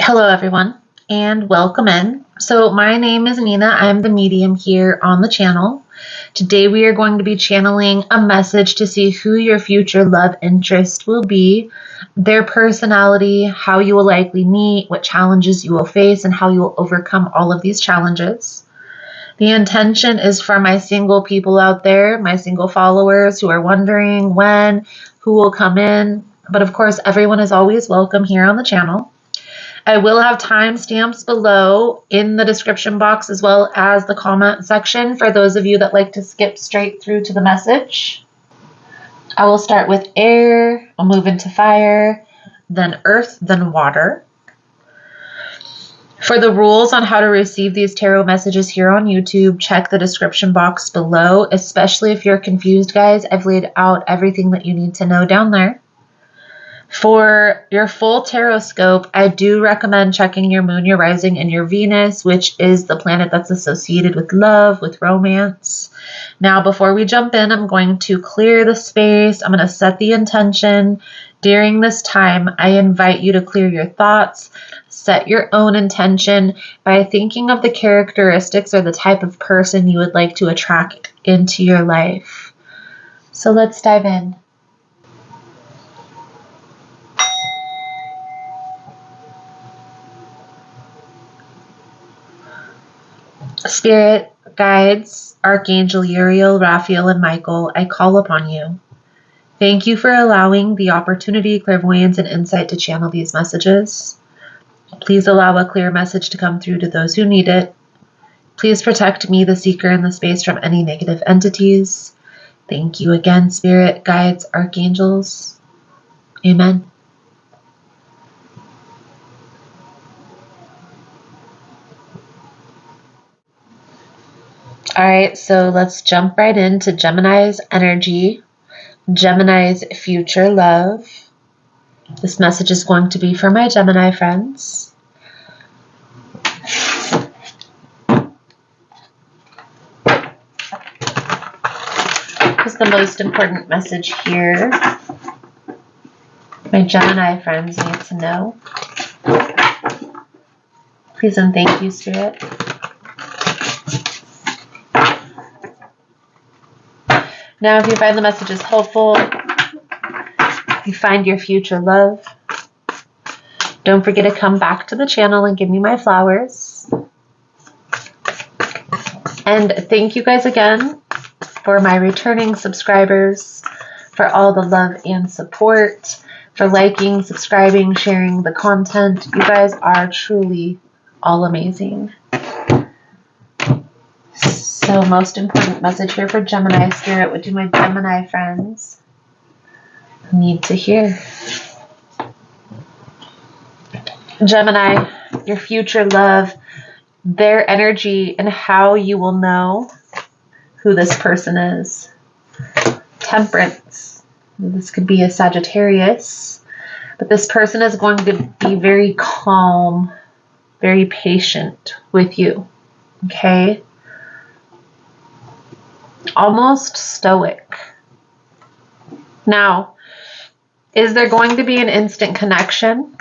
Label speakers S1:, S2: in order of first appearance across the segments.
S1: Hello everyone and welcome in. So my name is Nina. I'm the medium here on the channel. Today we are going to be channeling a message to see who your future love interest will be, their personality, how you will likely meet, what challenges you will face, and how you will overcome all of these challenges. The intention is for my single people out there, my single followers who are wondering when, who will come in. But of course, everyone is always welcome here on the channel. I will have timestamps below in the description box as well as the comment section for those of you that like to skip straight through to the message. I will start with air, I'll move into fire, then earth, then water. For the rules on how to receive these tarot messages here on YouTube, check the description box below, especially if you're confused, guys. I've laid out everything that you need to know down there. For your full tarot scope, I do recommend checking your moon, your rising, and your Venus, which is the planet that's associated with love, with romance. Now, before we jump in, I'm going to clear the space. I'm going to set the intention. During this time, I invite you to clear your thoughts, set your own intention by thinking of the characteristics or the type of person you would like to attract into your life. So let's dive in. Spirit, guides, Archangel Uriel, Raphael, and Michael, I call upon you. Thank you for allowing the opportunity, clairvoyance, and insight to channel these messages. Please allow a clear message to come through to those who need it. Please protect me, the seeker, in the space from any negative entities. Thank you again, Spirit, guides, archangels. Amen. All right, so let's jump right into Gemini's energy, Gemini's future love. This message is going to be for my Gemini friends. This is the most important message here my Gemini friends need to know. Please and thank you, Spirit. Now, if you find the messages helpful, if you find your future love, don't forget to come back to the channel and give me my flowers. And thank you guys again for my returning subscribers, for all the love and support, for liking, subscribing, sharing the content. You guys are truly all amazing. So most important message here for Gemini Spirit. What do my Gemini friends need to hear? Gemini, your future love, their energy, and how you will know who this person is. Temperance. This could be a Sagittarius, but this person is going to be very calm, very patient with you. Okay? Almost stoic. Now, is there going to be an instant connection?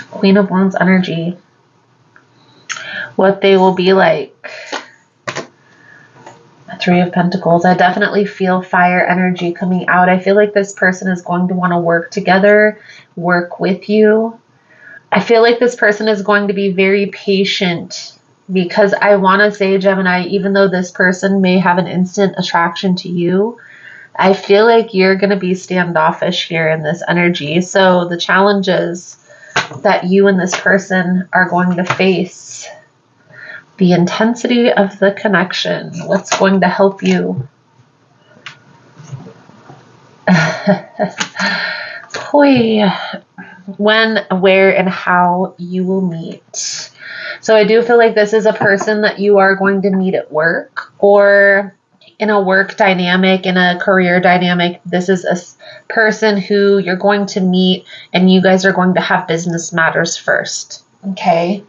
S1: Queen of Wands energy. What they will be like. Three of Pentacles. I definitely feel fire energy coming out. I feel like this person is going to want to work together, work with you. I feel like this person is going to be very patient. Because I want to say, Gemini, even though this person may have an instant attraction to you, I feel like you're going to be standoffish here in this energy. So the challenges that you and this person are going to face, the intensity of the connection, what's going to help you? When, where, and how you will meet. So I do feel like this is a person that you are going to meet at work or in a work dynamic, in a career dynamic. This is a person who you're going to meet and you guys are going to have business matters first. Okay.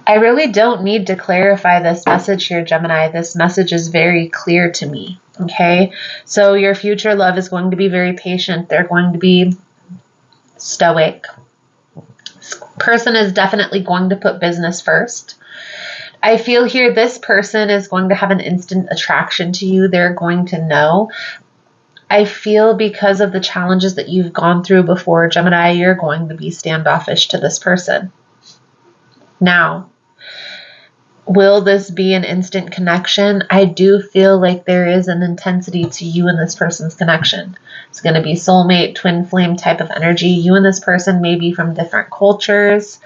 S1: I really don't need to clarify this message here, Gemini. This message is very clear to me. Okay. So your future love is going to be very patient. They're going to be stoic. This person is definitely going to put business first. I feel here this person is going to have an instant attraction to you. They're going to know. I feel because of the challenges that you've gone through before, Gemini, you're going to be standoffish to this person. Now, will this be an instant connection? I do feel like there is an intensity to you and this person's connection. It's going to be soulmate, twin flame type of energy. You and this person may be from different cultures,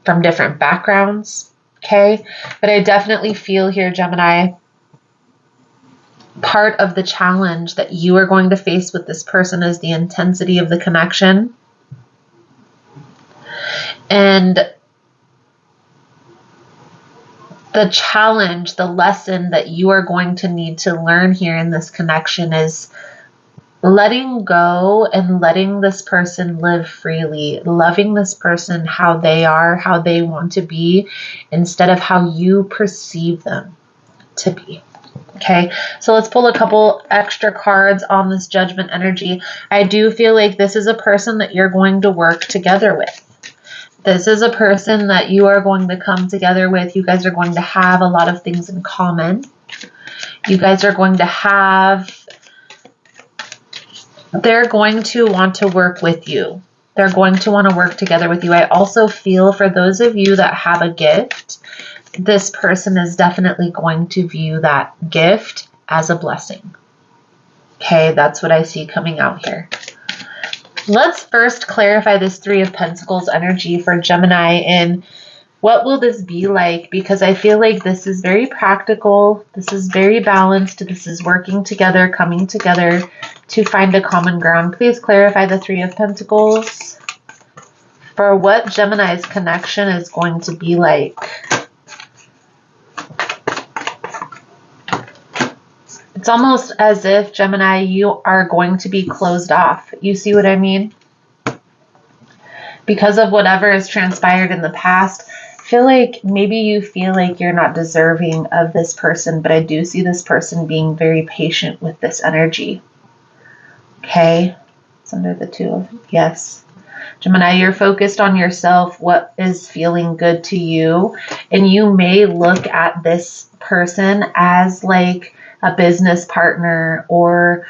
S1: from different backgrounds. Okay, but I definitely feel here, Gemini, part of the challenge that you are going to face with this person is the intensity of the connection. And the challenge, the lesson that you are going to need to learn here in this connection is letting go and letting this person live freely, loving this person how they are, how they want to be, instead of how you perceive them to be. Okay, so let's pull a couple extra cards on this judgment energy. I do feel like this is a person that you're going to work together with. This is a person that you are going to come together with. You guys are going to have a lot of things in common. You guys are going to have... They're going to want to work with you. They're going to want to work together with you. I also feel for those of you that have a gift, this person is definitely going to view that gift as a blessing. Okay, that's what I see coming out here. Let's first clarify this Three of Pentacles energy for Gemini and what will this be like? Because I feel like this is very practical. This is very balanced. This is working together, coming together to find a common ground. Please clarify the Three of Pentacles for what Gemini's connection is going to be like. It's almost as if, Gemini, you are going to be closed off. You see what I mean? Because of whatever has transpired in the past, I feel like maybe you feel like you're not deserving of this person, but I do see this person being very patient with this energy. Okay, it's under the Two of, yes. Gemini, you're focused on yourself, what is feeling good to you, and you may look at this person as like a business partner or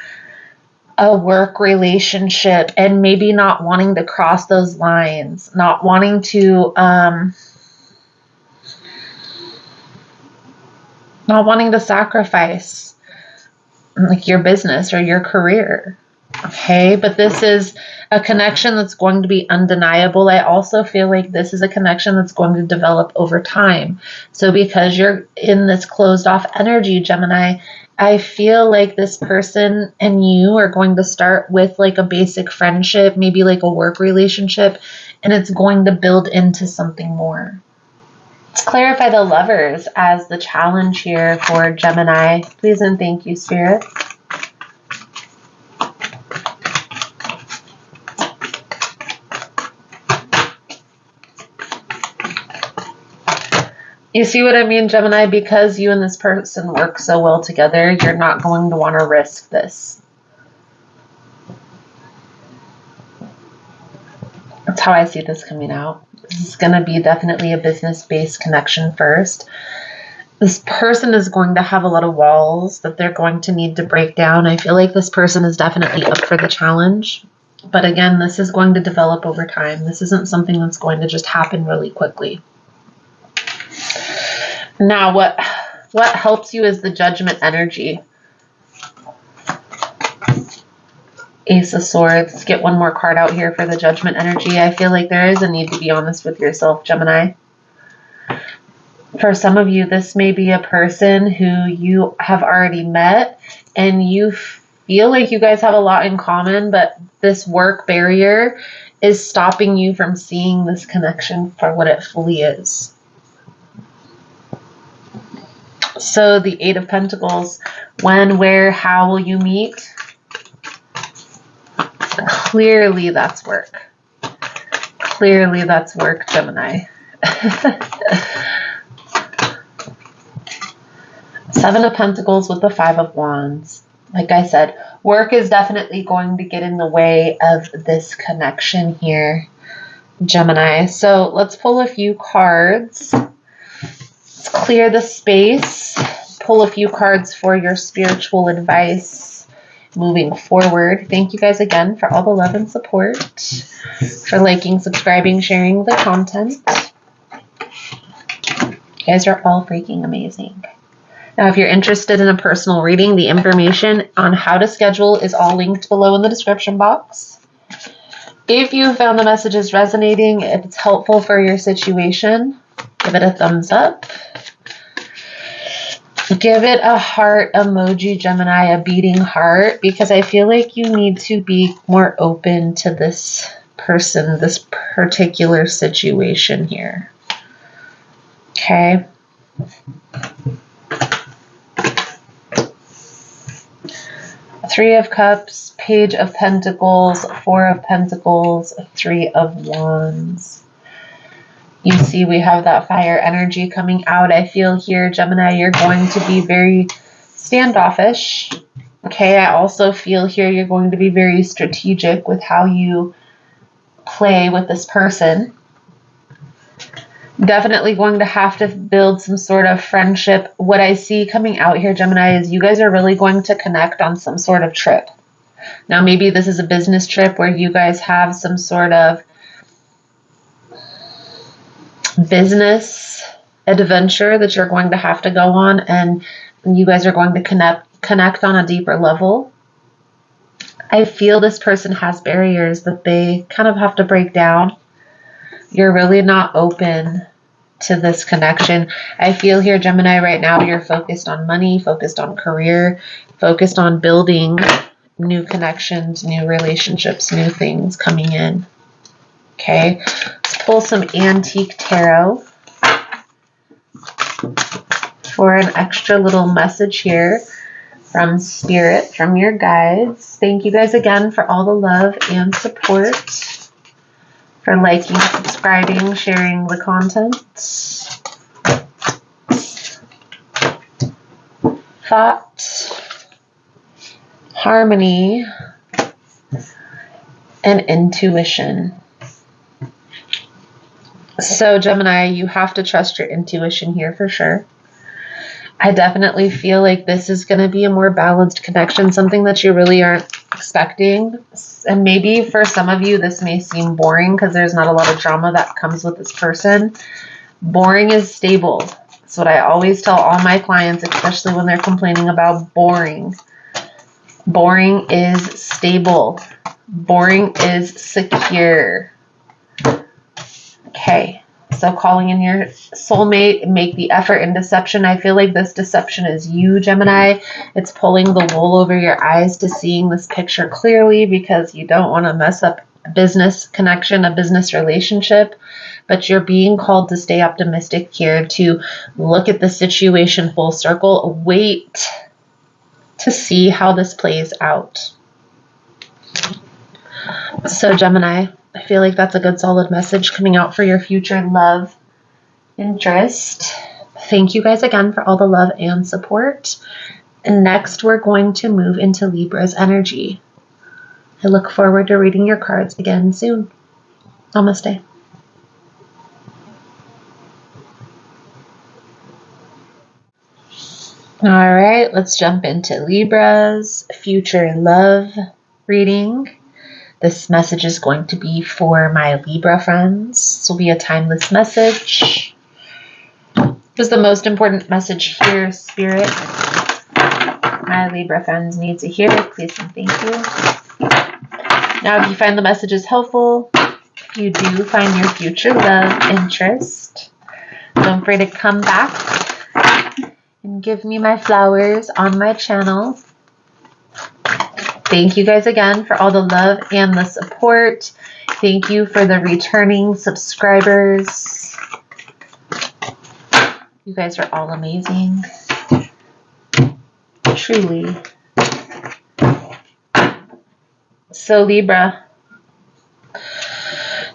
S1: a work relationship, and maybe not wanting to cross those lines, not wanting to sacrifice like your business or your career. Okay, but this is a connection that's going to be undeniable. I also feel like this is a connection that's going to develop over time. So because you're in this closed off energy, Gemini, I feel like this person and you are going to start with like a basic friendship, maybe like a work relationship, and it's going to build into something more. Let's clarify the Lovers as the challenge here for Gemini. Please and thank you, Spirit. You see what I mean, Gemini? Because you and this person work so well together, you're not going to want to risk this. That's how I see this coming out. This is going to be definitely a business-based connection first. This person is going to have a lot of walls that they're going to need to break down. I feel like this person is definitely up for the challenge. But again, this is going to develop over time. This isn't something that's going to just happen really quickly. Now, what helps you is the Judgment energy. Ace of Swords. Let's get one more card out here for the Judgment energy. I feel like there is a need to be honest with yourself, Gemini. For some of you, this may be a person who you have already met and you feel like you guys have a lot in common, but this work barrier is stopping you from seeing this connection for what it fully is. So the Eight of Pentacles, when, where, how will you meet? Clearly that's work. Clearly that's work, Gemini. Seven of Pentacles with the Five of Wands. Like I said, work is definitely going to get in the way of this connection here, Gemini. So let's pull a few cards. Let's clear the space. Pull a few cards for your spiritual advice moving forward. Thank you guys again for all the love and support, for liking, subscribing, sharing the content. You guys are all freaking amazing. Now, if you're interested in a personal reading, the information on how to schedule is all linked below in the description box. If you found the messages resonating, if it's helpful for your situation, give it a thumbs up. Give it a heart emoji, Gemini, a beating heart, because I feel like you need to be more open to this person, this particular situation here. Okay. Three of Cups, Page of Pentacles, Four of Pentacles, Three of Wands. You see we have that fire energy coming out. I feel here, Gemini, you're going to be very standoffish. Okay, I also feel here you're going to be very strategic with how you play with this person. Definitely going to have to build some sort of friendship. What I see coming out here, Gemini, is you guys are really going to connect on some sort of trip. Now, maybe this is a business trip where you guys have some sort of business adventure that you're going to have to go on, and you guys are going to connect on a deeper level. I feel this person has barriers that they kind of have to break down. You're really not open to this connection. I feel here, Gemini, right now you're focused on money, focused on career, focused on building new connections, new relationships, new things coming in. Okay, let's pull some antique tarot for an extra little message here from Spirit, from your guides. Thank you guys again for all the love and support, for liking, subscribing, sharing the content. Thought, harmony, and intuition. So, Gemini, you have to trust your intuition here for sure. I definitely feel like this is going to be a more balanced connection, something that you really aren't expecting. And maybe for some of you, this may seem boring because there's not a lot of drama that comes with this person. Boring is stable. That's what I always tell all my clients, especially when they're complaining about boring. Boring is stable. Boring is secure. Okay, so calling in your soulmate, make the effort in deception. I feel like this deception is you, Gemini. It's pulling the wool over your eyes to seeing this picture clearly because you don't want to mess up a business connection, a business relationship. But you're being called to stay optimistic here, to look at the situation full circle, wait to see how this plays out. So, Gemini, I feel like that's a good solid message coming out for your future love interest. Thank you guys again for all the love and support. And next, we're going to move into Libra's energy. I look forward to reading your cards again soon. Namaste. All right, let's jump into Libra's future love reading. This message is going to be for my Libra friends. This will be a timeless message. This is the most important message here, Spirit. My Libra friends need to hear it. Please and thank you. Now, if you find the messages helpful, if you do find your future love interest, don't forget to come back and give me my flowers on my channel. Thank you guys again for all the love and the support. Thank you for the returning subscribers. You guys are all amazing. Truly. So, Libra,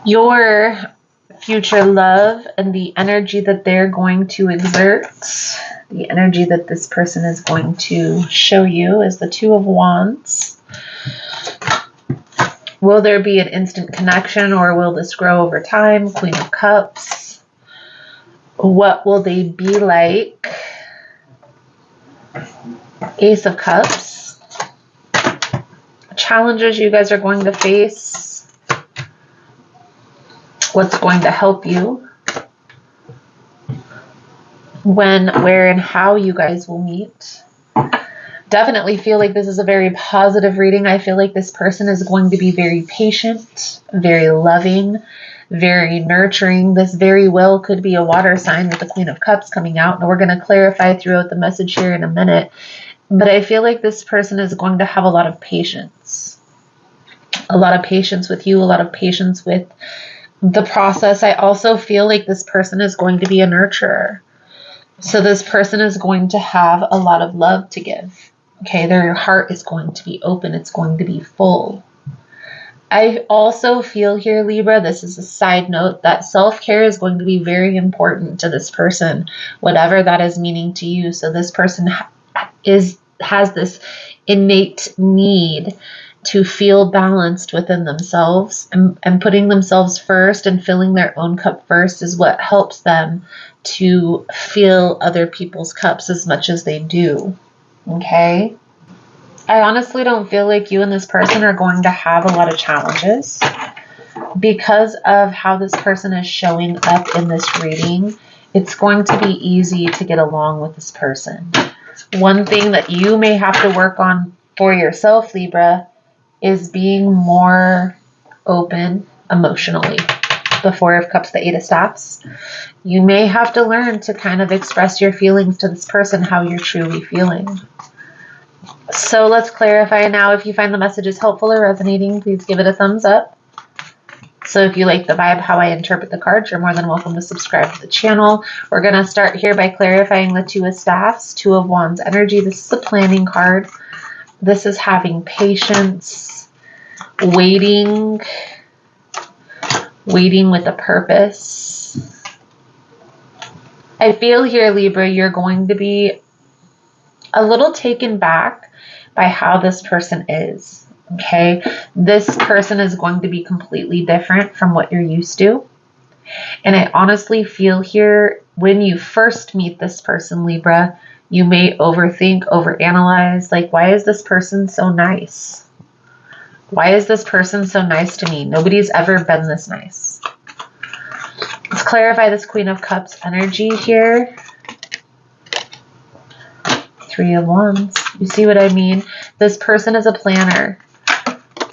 S1: your future love and the energy that they're going to exert, The energy that this person is going to show you is the Two of Wands. Will there be an instant connection, or will this grow over time? Queen of Cups. What will they be like? Ace of Cups. Challenges you guys are going to face. What's going to help you? When, where, and how you guys will meet. Definitely feel like this is a very positive reading. I feel like this person is going to be very patient, very loving, very nurturing. This very well could be a water sign with the Queen of Cups coming out. And we're going to clarify throughout the message here in a minute. But I feel like this person is going to have a lot of patience. A lot of patience with you, a lot of patience with the process. I also feel like this person is going to be a nurturer. So this person is going to have a lot of love to give. Okay, their heart is going to be open. It's going to be full. I also feel here, Libra, this is a side note, that self-care is going to be very important to this person, whatever that is meaning to you. So this person has this innate need to feel balanced within themselves, and putting themselves first and filling their own cup first is what helps them to fill other people's cups as much as they do. Okay? I honestly don't feel like you and this person are going to have a lot of challenges because of how this person is showing up in this reading. It's going to be easy to get along with this person. One thing that you may have to work on for yourself, Libra, is being more open emotionally. The Four of Cups, the Eight of Staffs. You may have to learn to kind of express your feelings to this person, how you're truly feeling. So let's clarify now. If you find the messages helpful or resonating, please give it a thumbs up. So if you like the vibe, how I interpret the cards, you're more than welcome to subscribe to the channel. We're going to start here by clarifying the Two of Staffs, Two of Wands energy. This is a planning card. This is having patience, waiting with a purpose. I feel here, Libra, you're going to be a little taken back by how this person is. Okay, this person is going to be completely different from what you're used to. And I honestly feel here, when you first meet this person, Libra, you may overthink, overanalyze, like, why is this person so nice? Why is this person so nice to me? Nobody's ever been this nice. Let's clarify this Queen of Cups energy here. Three of Wands. You see what I mean? This person is a planner.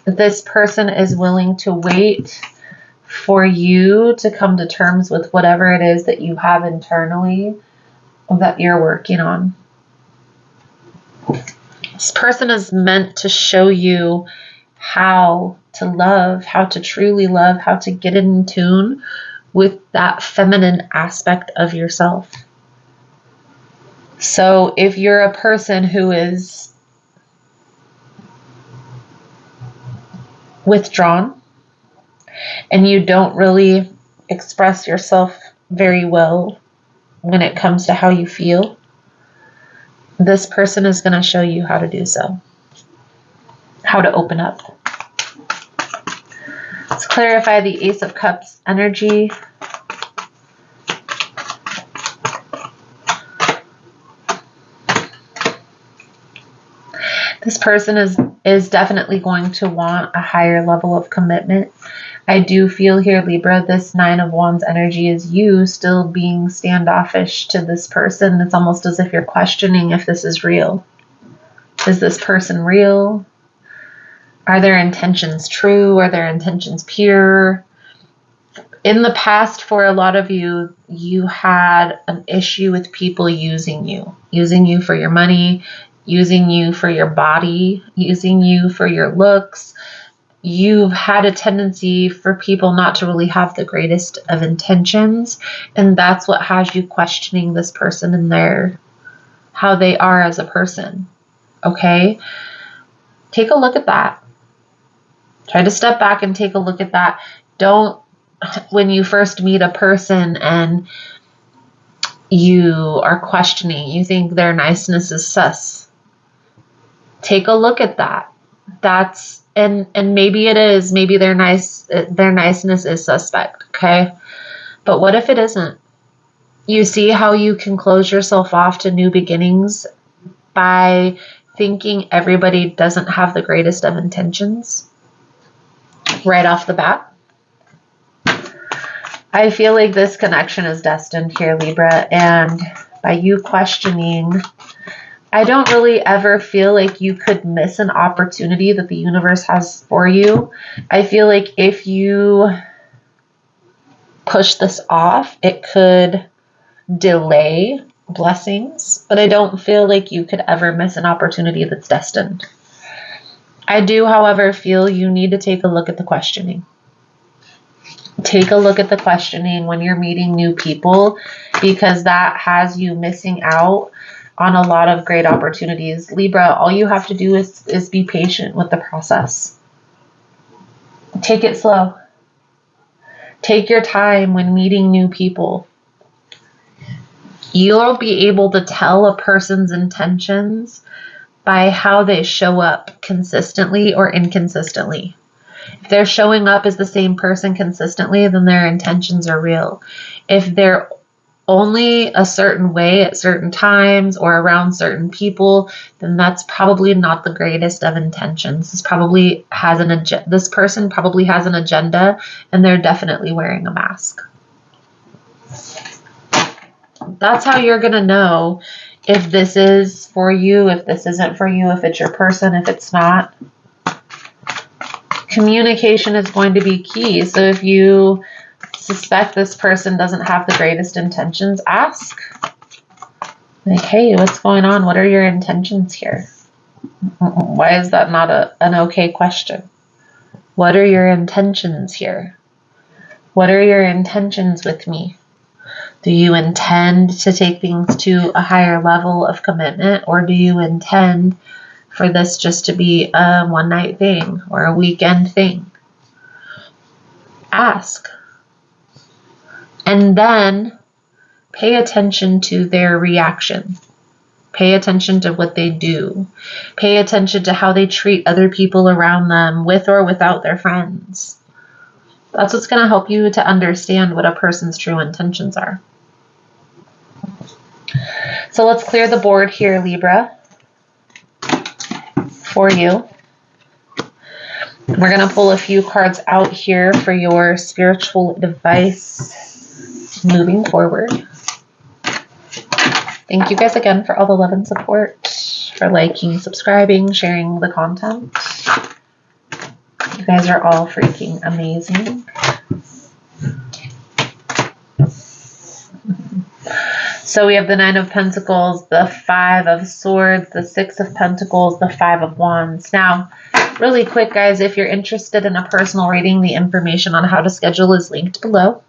S1: This person is willing to wait for you to come to terms with whatever it is that you have internally that you're working on. This person is meant to show you how to love, how to truly love, how to get in tune with that feminine aspect of yourself. So if you're a person who is withdrawn and you don't really express yourself very well when it comes to how you feel, this person is going to show you how to do so, how to open up. Let's clarify the Ace of Cups energy. This person is definitely going to want a higher level of commitment. I do feel here, Libra, this Nine of Wands energy is you still being standoffish to this person. It's almost as if you're questioning if this is real. Is this person real? Are their intentions true? Are their intentions pure? In the past, for a lot of you, you had an issue with people using you for your money, using you for your body, using you for your looks. You've had a tendency for people not to really have the greatest of intentions, and that's what has you questioning this person and how they are as a person. Okay? Take a look at that. Try to step back and take a look at that. Don't, when you first meet a person and you are questioning. You think their niceness is sus. Take a look at that. That's and maybe it is. Maybe their niceness is suspect, okay? But what if it isn't? You see how you can close yourself off to new beginnings by thinking everybody doesn't have the greatest of intentions right off the bat? I feel like this connection is destined here, Libra, and by you questioning, I don't really ever feel like you could miss an opportunity that the universe has for you. I feel like if you push this off, it could delay blessings, but I don't feel like you could ever miss an opportunity that's destined. I do, however, feel you need to take a look at the questioning. Take a look at the questioning when you're meeting new people, because that has you missing out on a lot of great opportunities. Libra, all you have to do is be patient with the process. Take it slow. Take your time when meeting new people. You'll be able to tell a person's intentions by how they show up consistently or inconsistently. If they're showing up as the same person consistently, then their intentions are real. If they're only a certain way at certain times or around certain people, then that's probably not the greatest of intentions. This person probably has an agenda, and they're definitely wearing a mask. That's how you're going to know if this is for you, if this isn't for you, if it's your person, if it's not. Communication is going to be key. So if you suspect this person doesn't have the greatest intentions, ask. Like, hey, what's going on? What are your intentions here? Why is that not an okay question? What are your intentions here? What are your intentions with me? Do you intend to take things to a higher level of commitment, or do you intend for this just to be a one-night thing or a weekend thing? Ask. And then pay attention to their reaction. Pay attention to what they do. Pay attention to how they treat other people around them, with or without their friends. That's what's going to help you to understand what a person's true intentions are. So let's clear the board here, Libra, for you. We're going to pull a few cards out here for your spiritual advice moving forward. Thank you guys again for all the love and support, for liking, subscribing, sharing the content. You guys are all freaking amazing. So we have the Nine of Pentacles, the Five of Swords, the Six of Pentacles, the Five of Wands. Now, really quick, guys, if you're interested in a personal reading, the information on how to schedule is linked below.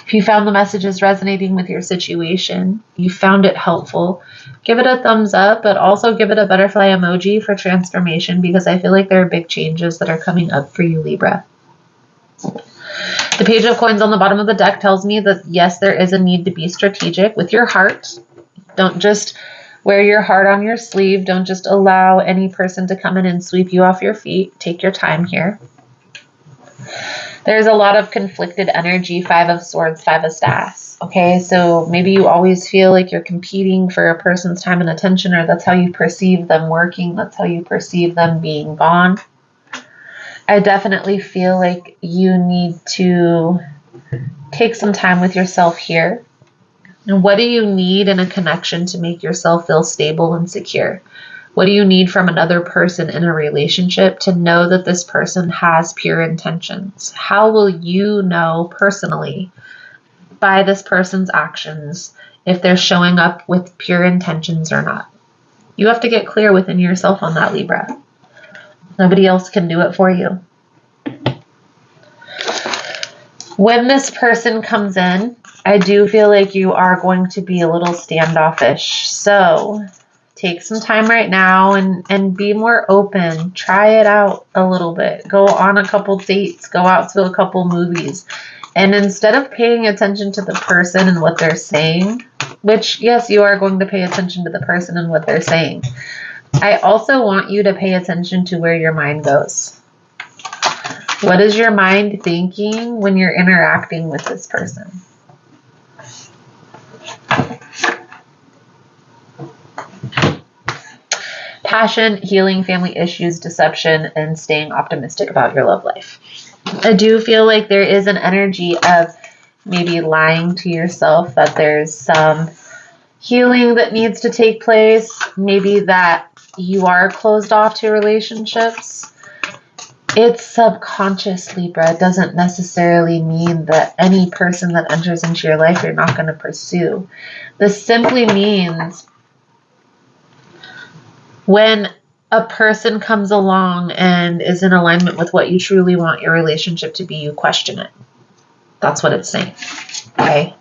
S1: If you found the messages resonating with your situation, you found it helpful, give it a thumbs up, but also give it a butterfly emoji for transformation, because I feel like there are big changes that are coming up for you, Libra. The Page of Coins on the bottom of the deck tells me that, yes, there is a need to be strategic with your heart. Don't just wear your heart on your sleeve. Don't just allow any person to come in and sweep you off your feet. Take your time here. There's a lot of conflicted energy, Five of Swords, Five of Staffs. Okay, so maybe you always feel like you're competing for a person's time and attention, or that's how you perceive them working. That's how you perceive them being gone. I definitely feel like you need to take some time with yourself here. And what do you need in a connection to make yourself feel stable and secure? What do you need from another person in a relationship to know that this person has pure intentions? How will you know personally by this person's actions if they're showing up with pure intentions or not? You have to get clear within yourself on that, Libra. Nobody else can do it for you. When this person comes in, I do feel like you are going to be a little standoffish. So take some time right now and be more open. Try it out a little bit. Go on a couple dates. Go out to a couple movies. And instead of paying attention to the person and what they're saying, which, yes, you are going to pay attention to the person and what they're saying, I also want you to pay attention to where your mind goes. What is your mind thinking when you're interacting with this person? Passion, healing, family issues, deception, and staying optimistic about your love life. I do feel like there is an energy of maybe lying to yourself, that there's some healing that needs to take place. Maybe that you are closed off to relationships. It's subconscious, Libra. It doesn't necessarily mean that any person that enters into your life you're not going to pursue. This simply means when a person comes along and is in alignment with what you truly want your relationship to be, you question it. That's what it's saying. Okay?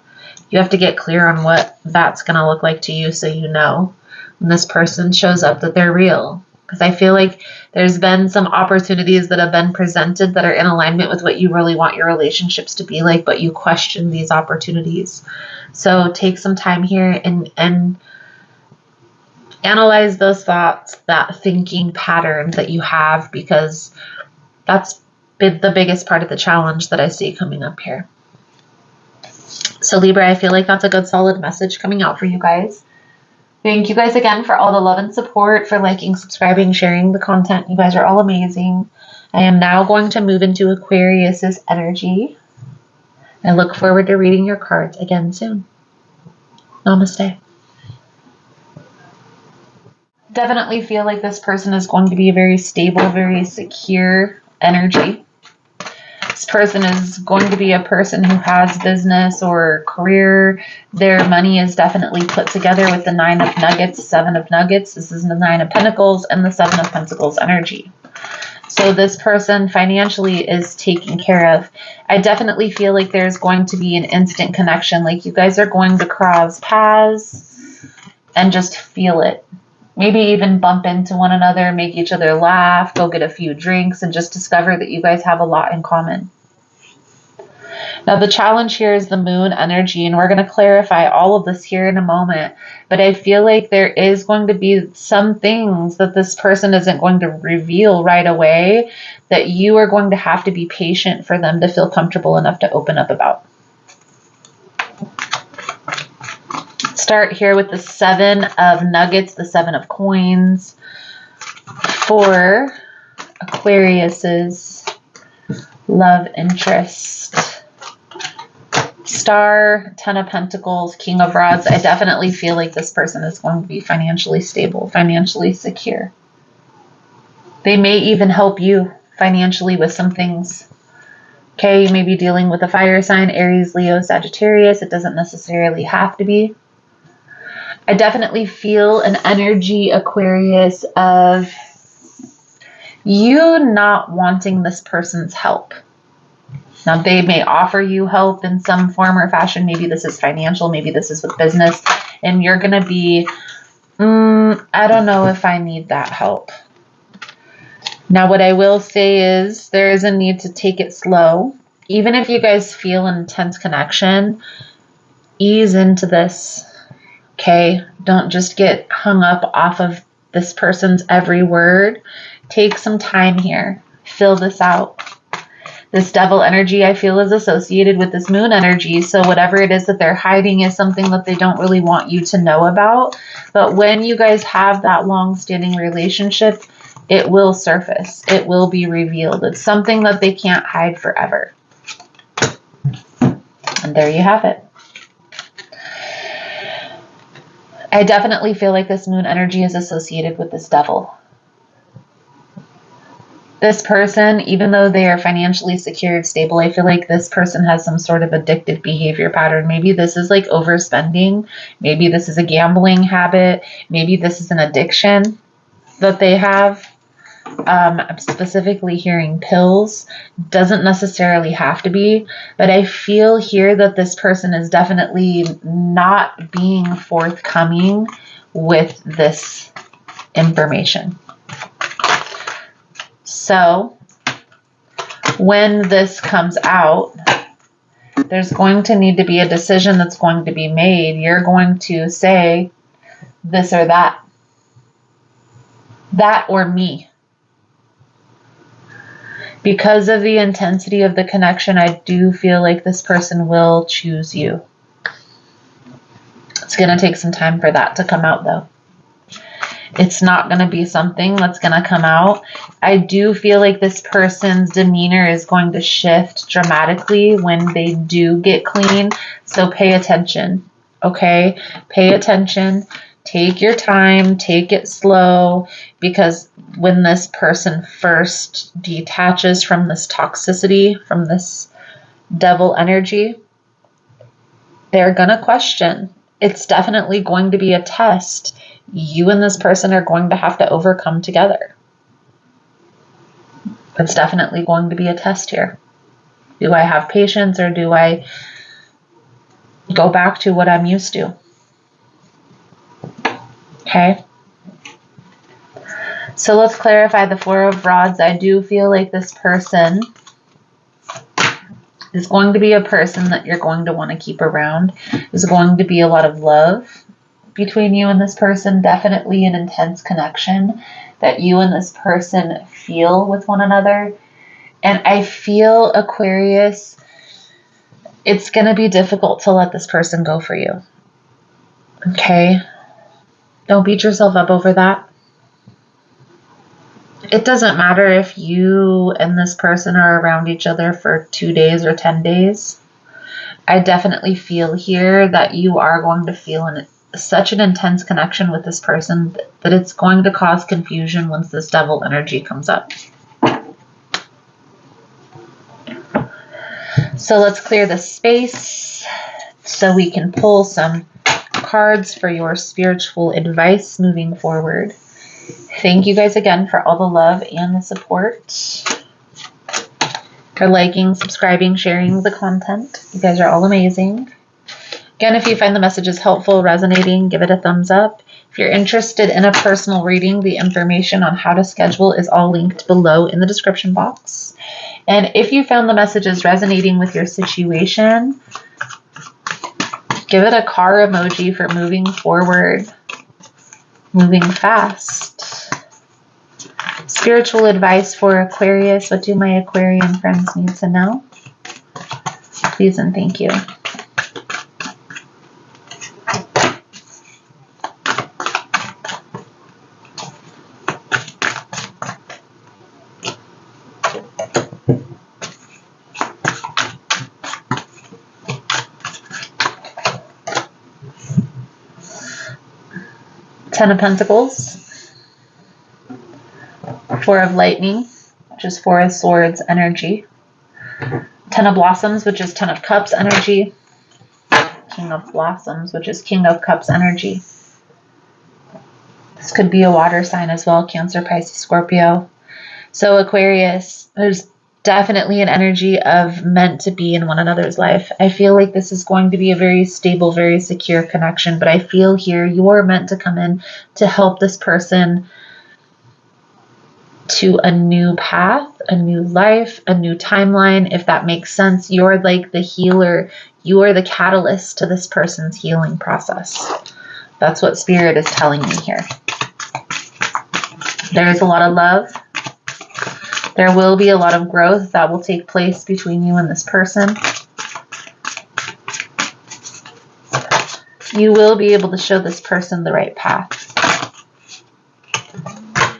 S1: You have to get clear on what that's going to look like to you so you know when this person shows up that they're real. Because I feel like there's been some opportunities that have been presented that are in alignment with what you really want your relationships to be like, but you question these opportunities. So take some time here and analyze those thoughts, that thinking pattern that you have, because that's the biggest part of the challenge that I see coming up here. So Libra, I feel like that's a good solid message coming out for you guys. Thank you guys again for all the love and support, for liking, subscribing, sharing the content. You guys are all amazing. I am now going to move into Aquarius's energy. I look forward to reading your cards again soon. Namaste. Definitely feel like this person is going to be a very stable, very secure energy. This person is going to be a person who has business or career. Their money is definitely put together with the 9 of Nuggets, 7 of Nuggets. This is the 9 of Pentacles and the 7 of Pentacles energy. So this person financially is taken care of. I definitely feel like there's going to be an instant connection. Like you guys are going to cross paths and just feel it. Maybe even bump into one another, make each other laugh, go get a few drinks, and just discover that you guys have a lot in common. Now, the challenge here is the moon energy, and we're going to clarify all of this here in a moment. But I feel like there is going to be some things that this person isn't going to reveal right away, that you are going to have to be patient for them to feel comfortable enough to open up about. Start here with the 7 of Nuggets, the 7 of Coins for Aquarius's love interest. Star, 10 of Pentacles, King of Rods. I definitely feel like this person is going to be financially stable, financially secure. They may even help you financially with some things. Okay, you may be dealing with a fire sign, Aries, Leo, Sagittarius. It doesn't necessarily have to be. I definitely feel an energy, Aquarius, of you not wanting this person's help. Now, they may offer you help in some form or fashion. Maybe this is financial. Maybe this is with business. And you're going to be, I don't know if I need that help. Now, what I will say is there is a need to take it slow. Even if you guys feel an intense connection, ease into this. Okay, don't just get hung up off of this person's every word. Take some time here. Fill this out. This devil energy, I feel, is associated with this moon energy. So whatever it is that they're hiding is something that they don't really want you to know about. But when you guys have that long-standing relationship, it will surface. It will be revealed. It's something that they can't hide forever. And there you have it. I definitely feel like this moon energy is associated with this devil. This person, even though they are financially secure, stable, I feel like this person has some sort of addictive behavior pattern. Maybe this is like overspending. Maybe this is a gambling habit. Maybe this is an addiction that they have. I'm specifically hearing pills. Doesn't necessarily have to be, but I feel here that this person is definitely not being forthcoming with this information. So when this comes out, There's going to need to be a decision that's going to be made. You're going to say this or that. That or me. Because of the intensity of the connection, I do feel like this person will choose you. It's going to take some time for that to come out, though. It's not going to be something that's going to come out. I do feel like this person's demeanor is going to shift dramatically when they do get clean. So pay attention, okay? Pay attention. Take your time. Take it slow. Because when this person first detaches from this toxicity, from this devil energy, they're going to question. It's definitely going to be a test you and this person are going to have to overcome together. It's definitely going to be a test here. Do I have patience, or do I go back to what I'm used to? Okay. So let's clarify the Four of Rods. I do feel like this person is going to be a person that you're going to want to keep around. There's going to be a lot of love between you and this person. Definitely an intense connection that you and this person feel with one another. And I feel, Aquarius, it's going to be difficult to let this person go for you. Okay? Don't beat yourself up over that. It doesn't matter if you and this person are around each other for 2 days or 10 days. I definitely feel here that you are going to feel such an intense connection with this person that it's going to cause confusion once this devil energy comes up. So let's clear the space so we can pull some cards for your spiritual advice moving forward. Thank you guys again for all the love and the support, for liking, subscribing, sharing the content. You guys are all amazing. Again, if you find the messages helpful, resonating, give it a thumbs up. If you're interested in a personal reading, the information on how to schedule is all linked below in the description box. And if you found the messages resonating with your situation, give it a car emoji for moving forward, moving fast. Spiritual advice for Aquarius. What do my Aquarian friends need to know? Please and thank you. Ten of Pentacles. Four of Lightning, which is Four of Swords energy. Ten of Blossoms, which is Ten of Cups energy. King of Blossoms, which is King of Cups energy. This could be a water sign as well, Cancer, Pisces, Scorpio. So Aquarius, there's definitely an energy of meant to be in one another's life. I feel like this is going to be a very stable, very secure connection, but I feel here you're meant to come in to help this person to a new path, a new life, a new timeline, if that makes sense. You're like the healer. You are the catalyst to this person's healing process. That's what Spirit is telling me here. There's a lot of love. There will be a lot of growth that will take place between you and this person. You will be able to show this person the right path.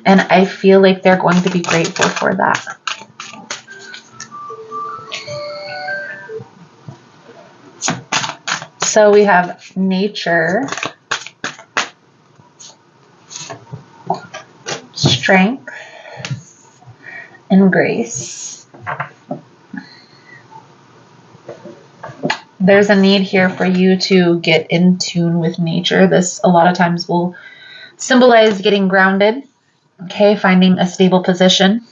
S1: And I feel like they're going to be grateful for that. So we have nature, strength, and grace. There's a need here for you to get in tune with nature. This a lot of times will symbolize getting grounded. Okay, finding a stable position.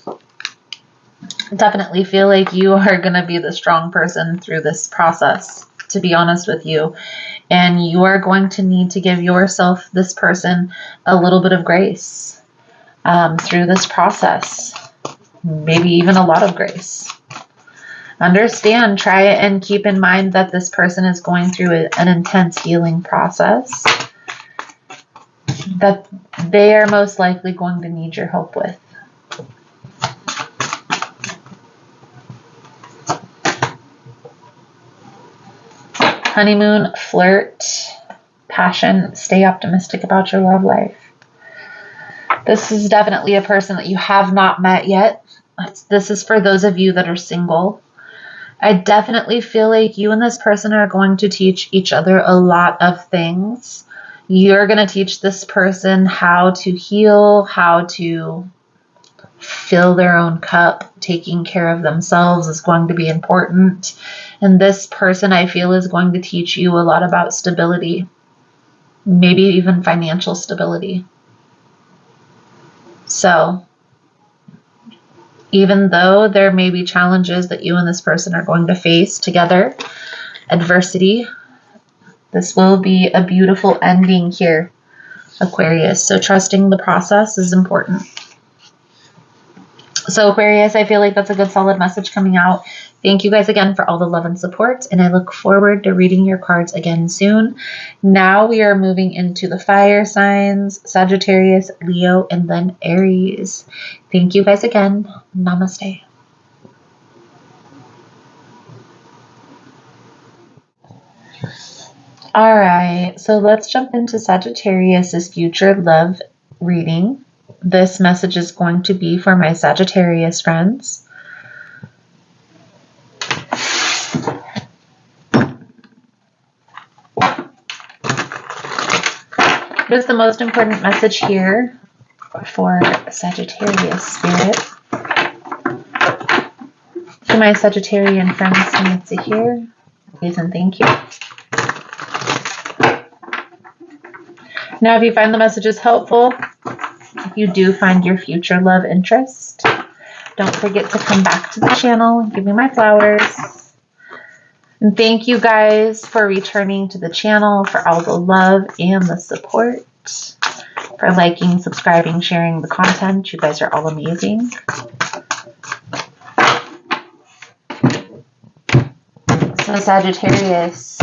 S1: Definitely feel like you are going to be the strong person through this process, to be honest with you. And you are going to need to give yourself, this person, a little bit of grace through this process. Maybe even a lot of grace. Understand, try and keep in mind that this person is going through an intense healing process that they are most likely going to need your help with. Honeymoon, flirt, passion, stay optimistic about your love life. This is definitely a person that you have not met yet. This is for those of you that are single. I definitely feel like you and this person are going to teach each other a lot of things. You're going to teach this person how to heal, how to fill their own cup. Taking care of themselves is going to be important. And this person, I feel, is going to teach you a lot about stability, maybe even financial stability. So, even though there may be challenges that you and this person are going to face together, adversity, this will be a beautiful ending here, Aquarius. So trusting the process is important. So Aquarius, I feel like that's a good solid message coming out. Thank you guys again for all the love and support, and I look forward to reading your cards again soon. Now we are moving into the fire signs, Sagittarius, Leo, and then Aries. Thank you guys again. Namaste. All right, so let's jump into Sagittarius's future love reading. This message is going to be for my Sagittarius friends. What is the most important message here for Sagittarius spirit? To my Sagittarian friends who need to hear, please and thank you. Now, if you find the messages helpful, if you do find your future love interest, don't forget to come back to the channel and give me my flowers. And thank you guys for returning to the channel, for all the love and the support, for liking, subscribing, sharing the content. You guys are all amazing. So Sagittarius,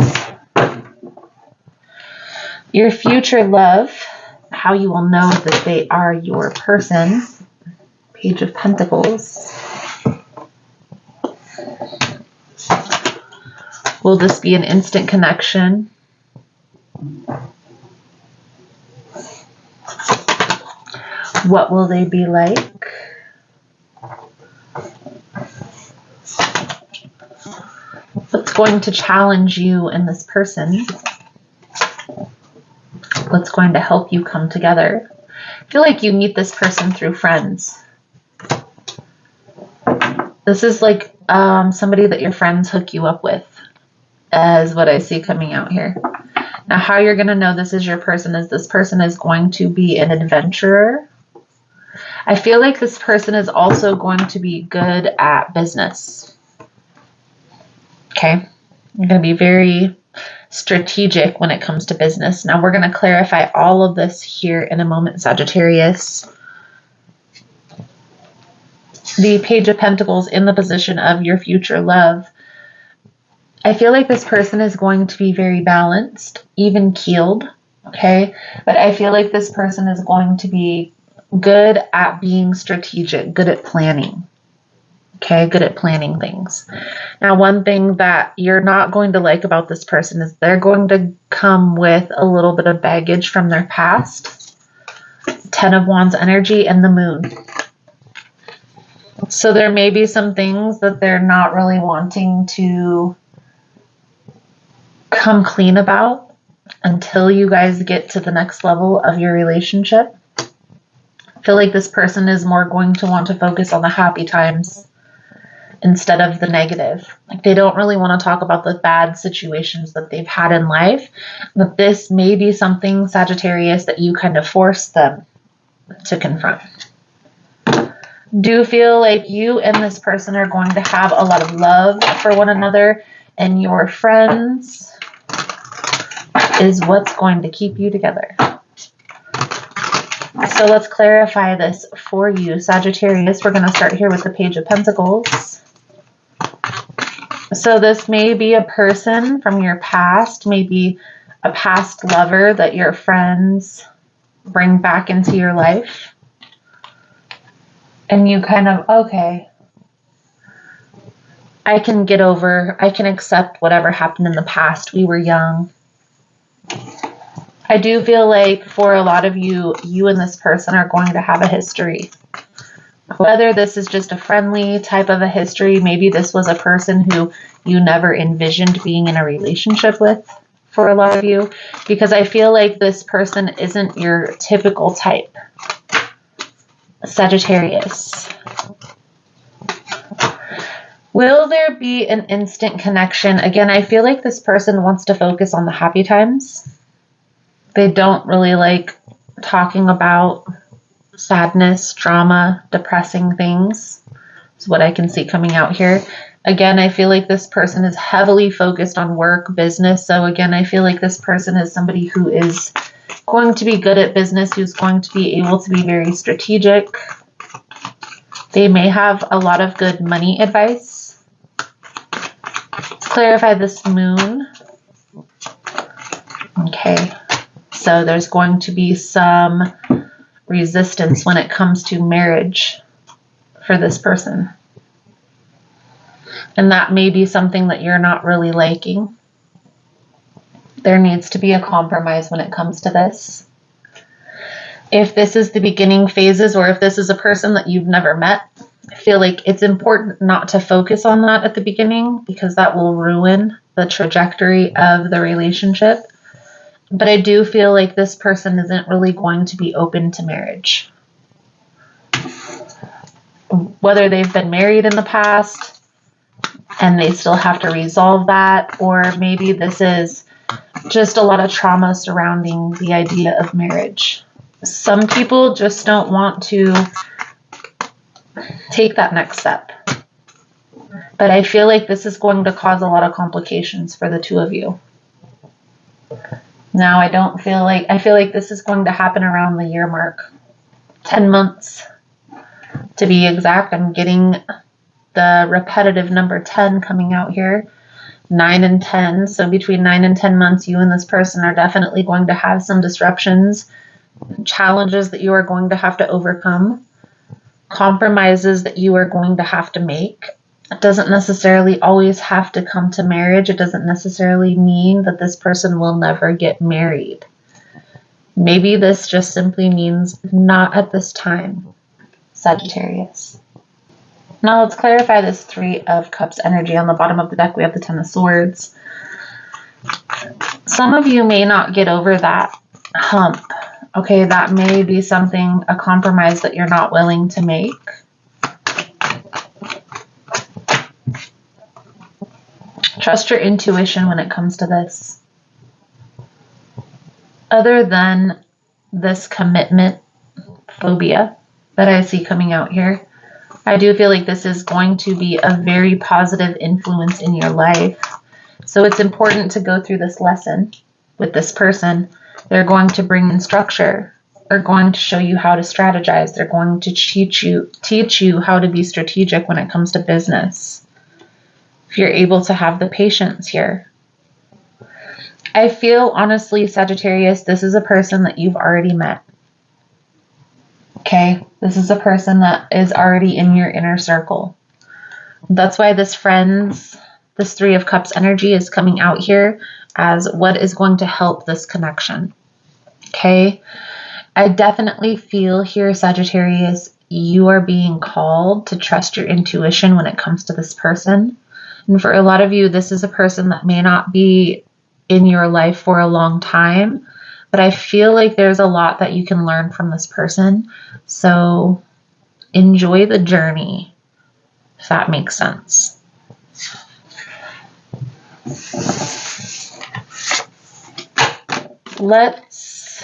S1: your future love, how you will know that they are your person. Page of Pentacles. Will this be an instant connection? What will they be like? What's going to challenge you and this person? What's going to help you come together? I feel like you meet this person through friends. This is like somebody that your friends hook you up with, as what I see coming out here. Now, how you're going to know this is your person is this person is going to be an adventurer. I feel like this person is also going to be good at business. Okay? You're going to be very strategic when it comes to business. Now, we're going to clarify all of this here in a moment, Sagittarius. The Page of Pentacles in the position of your future love. I feel like this person is going to be very balanced, even keeled, okay? But I feel like this person is going to be good at being strategic, good at planning, okay? Good at planning things. Now, one thing that you're not going to like about this person is they're going to come with a little bit of baggage from their past. 10 of Wands energy and the Moon. So there may be some things that they're not really wanting to come clean about until you guys get to the next level of your relationship. I feel like this person is more going to want to focus on the happy times instead of the negative. Like, they don't really want to talk about the bad situations that they've had in life, but this may be something, Sagittarius, that you kind of force them to confront. Do feel like you and this person are going to have a lot of love for one another, and your friends is what's going to keep you together. So let's clarify this for you, Sagittarius. We're going to start here with the Page of Pentacles. So this may be a person from your past, maybe a past lover that your friends bring back into your life. And you kind of, okay, I can accept whatever happened in the past. We were young. I do feel like for a lot of you, you and this person are going to have a history. Whether this is just a friendly type of a history, maybe this was a person who you never envisioned being in a relationship with for a lot of you, because I feel like this person isn't your typical type. Sagittarius. Will there be an instant connection? Again, I feel like this person wants to focus on the happy times. They don't really like talking about sadness, drama, depressing things. Is what I can see coming out here. Again, I feel like this person is heavily focused on work, business. So again, I feel like this person is somebody who is going to be good at business, who's going to be able to be very strategic. They may have a lot of good money advice. Let's clarify this moon. Okay, so there's going to be some resistance when it comes to marriage for this person. And that may be something that you're not really liking. There needs to be a compromise when it comes to this. If this is the beginning phases, or if this is a person that you've never met, I feel like it's important not to focus on that at the beginning, because that will ruin the trajectory of the relationship. But I do feel like this person isn't really going to be open to marriage. Whether they've been married in the past and they still have to resolve that, or maybe this is just a lot of trauma surrounding the idea of marriage. Some people just don't want to take that next step. But I feel like this is going to cause a lot of complications for the two of you. Now, I feel like this is going to happen around the year mark. 10 months to be exact. I'm getting the repetitive number 10 coming out here. 9 and 10. So between 9 and 10 months, you and this person are definitely going to have some disruptions, challenges that you are going to have to overcome, compromises that you are going to have to make. It doesn't necessarily always have to come to marriage. It doesn't necessarily mean that this person will never get married. Maybe this just simply means not at this time, Sagittarius. Now let's clarify this 3 of Cups energy. On the bottom of the deck, we have the 10 of Swords. Some of you may not get over that hump. Okay, that may be something, a compromise that you're not willing to make. Trust your intuition when it comes to this. Other than this commitment phobia that I see coming out here, I do feel like this is going to be a very positive influence in your life. So it's important to go through this lesson with this person. They're going to bring in structure. They're going to show you how to strategize. They're going to teach you how to be strategic when it comes to business. If you're able to have the patience here. I feel, honestly, Sagittarius, this is a person that you've already met. Okay? This is a person that is already in your inner circle. That's why this 3 of Cups energy is coming out here as what is going to help this connection. Okay? I definitely feel here, Sagittarius, you are being called to trust your intuition when it comes to this person. And for a lot of you, this is a person that may not be in your life for a long time, but I feel like there's a lot that you can learn from this person. So enjoy the journey, if that makes sense. Let's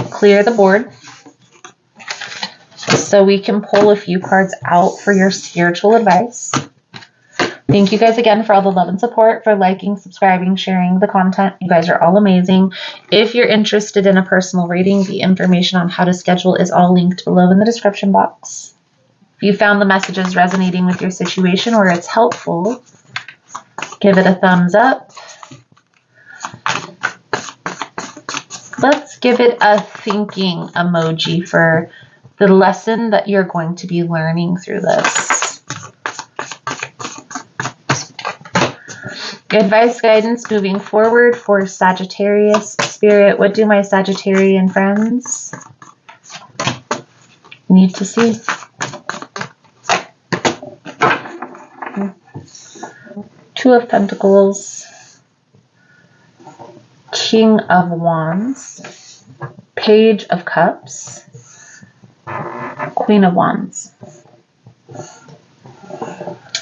S1: clear the board so we can pull a few cards out for your spiritual advice. Thank you guys again for all the love and support, for liking, subscribing, sharing the content. You guys are all amazing. If you're interested in a personal reading, the information on how to schedule is all linked below in the description box. If you found the messages resonating with your situation or it's helpful, Give it a thumbs up. Let's give it a thinking emoji for the lesson that you're going to be learning through this. Advice, guidance moving forward for Sagittarius. Spirit, what do my Sagittarian friends need to see? Two of Pentacles. King of Wands. Page of Cups. Queen of Wands.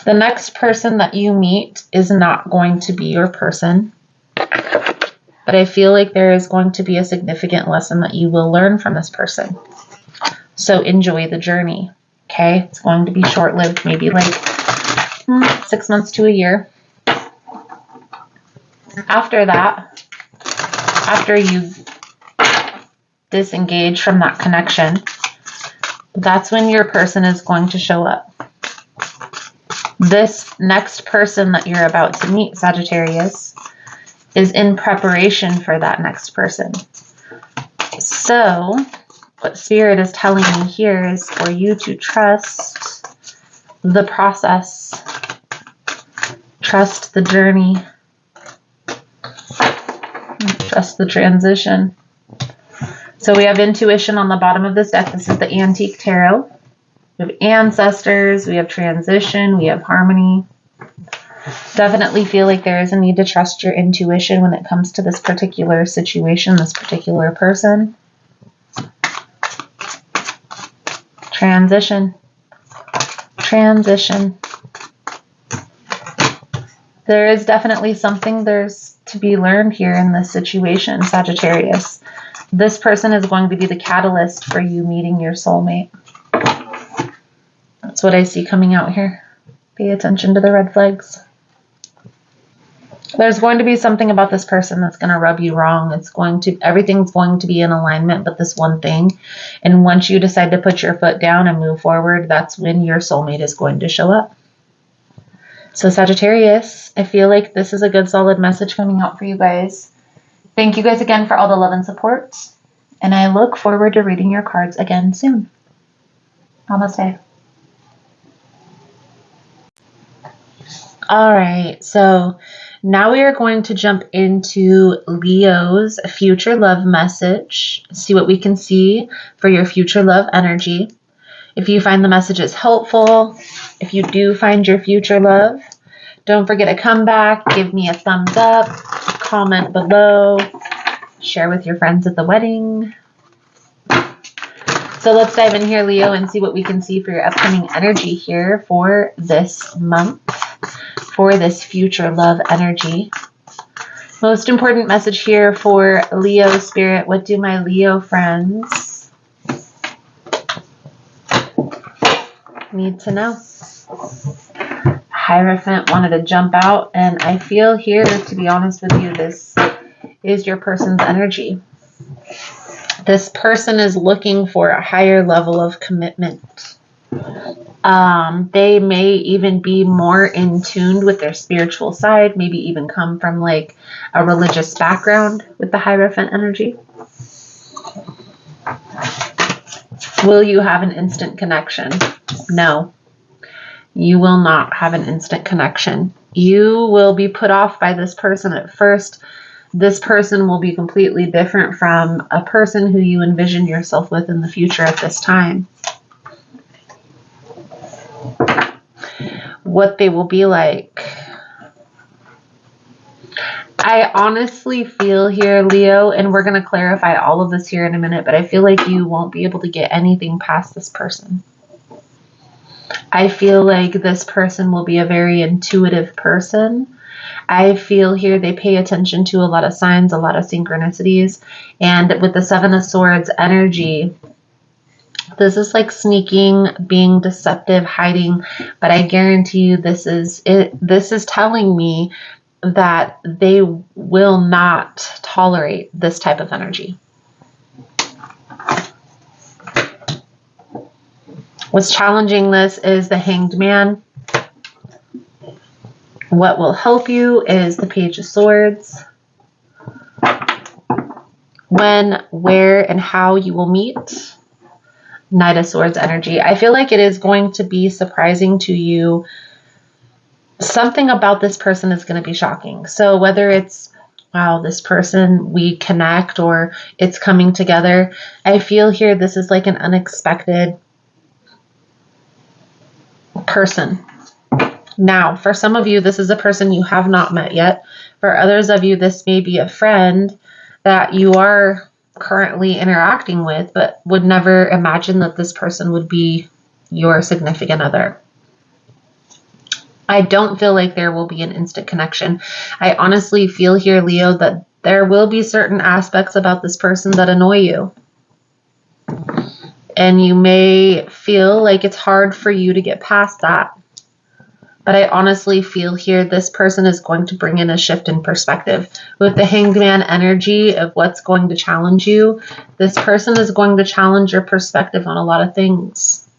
S1: The next person that you meet is not going to be your person, but I feel like there is going to be a significant lesson that you will learn from this person. So enjoy the journey, okay? It's going to be short-lived, maybe like 6 months to a year. After that, after you disengage from that connection, that's when your person is going to show up. This next person that you're about to meet, Sagittarius, is in preparation for that next person. So, what Spirit is telling me here is for you to trust the process, trust the journey, trust the transition. So we have intuition on the bottom of this deck. This is the Antique Tarot. We have ancestors, we have transition, we have harmony. Definitely feel like there is a need to trust your intuition when it comes to this particular situation, this particular person. Transition. Transition. There is definitely something there's to be learned here in this situation, Sagittarius. This person is going to be the catalyst for you meeting your soulmate. That's what I see coming out here. Pay attention to the red flags. There's going to be something about this person that's going to rub you wrong. Everything's going to be in alignment but this one thing. And once you decide to put your foot down and move forward, that's when your soulmate is going to show up. So Sagittarius, I feel like this is a good solid message coming out for you guys. Thank you guys again for all the love and support. And I look forward to reading your cards again soon. Namaste. All right, so now we are going to jump into Leo's future love message. See what we can see for your future love energy. If you find the messages helpful, if you do find your future love, don't forget to come back, give me a thumbs up, comment below, share with your friends at the wedding. So let's dive in here, Leo, and see what we can see for your upcoming energy here for this month, for this future love energy. Most important message here for Leo Spirit. What do my Leo friends need to know? Hierophant wanted to jump out, and I feel here, to be honest with you, this is your person's energy. This person is looking for a higher level of commitment. They may even be more in tune with their spiritual side, maybe even come from like a religious background with the Hierophant energy. Will you have an instant connection? No. You will not have an instant connection. You will be put off by this person at first. This person will be completely different from a person who you envision yourself with in the future at this time. What they will be like. I honestly feel here, Leo, and we're going to clarify all of this here in a minute, but I feel like you won't be able to get anything past this person. I feel like this person will be a very intuitive person. I feel here they pay attention to a lot of signs, a lot of synchronicities. And with the Seven of Swords energy, this is like sneaking, being deceptive, hiding. But I guarantee you this is it. This is telling me that they will not tolerate this type of energy. What's challenging this is the Hanged Man. What will help you is the Page of Swords. When, where, and how you will meet. Knight of Swords energy. I feel like it is going to be surprising to you. Something about this person is going to be shocking. So whether it's, wow, this person, we connect, or it's coming together, I feel here this is like an unexpected person. Now, for some of you, this is a person you have not met yet. For others of you, this may be a friend that you are currently interacting with, but would never imagine that this person would be your significant other. I don't feel like there will be an instant connection. I honestly feel here, Leo, that there will be certain aspects about this person that annoy you. And you may feel like it's hard for you to get past that. But I honestly feel here this person is going to bring in a shift in perspective. With the Hanged Man energy of what's going to challenge you, this person is going to challenge your perspective on a lot of things.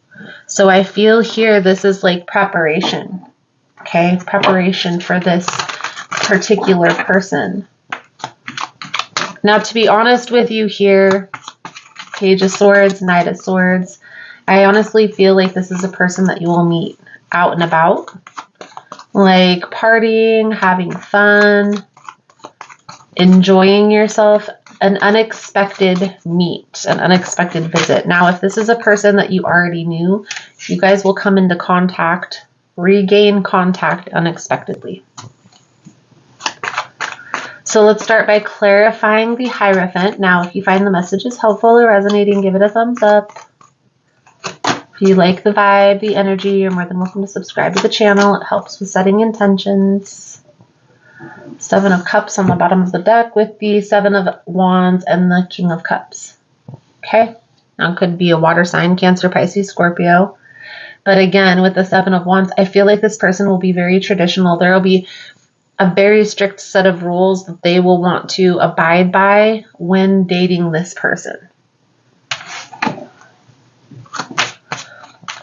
S1: So I feel here this is like preparation. Okay, preparation for this particular person. Now, to be honest with you here, Page of Swords, Knight of Swords, I honestly feel like this is a person that you will meet out and about, like partying, having fun, enjoying yourself, an unexpected meet, an unexpected visit. Now, if this is a person that you already knew, you guys will come into contact, regain contact unexpectedly. So let's start by clarifying the Hierophant. Now, if you find the messages helpful or resonating, give it a thumbs up. If you like the vibe, the energy, you're more than welcome to subscribe to the channel. It helps with setting intentions. 7 of Cups on the bottom of the deck with the 7 of Wands and the King of Cups. Okay? Now, it could be a water sign, Cancer, Pisces, Scorpio. But again, with the 7 of Wands, I feel like this person will be very traditional. There will be a very strict set of rules that they will want to abide by when dating this person.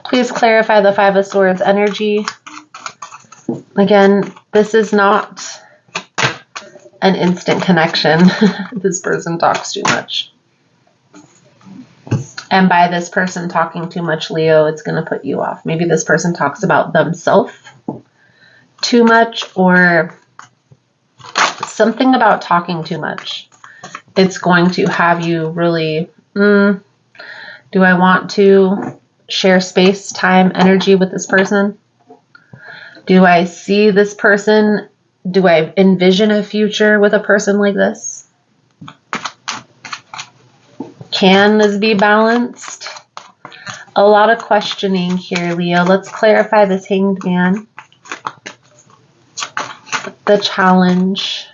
S1: Please clarify the 5 of Swords energy. Again, this is not an instant connection. This person talks too much. And by this person talking too much, Leo, it's going to put you off. Maybe this person talks about themselves too much, or something about talking too much. It's going to have you really, do I want to share space, time, energy with this person? Do I see this person? Do I envision a future with a person like this? Can this be balanced? A lot of questioning here, Leo. Let's clarify this Hanged Man. The challenge.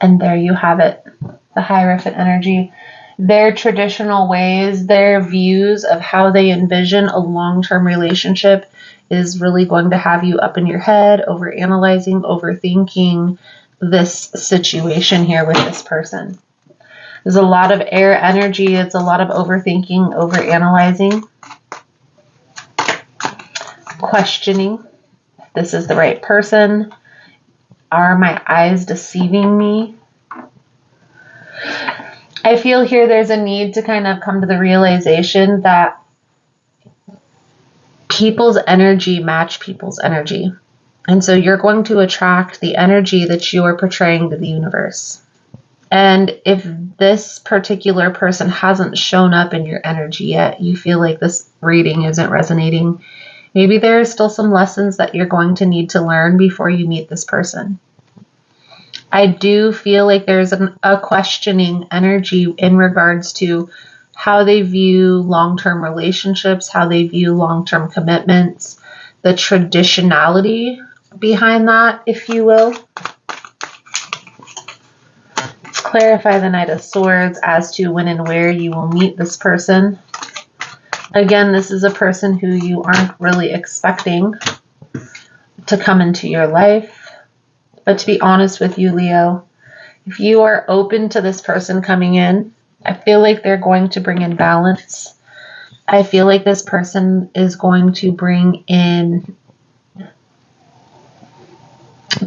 S1: And there you have it. The Hierophant energy. Their traditional ways, their views of how they envision a long-term relationship is really going to have you up in your head, overanalyzing, overthinking this situation here with this person. There's a lot of air energy. It's a lot of overthinking, overanalyzing, questioning if this is the right person. Are my eyes deceiving me? I feel here there's a need to kind of come to the realization that people's energy match people's energy. And so you're going to attract the energy that you are portraying to the universe. And if this particular person hasn't shown up in your energy yet, you feel like this reading isn't resonating, maybe there are still some lessons that you're going to need to learn before you meet this person. I do feel like there's a questioning energy in regards to how they view long-term relationships, how they view long-term commitments, the traditionality behind that, if you will. Let's clarify the Knight of Swords as to when and where you will meet this person. Again, this is a person who you aren't really expecting to come into your life. But to be honest with you, Leo, if you are open to this person coming in, I feel like they're going to bring in balance. I feel like this person is going to bring in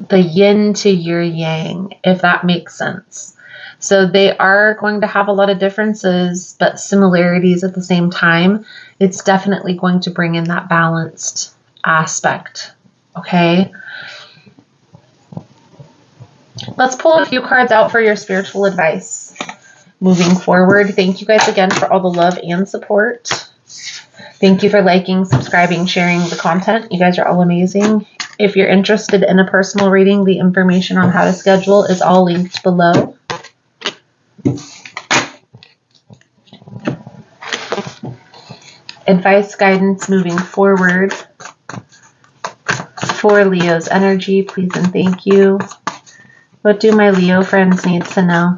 S1: the yin to your yang, if that makes sense. So they are going to have a lot of differences, but similarities at the same time. It's definitely going to bring in that balanced aspect. Okay. Let's pull a few cards out for your spiritual advice moving forward. Thank you guys again for all the love and support. Thank you for liking, subscribing, sharing the content. You guys are all amazing. If you're interested in a personal reading, the information on how to schedule is all linked below. Advice, guidance moving forward for Leo's energy, please and thank you. What do my Leo friends need to know?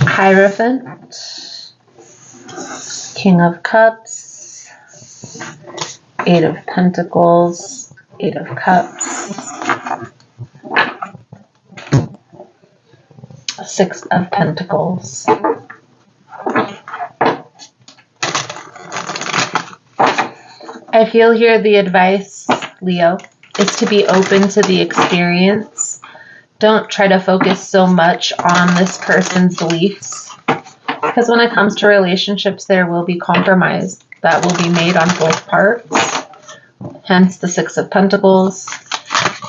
S1: Hierophant, King of Cups, Eight of Pentacles, Eight of Cups, Six of Pentacles. I feel here the advice, Leo, is to be open to the experience. Don't try to focus so much on this person's beliefs, because when it comes to relationships, there will be compromise that will be made on both parts. Hence the Six of Pentacles.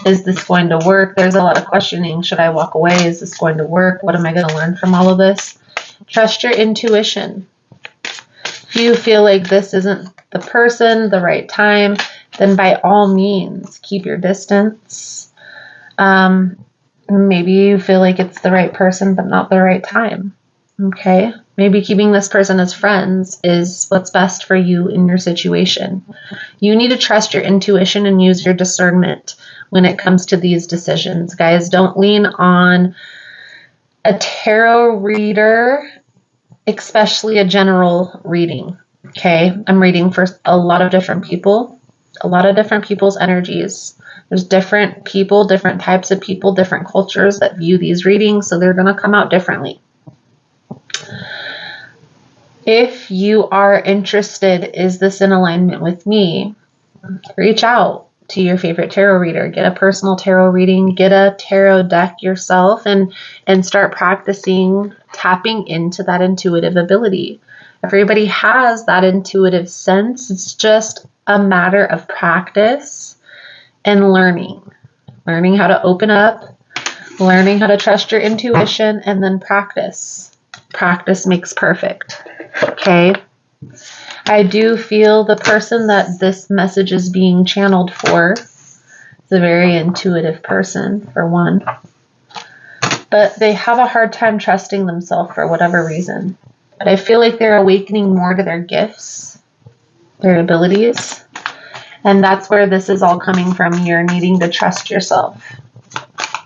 S1: Is this going to work? There's a lot of questioning. Should I walk away? Is this going to work? What am I going to learn from all of this? Trust your intuition. If you feel like this isn't the person, the right time, then by all means, keep your distance. Maybe you feel like it's the right person, but not the right time. Okay. Maybe keeping this person as friends is what's best for you in your situation. You need to trust your intuition and use your discernment when it comes to these decisions. Guys, don't lean on a tarot reader, especially a general reading. Okay. I'm reading for a lot of different people, a lot of different people's energies. There's different people, different types of people, different cultures that view these readings, so they're going to come out differently. If you are interested, is this in alignment with me? Reach out to your favorite tarot reader. Get a personal tarot reading. Get a tarot deck yourself and start practicing tapping into that intuitive ability. Everybody has that intuitive sense. It's just a matter of practice and learning how to open up, learning how to trust your intuition, and then practice. Practice makes perfect. Okay. I do feel the person that this message is being channeled for is a very intuitive person, for one, but they have a hard time trusting themselves for whatever reason. But I feel like they're awakening more to their gifts, their abilities. And that's where this is all coming from. You're needing to trust yourself.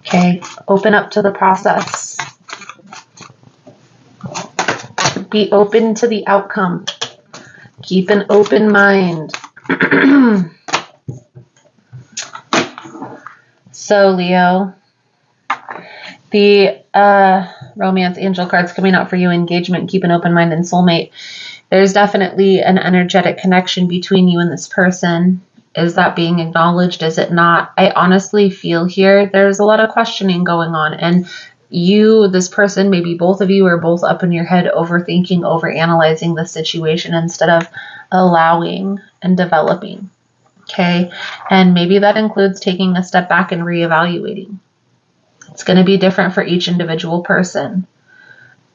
S1: Okay. Open up to the process. Be open to the outcome. Keep an open mind. So, Leo, the romance angel cards coming out for you: engagement, keep an open mind, and soulmate. There's definitely an energetic connection between you and this person. Is that being acknowledged? Is it not? I honestly feel here there's a lot of questioning going on. And you, this person, maybe both of you are both up in your head overthinking, overanalyzing the situation instead of allowing and developing. Okay? And maybe that includes taking a step back and reevaluating. It's going to be different for each individual person.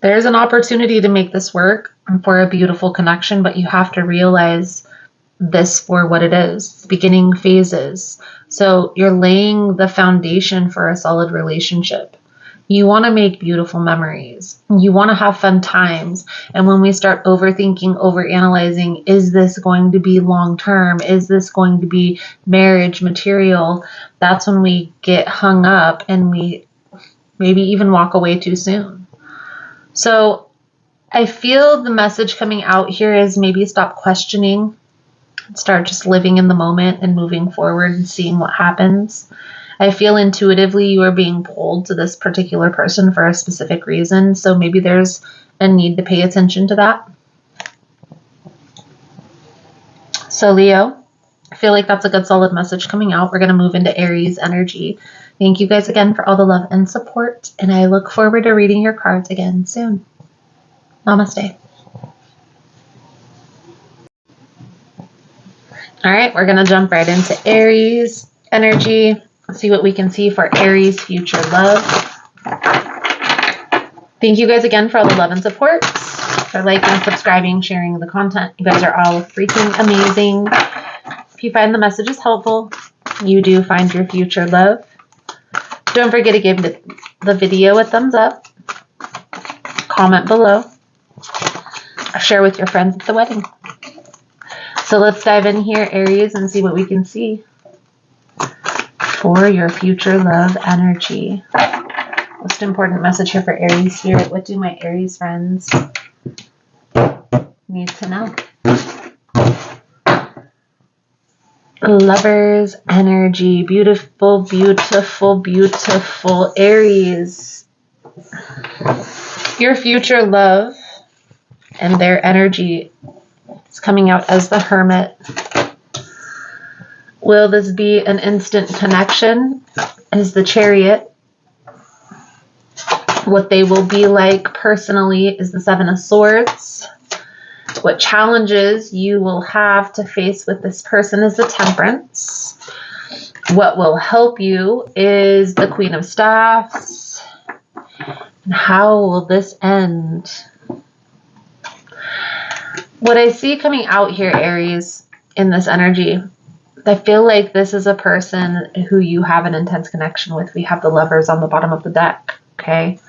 S1: There's an opportunity to make this work for a beautiful connection, but you have to realize this for what it is, beginning phases. So you're laying the foundation for a solid relationship. You want to make beautiful memories. You want to have fun times. And when we start overthinking, overanalyzing, is this going to be long term? Is this going to be marriage material? That's when we get hung up and we maybe even walk away too soon. So I feel the message coming out here is maybe stop questioning, start just living in the moment and moving forward and seeing what happens. I feel intuitively you are being pulled to this particular person for a specific reason, so maybe there's a need to pay attention to that. So Leo, I feel like that's a good solid message coming out. We're going to move into Aries energy. Thank you guys again for all the love and support, and I look forward to reading your cards again soon. Namaste. All right, we're going to jump right into Aries energy. See what we can see for Aries future love. Thank you guys again for all the love and support, for liking, subscribing, sharing the content. You guys are all freaking amazing. If you find the messages helpful, you do find your future love. Don't forget to give the video a thumbs up, comment below, or share with your friends at the wedding. So let's dive in here, Aries, and see what we can see for your future love energy. Most important message here for Aries Spirit. What do my Aries friends need to know? Lovers energy. Beautiful, beautiful, beautiful Aries. Your future love and their energy is coming out as the Hermit. Will this be an instant connection? Is the Chariot. What they will be like personally is the Seven of Swords. What challenges you will have to face with this person is the Temperance. What will help you is the Queen of Staffs. And how will this end? What I see coming out here, Aries, in this energy, I feel like this is a person who you have an intense connection with. We have the Lovers on the bottom of the deck, okay?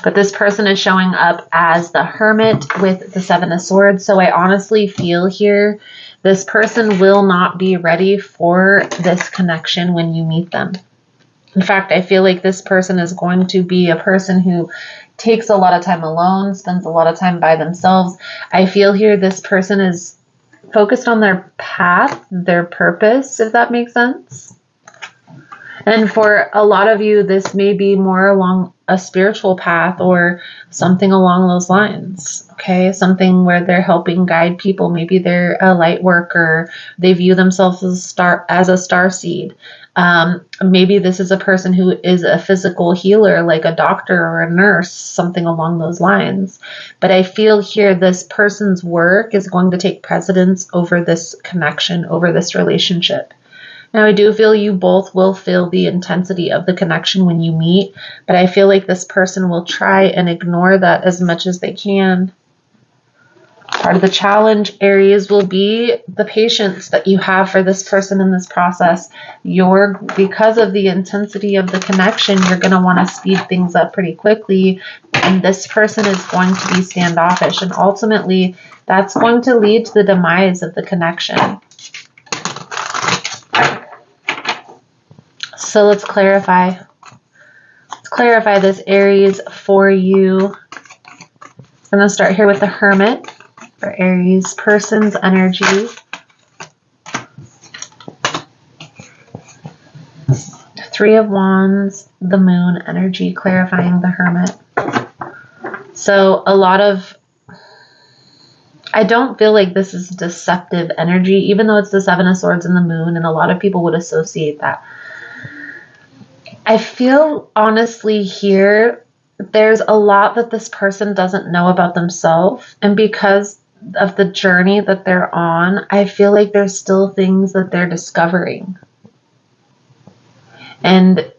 S1: But this person is showing up as the Hermit with the Seven of Swords. So I honestly feel here this person will not be ready for this connection when you meet them. In fact, I feel like this person is going to be a person who takes a lot of time alone, spends a lot of time by themselves. I feel here this person is focused on their path, their purpose, if that makes sense. And for a lot of you, this may be more along a spiritual path or something along those lines, okay? Something where they're helping guide people. Maybe they're a light worker. They view themselves as a starseed. Maybe this is a person who is a physical healer, like a doctor or a nurse, something along those lines. But I feel here this person's work is going to take precedence over this connection, over this relationship. Now, I do feel you both will feel the intensity of the connection when you meet, but I feel like this person will try and ignore that as much as they can. Part of the challenge, Aries, will be the patience that you have for this person in this process. Because of the intensity of the connection, you're going to want to speed things up pretty quickly, and this person is going to be standoffish, and ultimately, that's going to lead to the demise of the connection. So let's clarify. Let's clarify this, Aries, for you. I'm going to start here with the Hermit for Aries person's energy. Three of Wands, the Moon energy, clarifying the Hermit. So I don't feel like this is deceptive energy, even though it's the Seven of Swords and the Moon, and a lot of people would associate that. I feel honestly here, there's a lot that this person doesn't know about themselves. And because of the journey that they're on, I feel like there's still things that they're discovering. And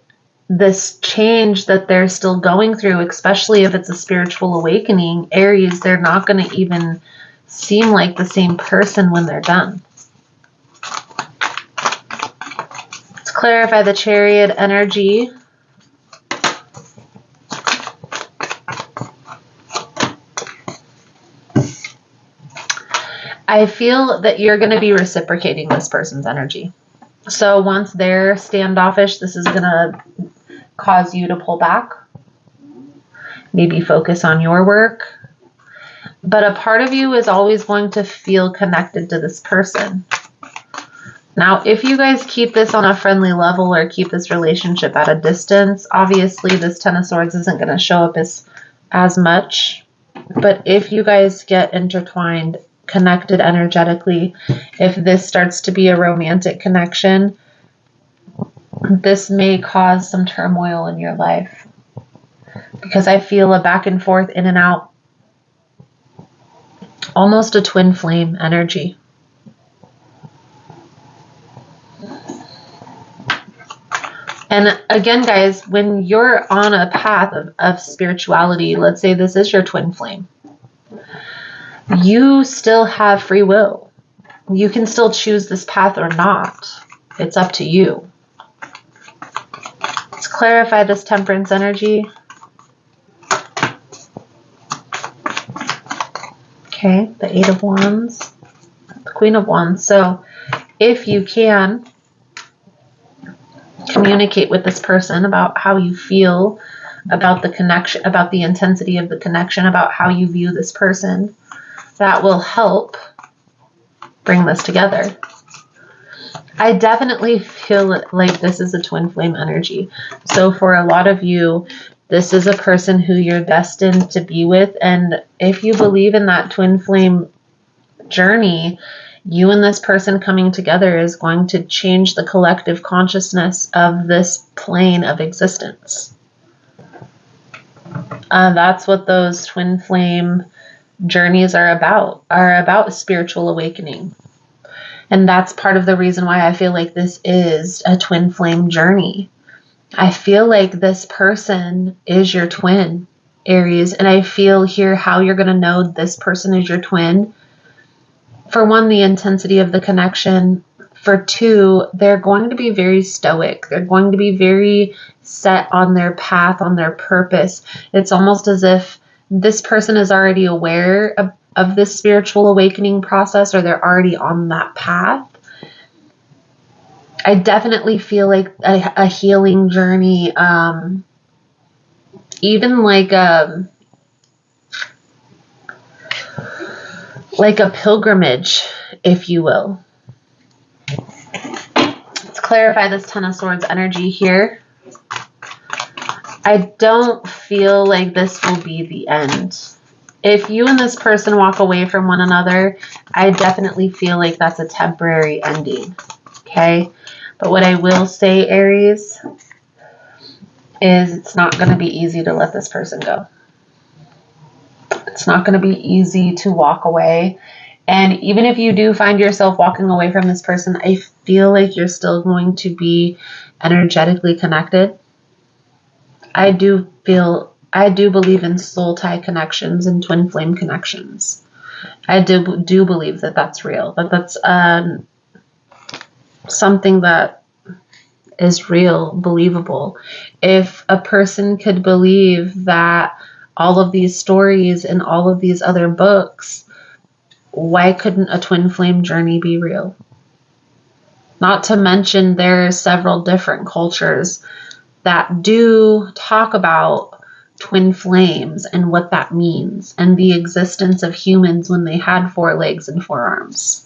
S1: this change that they're still going through, especially if it's a spiritual awakening, Aries, they're not going to even seem like the same person when they're done. Clarify the Chariot energy. I feel that you're going to be reciprocating this person's energy. So once they're standoffish, this is going to cause you to pull back. Maybe focus on your work. But a part of you is always going to feel connected to this person. Now, if you guys keep this on a friendly level or keep this relationship at a distance, obviously this Ten of Swords isn't going to show up as much. But if you guys get intertwined, connected energetically, if this starts to be a romantic connection, this may cause some turmoil in your life. Because I feel a back and forth, in and out, almost a twin flame energy. And again, guys, when you're on a path of spirituality, let's say this is your twin flame, you still have free will. You can still choose this path or not. It's up to you. Let's clarify this Temperance energy. Okay, the Eight of Wands, the Queen of Wands. So if you can communicate with this person about how you feel about the connection, about the intensity of the connection, about how you view this person, that will help bring this together. I definitely feel like this is a twin flame energy. So for a lot of you, this is a person who you're destined to be with. And if you believe in that twin flame journey, you and this person coming together is going to change the collective consciousness of this plane of existence. That's what those twin flame journeys are about spiritual awakening. And that's part of the reason why I feel like this is a twin flame journey. I feel like this person is your twin, Aries, and I feel here how you're going to know this person is your twin. For one, the intensity of the connection. For two, they're going to be very stoic. They're going to be very set on their path, on their purpose. It's almost as if this person is already aware of this spiritual awakening process, or they're already on that path. I definitely feel like a healing journey, even like a pilgrimage, if you will. Let's clarify this Ten of Swords energy here. I don't feel like this will be the end. If you and this person walk away from one another, I definitely feel like that's a temporary ending. Okay? But what I will say, Aries, is it's not going to be easy to let this person go. It's not going to be easy to walk away. And even if you do find yourself walking away from this person, I feel like you're still going to be energetically connected. I do believe in soul tie connections and twin flame connections. I do believe that that's real. That's something that is real, believable. If a person could believe that all of these stories and all of these other books, why couldn't a twin flame journey be real? Not to mention there are several different cultures that do talk about twin flames and what that means, and the existence of humans when they had 4 legs and 4 arms.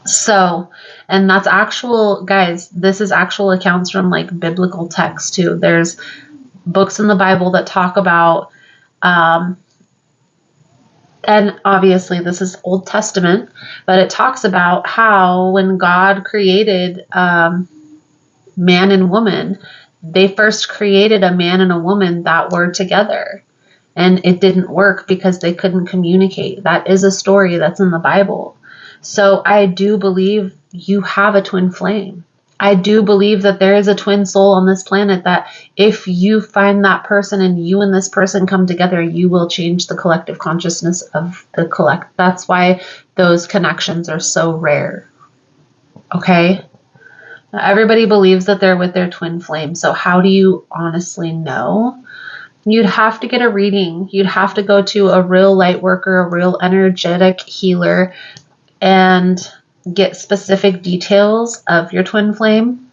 S1: So, and that's actual, guys, this is actual accounts from like biblical texts too. There's books in the Bible that talk about, and obviously this is Old Testament, but it talks about how when God created man and woman, they first created a man and a woman that were together. And it didn't work because they couldn't communicate. That is a story that's in the Bible. So I do believe you have a twin flame. I do believe that there is a twin soul on this planet that if you find that person and you and this person come together, you will change the collective consciousness of the collect. That's why those connections are so rare. Okay? Everybody believes that they're with their twin flame. So how do you honestly know? You'd have to get a reading. You'd have to go to a real light worker, a real energetic healer, and get specific details of your twin flame.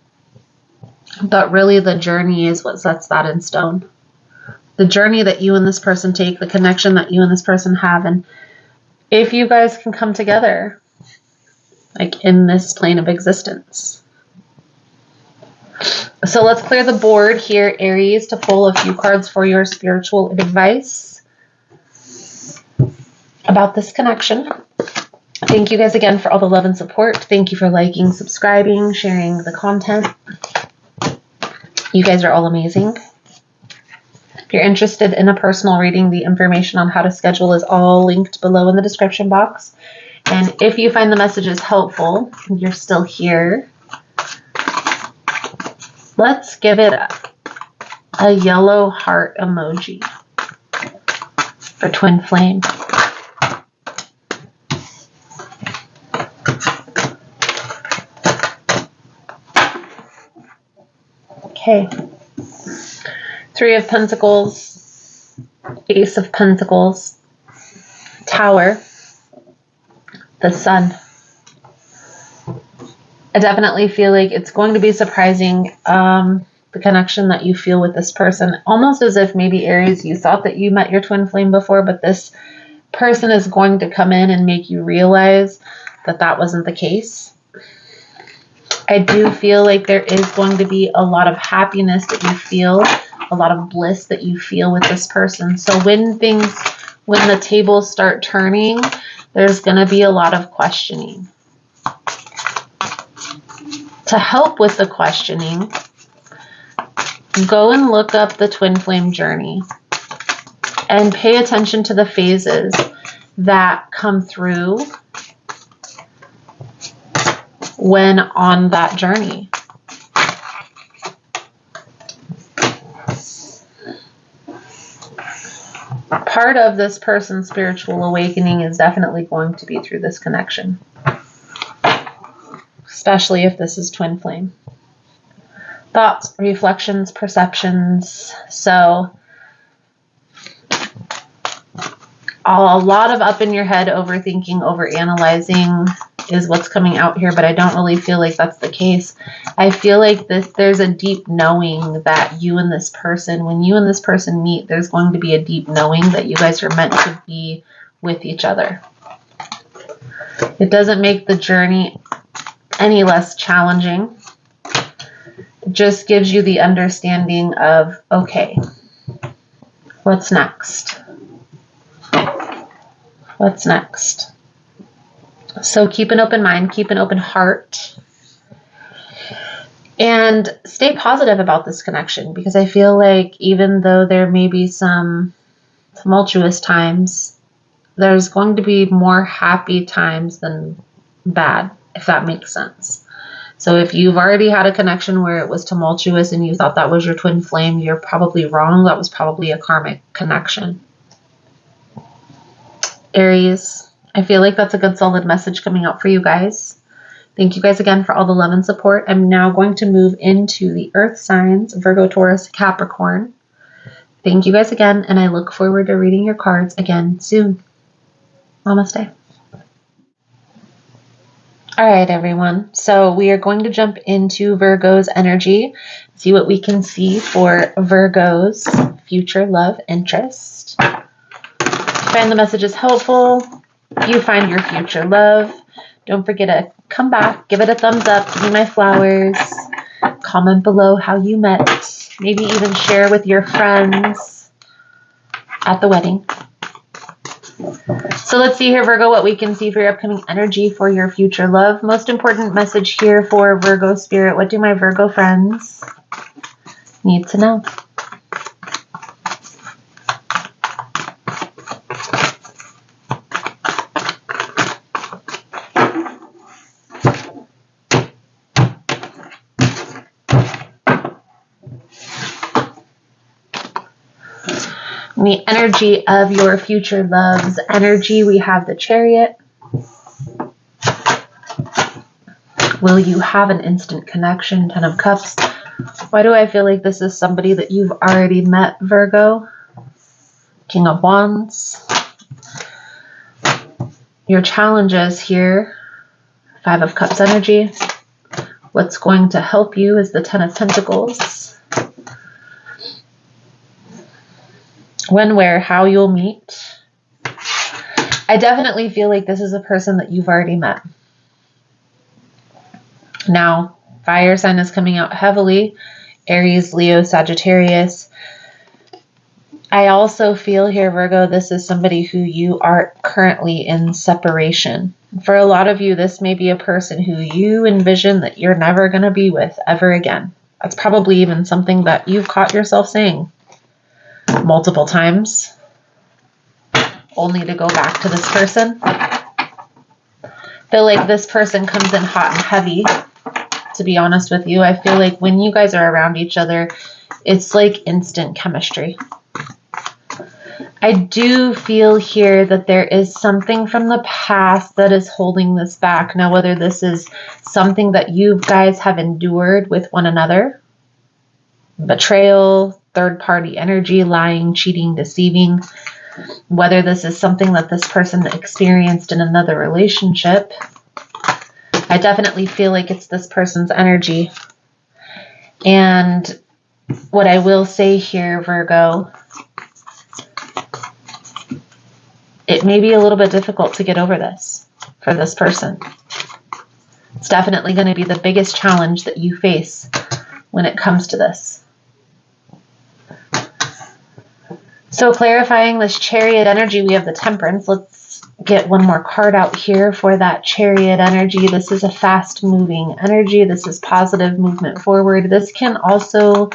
S1: But really the journey is what sets that in stone. the journey that you and this person take, the connection that you and this person have, and if you guys can come together, like in this plane of existence. So let's clear the board here, Aries, to pull a few cards for your spiritual advice about this connection. Thank you guys again for all the love and support. Thank you for liking, subscribing, sharing the content. You guys are all amazing. If you're interested in a personal reading, the information on how to schedule is all linked below in the description box. And if you find the messages helpful, and you're still here, let's give it a yellow heart emoji for Twin Flame. Okay. 3 of Pentacles, Ace of Pentacles, Tower, the Sun. I definitely feel like it's going to be surprising, the connection that you feel with this person. Almost as if maybe, Aries, you thought that you met your twin flame before, but this person is going to come in and make you realize that that wasn't the case. I do feel like there is going to be a lot of happiness that you feel, a lot of bliss that you feel with this person. So when the tables start turning, there's going to be a lot of questioning. To help with the questioning, go and look up the twin flame journey and pay attention to the phases that come through when on that journey. Part of this person's spiritual awakening is definitely going to be through this connection, especially if this is twin flame. Thoughts, reflections, perceptions. So a lot of up in your head, overthinking, overanalyzing is what's coming out here, but I don't really feel like that's the case. I feel like there's a deep knowing that you and this person, when you and this person meet, there's going to be a deep knowing that you guys are meant to be with each other. It doesn't make the journey any less challenging. It just gives you the understanding of, okay, what's next? What's next? So keep an open mind, keep an open heart, and stay positive about this connection, because I feel like even though there may be some tumultuous times, there's going to be more happy times than bad, if that makes sense. So if you've already had a connection where it was tumultuous and you thought that was your twin flame, you're probably wrong. That was probably a karmic connection. Aries, I feel like that's a good solid message coming out for you guys. Thank you guys again for all the love and support. I'm now going to move into the earth signs, Virgo, Taurus, Capricorn. Thank you guys again, and I look forward to reading your cards again soon. Namaste. All right, everyone. So we are going to jump into Virgo's energy, see what we can see for Virgo's future love interest. Find the messages helpful. You find your future love. Don't forget to come back, give it a thumbs up, give me my flowers, comment below how you met, maybe even share with your friends at the wedding. So let's see here, Virgo, what we can see for your upcoming energy for your future love. Most important message here for Virgo spirit. What do my Virgo friends need to know? The energy of your future love's energy, we have the Chariot. Will you have an instant connection? 10 of Cups. Why do I feel like this is somebody that you've already met, Virgo? King of Wands. Your challenges here. 5 of Cups energy. What's going to help you is the 10 of Pentacles. When, where, how you'll meet. I definitely feel like this is a person that you've already met. Now, fire sign is coming out heavily. Aries, Leo, Sagittarius. I also feel here, Virgo, this is somebody who you are currently in separation. For a lot of you, this may be a person who you envision that you're never going to be with ever again. That's probably even something that you've caught yourself saying multiple times, only to go back to this person. I feel like this person comes in hot and heavy, to be honest with you. I feel like when you guys are around each other, it's like instant chemistry. I do feel here that there is something from the past that is holding this back. Now, whether this is something that you guys have endured with one another, betrayal, third-party energy, lying, cheating, deceiving, whether this is something that this person experienced in another relationship, I definitely feel like it's this person's energy. And what I will say here, Virgo, it may be a little bit difficult to get over this for this person. It's definitely going to be the biggest challenge that you face when it comes to this. So clarifying this Chariot energy, we have the Temperance. Let's get one more card out here for that Chariot energy. This is a fast moving energy. This is positive movement forward. This can also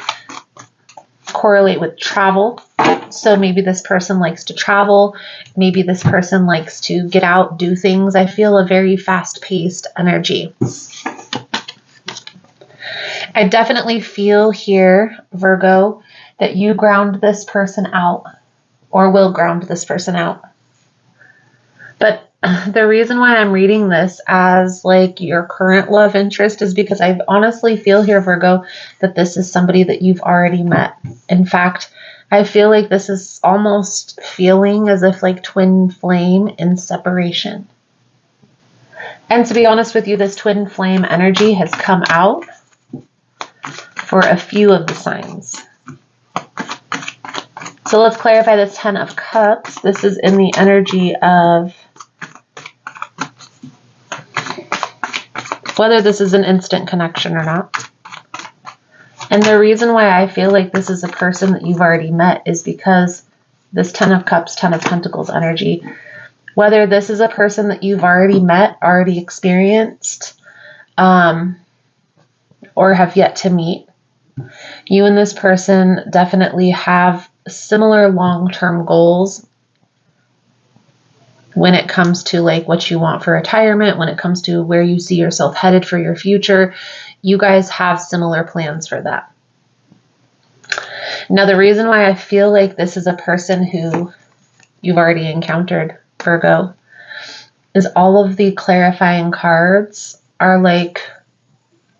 S1: correlate with travel. So maybe this person likes to travel. Maybe this person likes to get out, do things. I feel a very fast-paced energy. I definitely feel here, Virgo, that you ground this person out or will ground this person out. But the reason why I'm reading this as like your current love interest is because I honestly feel here, Virgo, that this is somebody that you've already met. In fact, I feel like this is almost feeling as if like twin flame in separation. And to be honest with you, this twin flame energy has come out for a few of the signs. So let's clarify this 10 of Cups. This is in the energy of whether this is an instant connection or not. And the reason why I feel like this is a person that you've already met is because this 10 of Cups, 10 of Pentacles energy, whether this is a person that you've already met, already experienced, or have yet to meet, you and this person definitely have similar long-term goals when it comes to like what you want for retirement, when it comes to where you see yourself headed for your future. You guys have similar plans for that. Now, the reason why I feel like this is a person who you've already encountered, Virgo, is all of the clarifying cards are like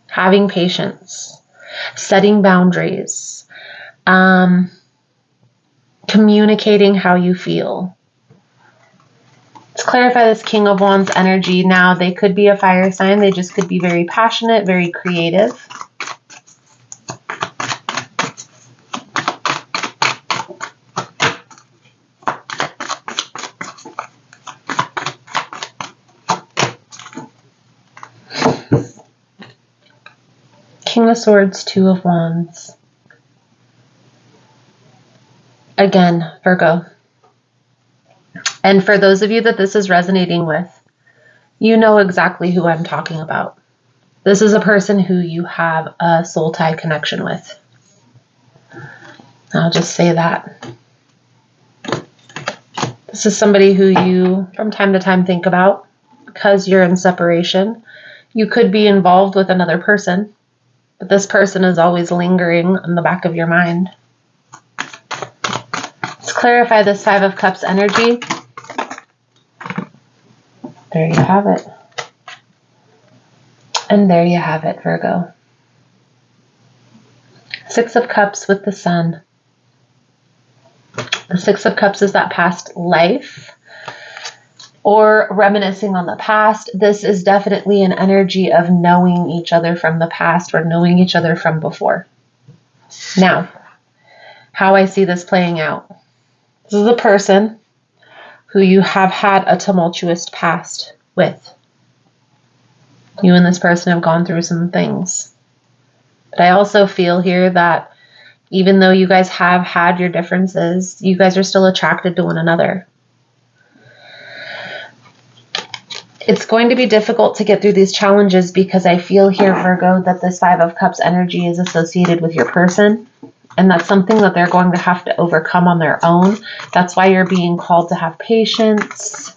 S1: having patience, setting boundaries, communicating how you feel. Let's clarify this King of Wands energy. Now, they could be a fire sign. They just could be very passionate, very creative. King of Swords, Two of Wands. Again, Virgo. And for those of you that this is resonating with, you know exactly who I'm talking about. This is a person who you have a soul tie connection with. I'll just say that. This is somebody who you, from time to time, think about because you're in separation. You could be involved with another person, but this person is always lingering in the back of your mind. Let's clarify this Five of Cups energy. There you have it. And there you have it, Virgo. Six of Cups with the Sun. The Six of Cups is that past life or reminiscing on the past. This is definitely an energy of knowing each other from the past or knowing each other from before. Now, how I see this playing out. This is a person who you have had a tumultuous past with. You and this person have gone through some things. But I also feel here that even though you guys have had your differences, you guys are still attracted to one another. It's going to be difficult to get through these challenges because I feel here, Virgo, that this Five of Cups energy is associated with your person. And that's something that they're going to have to overcome on their own. That's why you're being called to have patience.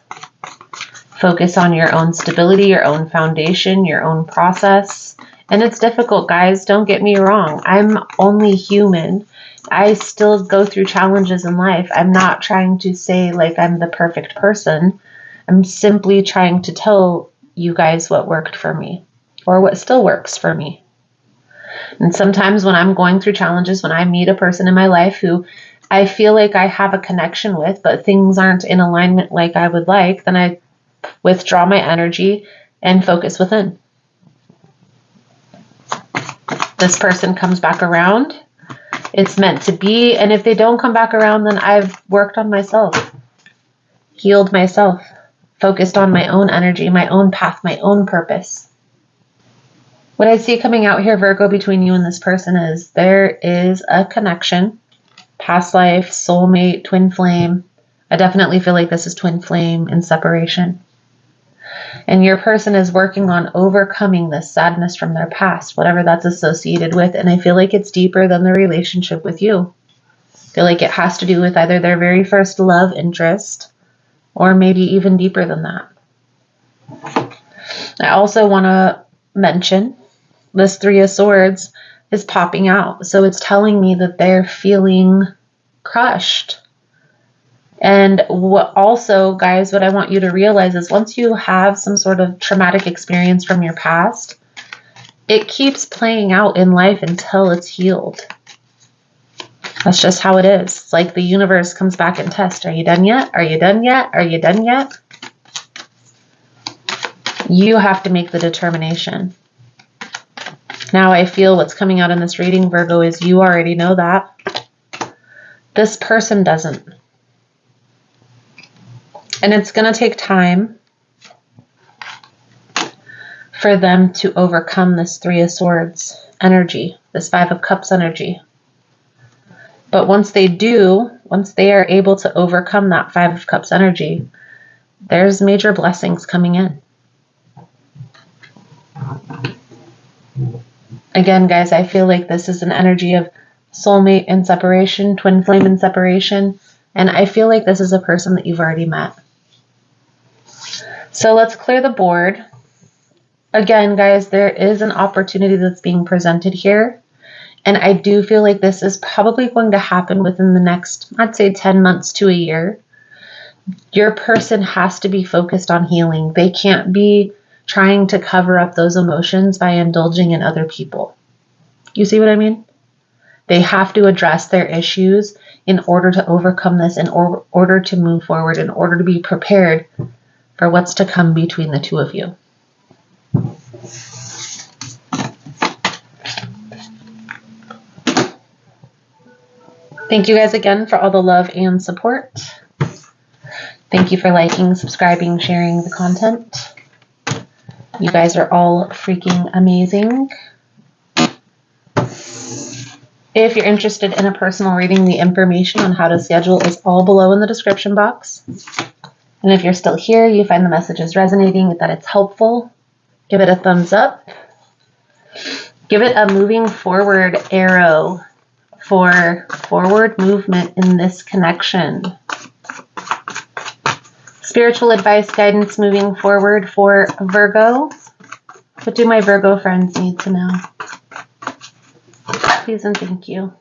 S1: Focus on your own stability, your own foundation, your own process. And it's difficult, guys. Don't get me wrong. I'm only human. I still go through challenges in life. I'm not trying to say like I'm the perfect person. I'm simply trying to tell you guys what worked for me or what still works for me. And sometimes when I'm going through challenges, when I meet a person in my life who I feel like I have a connection with, but things aren't in alignment like I would like, then I withdraw my energy and focus within. This person comes back around. It's meant to be. And if they don't come back around, then I've worked on myself, healed myself, focused on my own energy, my own path, my own purpose. What I see coming out here, Virgo, between you and this person is there is a connection, past life, soulmate, twin flame. I definitely feel like this is twin flame and separation. And your person is working on overcoming this sadness from their past, whatever that's associated with. And I feel like it's deeper than the relationship with you. I feel like it has to do with either their very first love interest or maybe even deeper than that. I also want to mention this Three of Swords is popping out. So it's telling me that they're feeling crushed. And what also, guys, what I want you to realize is once you have some sort of traumatic experience from your past, it keeps playing out in life until it's healed. That's just how it is. It's like the universe comes back and tests. Are you done yet? Are you done yet? Are you done yet? You have to make the determination. Now I feel what's coming out in this reading, Virgo, is you already know that. This person doesn't. And it's going to take time for them to overcome this Three of Swords energy, this Five of Cups energy. But once they do, once they are able to overcome that Five of Cups energy, there's major blessings coming in. Again, guys, I feel like this is an energy of soulmate and separation, twin flame and separation. And I feel like this is a person that you've already met. So let's clear the board. Again, guys, there is an opportunity that's being presented here. And I do feel like this is probably going to happen within the next, I'd say 10 months to a year. Your person has to be focused on healing. They can't be trying to cover up those emotions by indulging in other people. You see what I mean? They have to address their issues in order to overcome this, in order to move forward, in order to be prepared for what's to come between the two of you. Thank you guys again for all the love and support. Thank you for liking, subscribing, sharing the content. You guys are all freaking amazing. If you're interested in a personal reading, the information on how to schedule is all below in the description box. And if you're still here, you find the messages resonating, that it's helpful, give it a thumbs up. Give it a moving forward arrow for forward movement in this connection. Spiritual advice, guidance moving forward for Virgo. What do my Virgo friends need to know? Please and thank you.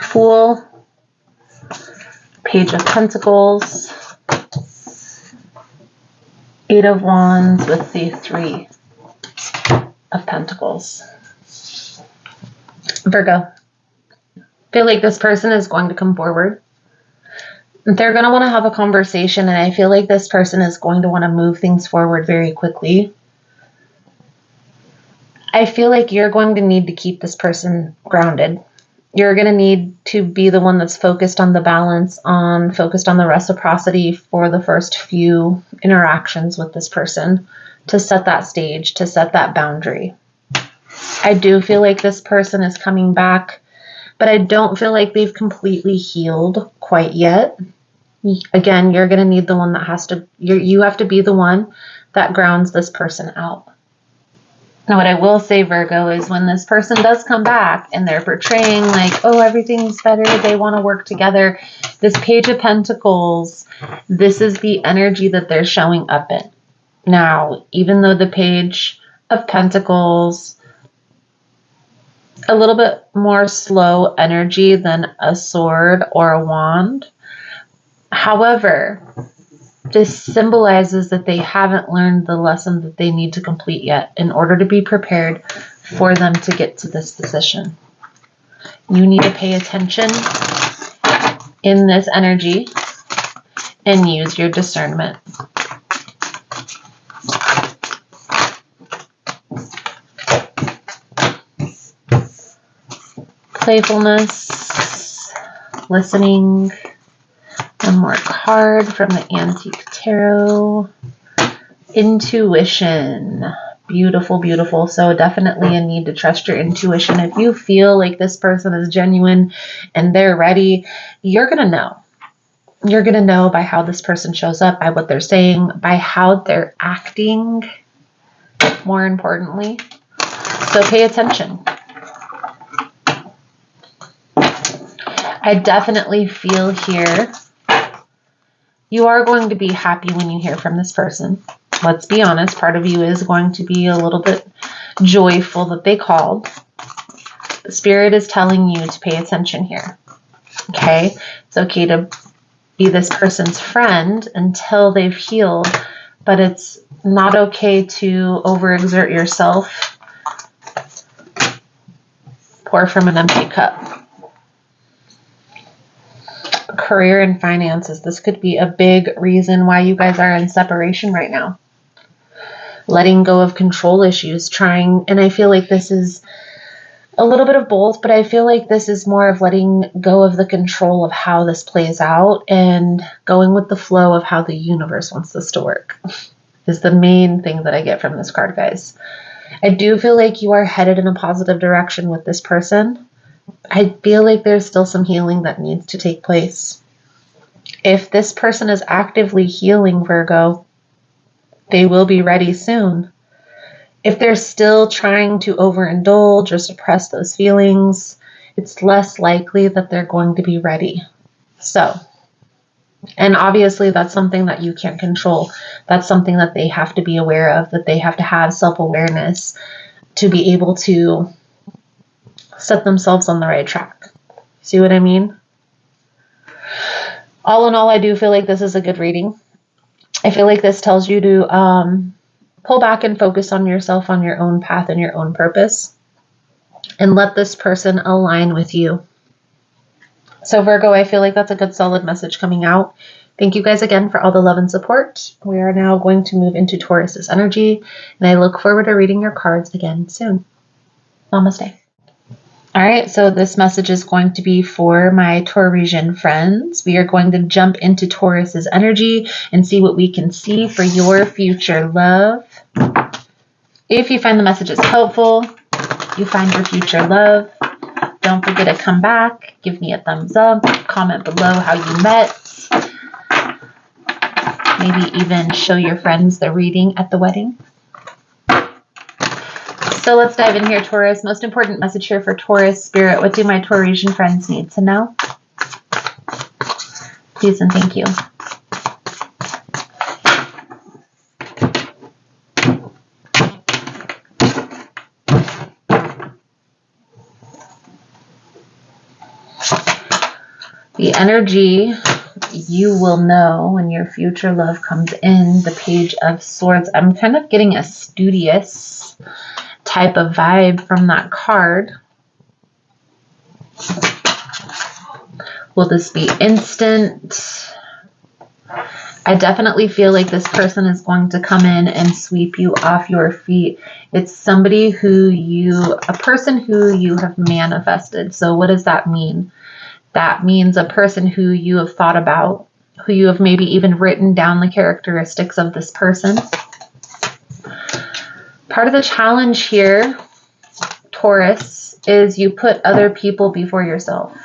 S1: Fool, Page of Pentacles, Eight of Wands with the Three of Pentacles. Virgo, feel like this person is going to come forward. They're going to want to have a conversation, and I feel like this person is going to want to move things forward very quickly. I feel like you're going to need to keep this person grounded. You're going to need to be the one that's focused on the balance, focused on the reciprocity for the first few interactions with this person to set that stage, to set that boundary. I do feel like this person is coming back, but I don't feel like they've completely healed quite yet. Again, you're going to need the one that you have to be the one that grounds this person out. Now, what I will say, Virgo, is when this person does come back and they're portraying like, oh, everything's better, they want to work together, this Page of Pentacles, this is the energy that they're showing up in. Now, even though the Page of Pentacles, a little bit more slow energy than a sword or a wand, however, this symbolizes that they haven't learned the lesson that they need to complete yet in order to be prepared for them to get to this position. You need to pay attention in this energy and use your discernment. Playfulness, listening. One more card from the Antique Tarot. Intuition. Beautiful, beautiful. So definitely a need to trust your intuition. If you feel like this person is genuine and they're ready, you're going to know. You're going to know by how this person shows up, by what they're saying, by how they're acting, more importantly. So pay attention. I definitely feel here you are going to be happy when you hear from this person. Let's be honest, part of you is going to be a little bit joyful that they called. The Spirit is telling you to pay attention here. Okay? It's okay to be this person's friend until they've healed, but it's not okay to overexert yourself. Pour from an empty cup. Career and finances. This could be a big reason why you guys are in separation right now. Letting go of control issues, and I feel like this is a little bit of both, but I feel like this is more of letting go of the control of how this plays out and going with the flow of how the universe wants this to work is the main thing that I get from this card, guys. I do feel like you are headed in a positive direction with this person. I feel like there's still some healing that needs to take place. If this person is actively healing, Virgo, they will be ready soon. If they're still trying to overindulge or suppress those feelings, it's less likely that they're going to be ready. So, and obviously that's something that you can't control. That's something that they have to be aware of, that they have to have self-awareness to be able to set themselves on the right track. See what I mean? All in all, I do feel like this is a good reading. I feel like this tells you to pull back and focus on yourself, on your own path and your own purpose, and let this person align with you. So Virgo, I feel like that's a good solid message coming out. Thank you guys again for all the love and support. We are now going to move into Taurus's energy, and I look forward to reading your cards again soon. Namaste. All right, so this message is going to be for my Taurasian friends. We are going to jump into Taurus's energy and see what we can see for your future love. If you find the messages helpful, you find your future love, don't forget to come back, give me a thumbs up, comment below how you met. Maybe even show your friends the reading at the wedding. So let's dive in here, Taurus. Most important message here for Taurus Spirit. What do my Taurasian friends need to know? Please and thank you. The energy you will know when your future love comes in, the Page of Swords. I'm kind of getting a studious type of vibe from that card. Will this be instant? I definitely feel like this person is going to come in and sweep you off your feet. It's somebody a person who you have manifested. So what does that mean? That means a person who you have thought about, who you have maybe even written down the characteristics of this person. Part of the challenge here, Taurus, is you put other people before yourself.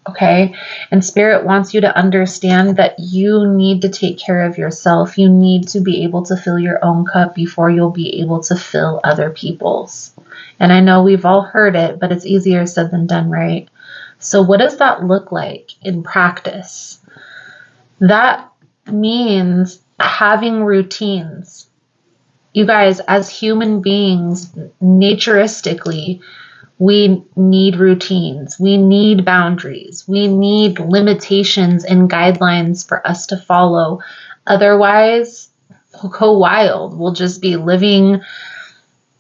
S1: Okay? And Spirit wants you to understand that you need to take care of yourself. You need to be able to fill your own cup before you'll be able to fill other people's. And I know we've all heard it, but it's easier said than done, right? So what does that look like in practice? That means having routines. You guys, as human beings, naturistically, we need routines. We need boundaries. We need limitations and guidelines for us to follow. Otherwise, we'll go wild. We'll just be living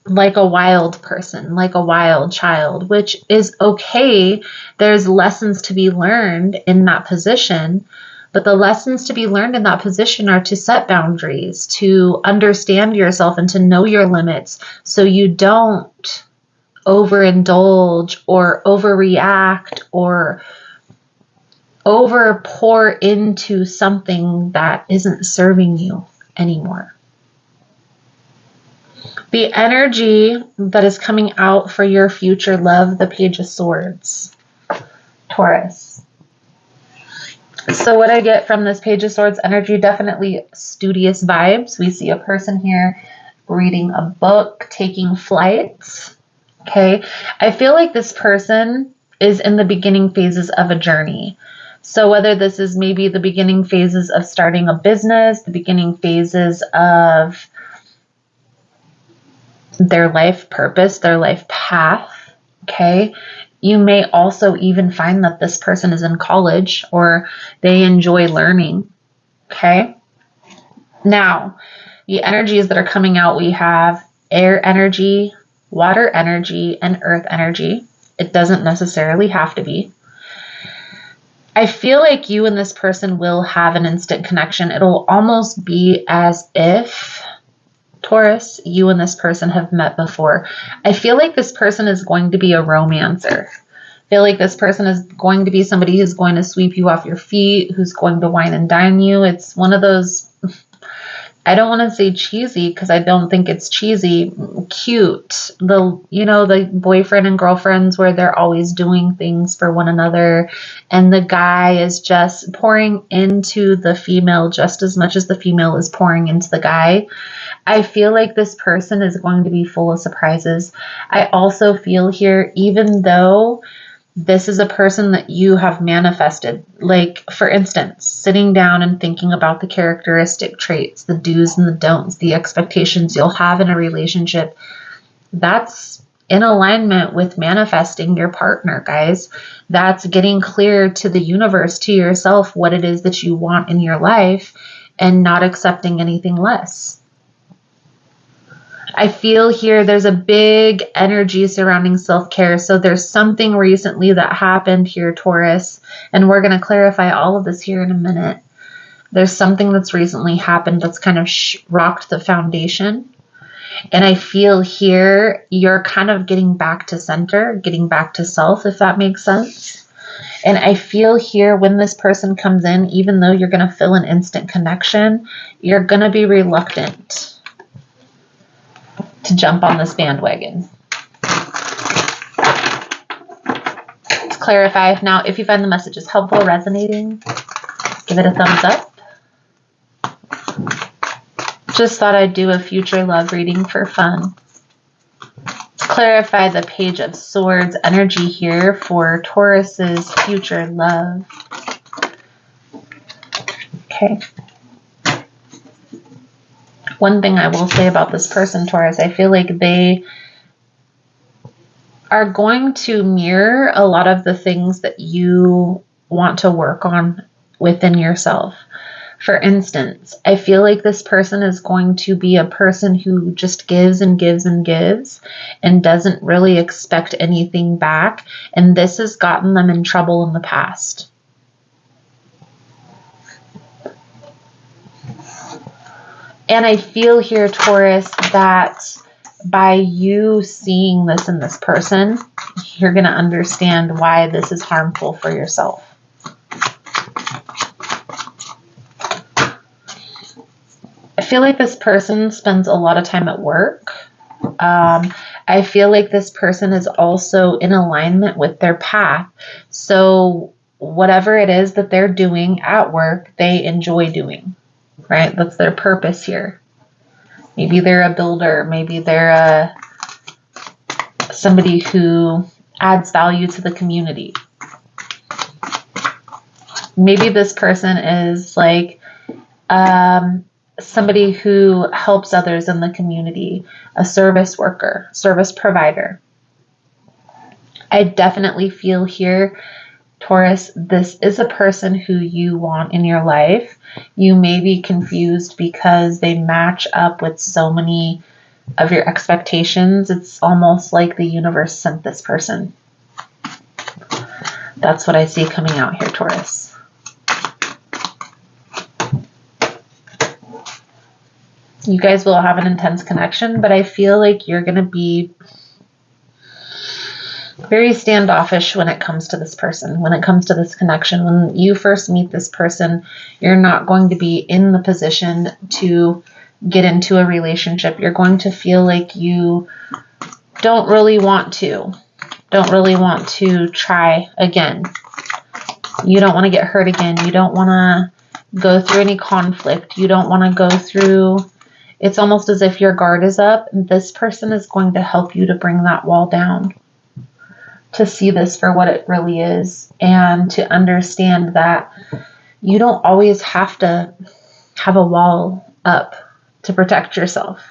S1: like a wild person, like a wild child, which is okay. There's lessons to be learned in that position. But the lessons to be learned in that position are to set boundaries, to understand yourself and to know your limits so you don't overindulge or overreact or over pour into something that isn't serving you anymore. The energy that is coming out for your future love, the Page of Swords, Taurus. So what I get from this Page of Swords energy, definitely studious vibes. We see a person here reading a book, taking flights. Okay, I feel like this person is in the beginning phases of a journey. So whether this is maybe the beginning phases of starting a business, the beginning phases of their life purpose, their life path, okay, you may also even find that this person is in college or they enjoy learning, okay? Now, the energies that are coming out, we have air energy, water energy, and earth energy. It doesn't necessarily have to be. I feel like you and this person will have an instant connection. It'll almost be as if, Taurus, you and this person have met before. I feel like this person is going to be a romancer. I feel like this person is going to be somebody who's going to sweep you off your feet, who's going to wine and dine you. It's one of those, I don't want to say cheesy because I don't think it's cheesy, cute. The boyfriend and girlfriends where they're always doing things for one another and the guy is just pouring into the female just as much as the female is pouring into the guy. I feel like this person is going to be full of surprises. I also feel here, even though this is a person that you have manifested, like for instance, sitting down and thinking about the characteristic traits, the do's and the don'ts, the expectations you'll have in a relationship, that's in alignment with manifesting your partner, guys. That's getting clear to the universe, to yourself, what it is that you want in your life and not accepting anything less. I feel here there's a big energy surrounding self-care. So there's something recently that happened here, Taurus, and we're going to clarify all of this here in a minute. There's something that's recently happened that's kind of rocked the foundation. And I feel here you're kind of getting back to center, getting back to self, if that makes sense. And I feel here when this person comes in, even though you're going to feel an instant connection, you're going to be reluctant to jump on this bandwagon. Let's clarify. Now, if you find the messages helpful, resonating, give it a thumbs up. Just thought I'd do a future love reading for fun. Let's clarify the Page of Swords energy here for Taurus's future love. Okay. One thing I will say about this person, Taurus, I feel like they are going to mirror a lot of the things that you want to work on within yourself. For instance, I feel like this person is going to be a person who just gives and gives and gives and doesn't really expect anything back. And this has gotten them in trouble in the past. And I feel here, Taurus, that by you seeing this in this person, you're going to understand why this is harmful for yourself. I feel like this person spends a lot of time at work. I feel like this person is also in alignment with their path. So whatever it is that they're doing at work, they enjoy doing, right? That's their purpose here. Maybe they're a builder. Maybe they're somebody who adds value to the community. Maybe this person is like somebody who helps others in the community, a service worker, service provider. I definitely feel here, Taurus, this is a person who you want in your life. You may be confused because they match up with so many of your expectations. It's almost like the universe sent this person. That's what I see coming out here, Taurus. You guys will have an intense connection, but I feel like you're going to be very standoffish when it comes to this person, when it comes to this connection. When you first meet this person, you're not going to be in the position to get into a relationship. You're going to feel like you don't really want to try again. You don't want to get hurt again. You don't want to go through any conflict. You don't want to go through... It's almost as if your guard is up, and this person is going to help you to bring that wall down, to see this for what it really is, and to understand that you don't always have to have a wall up to protect yourself.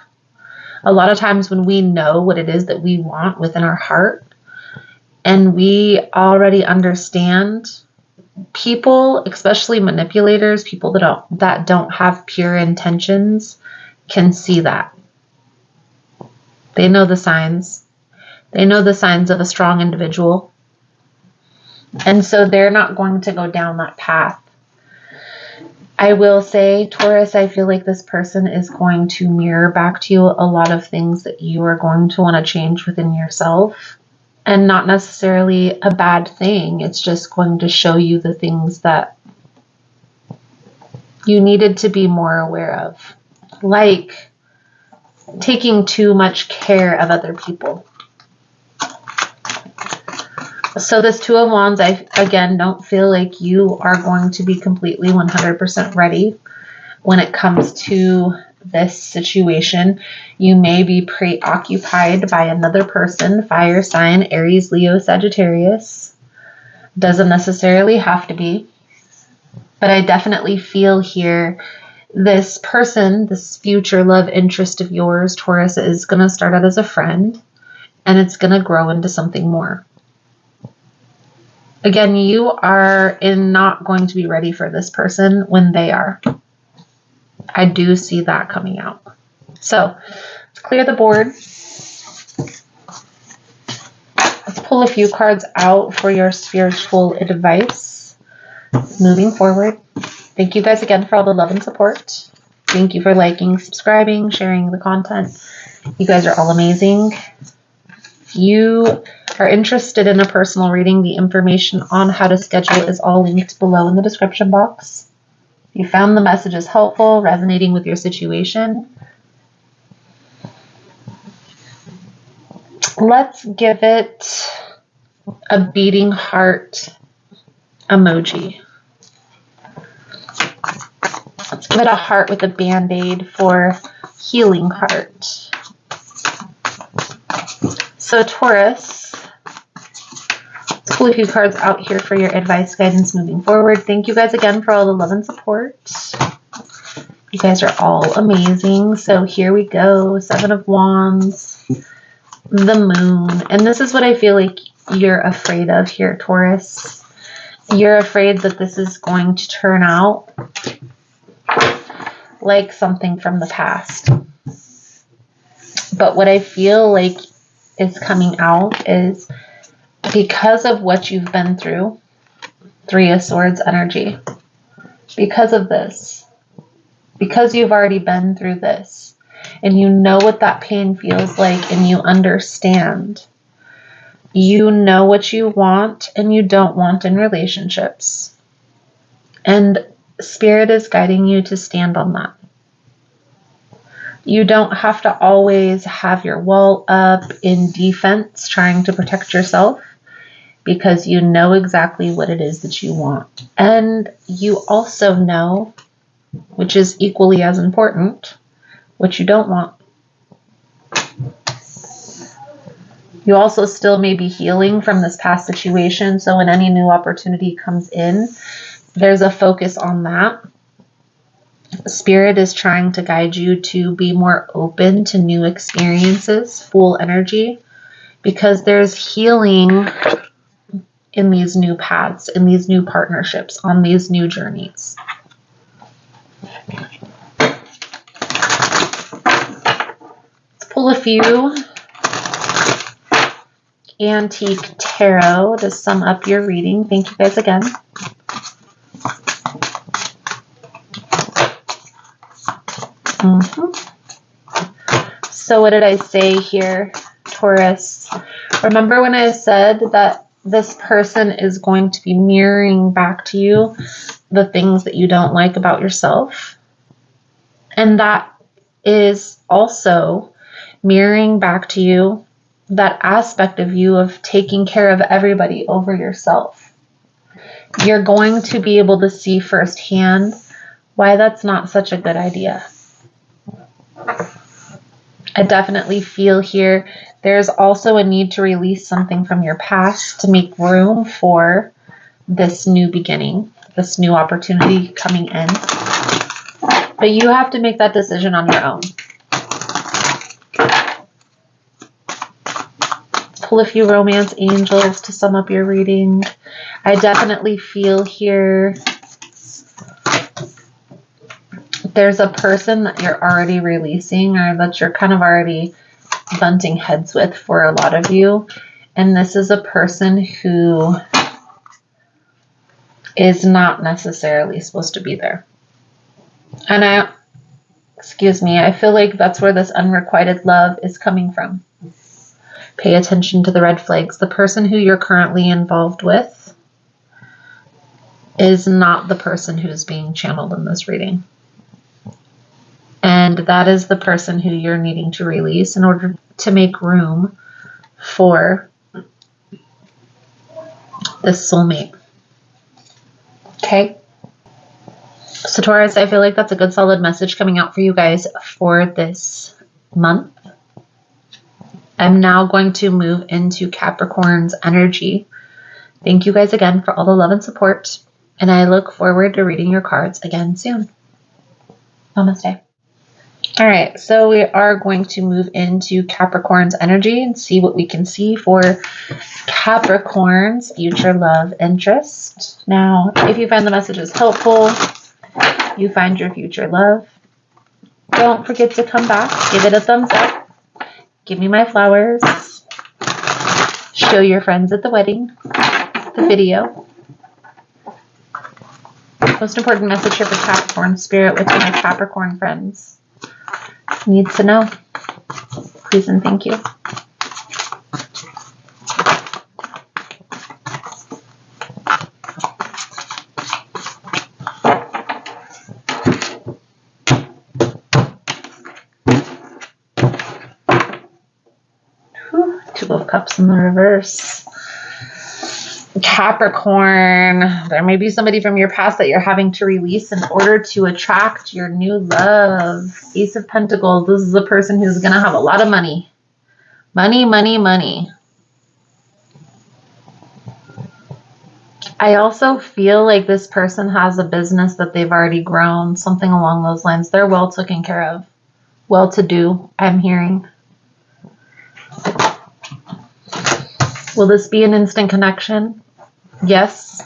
S1: A lot of times when we know what it is that we want within our heart, and we already understand, people, especially manipulators, people that don't have pure intentions, can see that. They know the signs. They know the signs of a strong individual. And so they're not going to go down that path. I will say, Taurus, I feel like this person is going to mirror back to you a lot of things that you are going to want to change within yourself. And not necessarily a bad thing. It's just going to show you the things that you needed to be more aware of. Like taking too much care of other people. So this Two of Wands, I, again, don't feel like you are going to be completely 100% ready when it comes to this situation. You may be preoccupied by another person, fire sign, Aries, Leo, Sagittarius. Doesn't necessarily have to be. But I definitely feel here this person, this future love interest of yours, Taurus, is going to start out as a friend, and it's going to grow into something more. Again, you are not going to be ready for this person when they are. I do see that coming out. So let's clear the board. Let's pull a few cards out for your spiritual advice moving forward. Thank you guys again for all the love and support. Thank you for liking, subscribing, sharing the content. You guys are all amazing. If you are interested in a personal reading, the information on how to schedule is all linked below in the description box. If you found the messages helpful, resonating with your situation, let's give it a beating heart emoji. Let's give it a heart with a band-aid for healing heart. So Taurus, let's pull a few cards out here for your advice, guidance moving forward. Thank you guys again for all the love and support. You guys are all amazing. So here we go. Seven of Wands, the Moon. And this is what I feel like you're afraid of here, Taurus. You're afraid that this is going to turn out like something from the past. But what I feel like is coming out is because of what you've been through, Three of Swords energy, because of this, because you've already been through this and you know what that pain feels like and you understand. You know what you want and you don't want in relationships. And Spirit is guiding you to stand on that. You don't have to always have your wall up in defense trying to protect yourself, because you know exactly what it is that you want. And you also know, which is equally as important, what you don't want. You also still may be healing from this past situation, so when any new opportunity comes in, there's a focus on that. Spirit is trying to guide you to be more open to new experiences, full energy, because there's healing in these new paths, in these new partnerships, on these new journeys. Let's pull a few antique tarot to sum up your reading. Thank you guys again. So what did I say here, Taurus? Remember when I said that this person is going to be mirroring back to you the things that you don't like about yourself? And that is also mirroring back to you that aspect of you of taking care of everybody over yourself. You're going to be able to see firsthand why that's not such a good idea. I definitely feel here there's also a need to release something from your past to make room for this new beginning, this new opportunity coming in. But you have to make that decision on your own. Pull a few romance angels to sum up your reading. I definitely feel here there's a person that you're already releasing, or that you're kind of already bunting heads with for a lot of you. And this is a person who is not necessarily supposed to be there. And I feel like that's where this unrequited love is coming from. Pay attention to the red flags. The person who you're currently involved with is not the person who's being channeled in this reading. And that is the person who you're needing to release in order to make room for this soulmate. Okay? So Taurus, I feel like that's a good solid message coming out for you guys for this month. I'm now going to move into Capricorn's energy. Thank you guys again for all the love and support, and I look forward to reading your cards again soon. Namaste. All right, so we are going to move into Capricorn's energy and see what we can see for Capricorn's future love interest. Now, if you find the messages helpful, you find your future love, don't forget to come back, give it a thumbs up, give me my flowers, show your friends at the wedding the video. Most important message here for Capricorn Spirit with my Capricorn friends. Needs to know. Please and thank you. Whew, Two of Cups in the reverse. Capricorn, there may be somebody from your past that you're having to release in order to attract your new love. Ace of Pentacles, this is a person who's going to have a lot of money. Money, money, money. I also feel like this person has a business that they've already grown, something along those lines. They're well taken care of. Well-to-do, I'm hearing. Will this be an instant connection? Yes.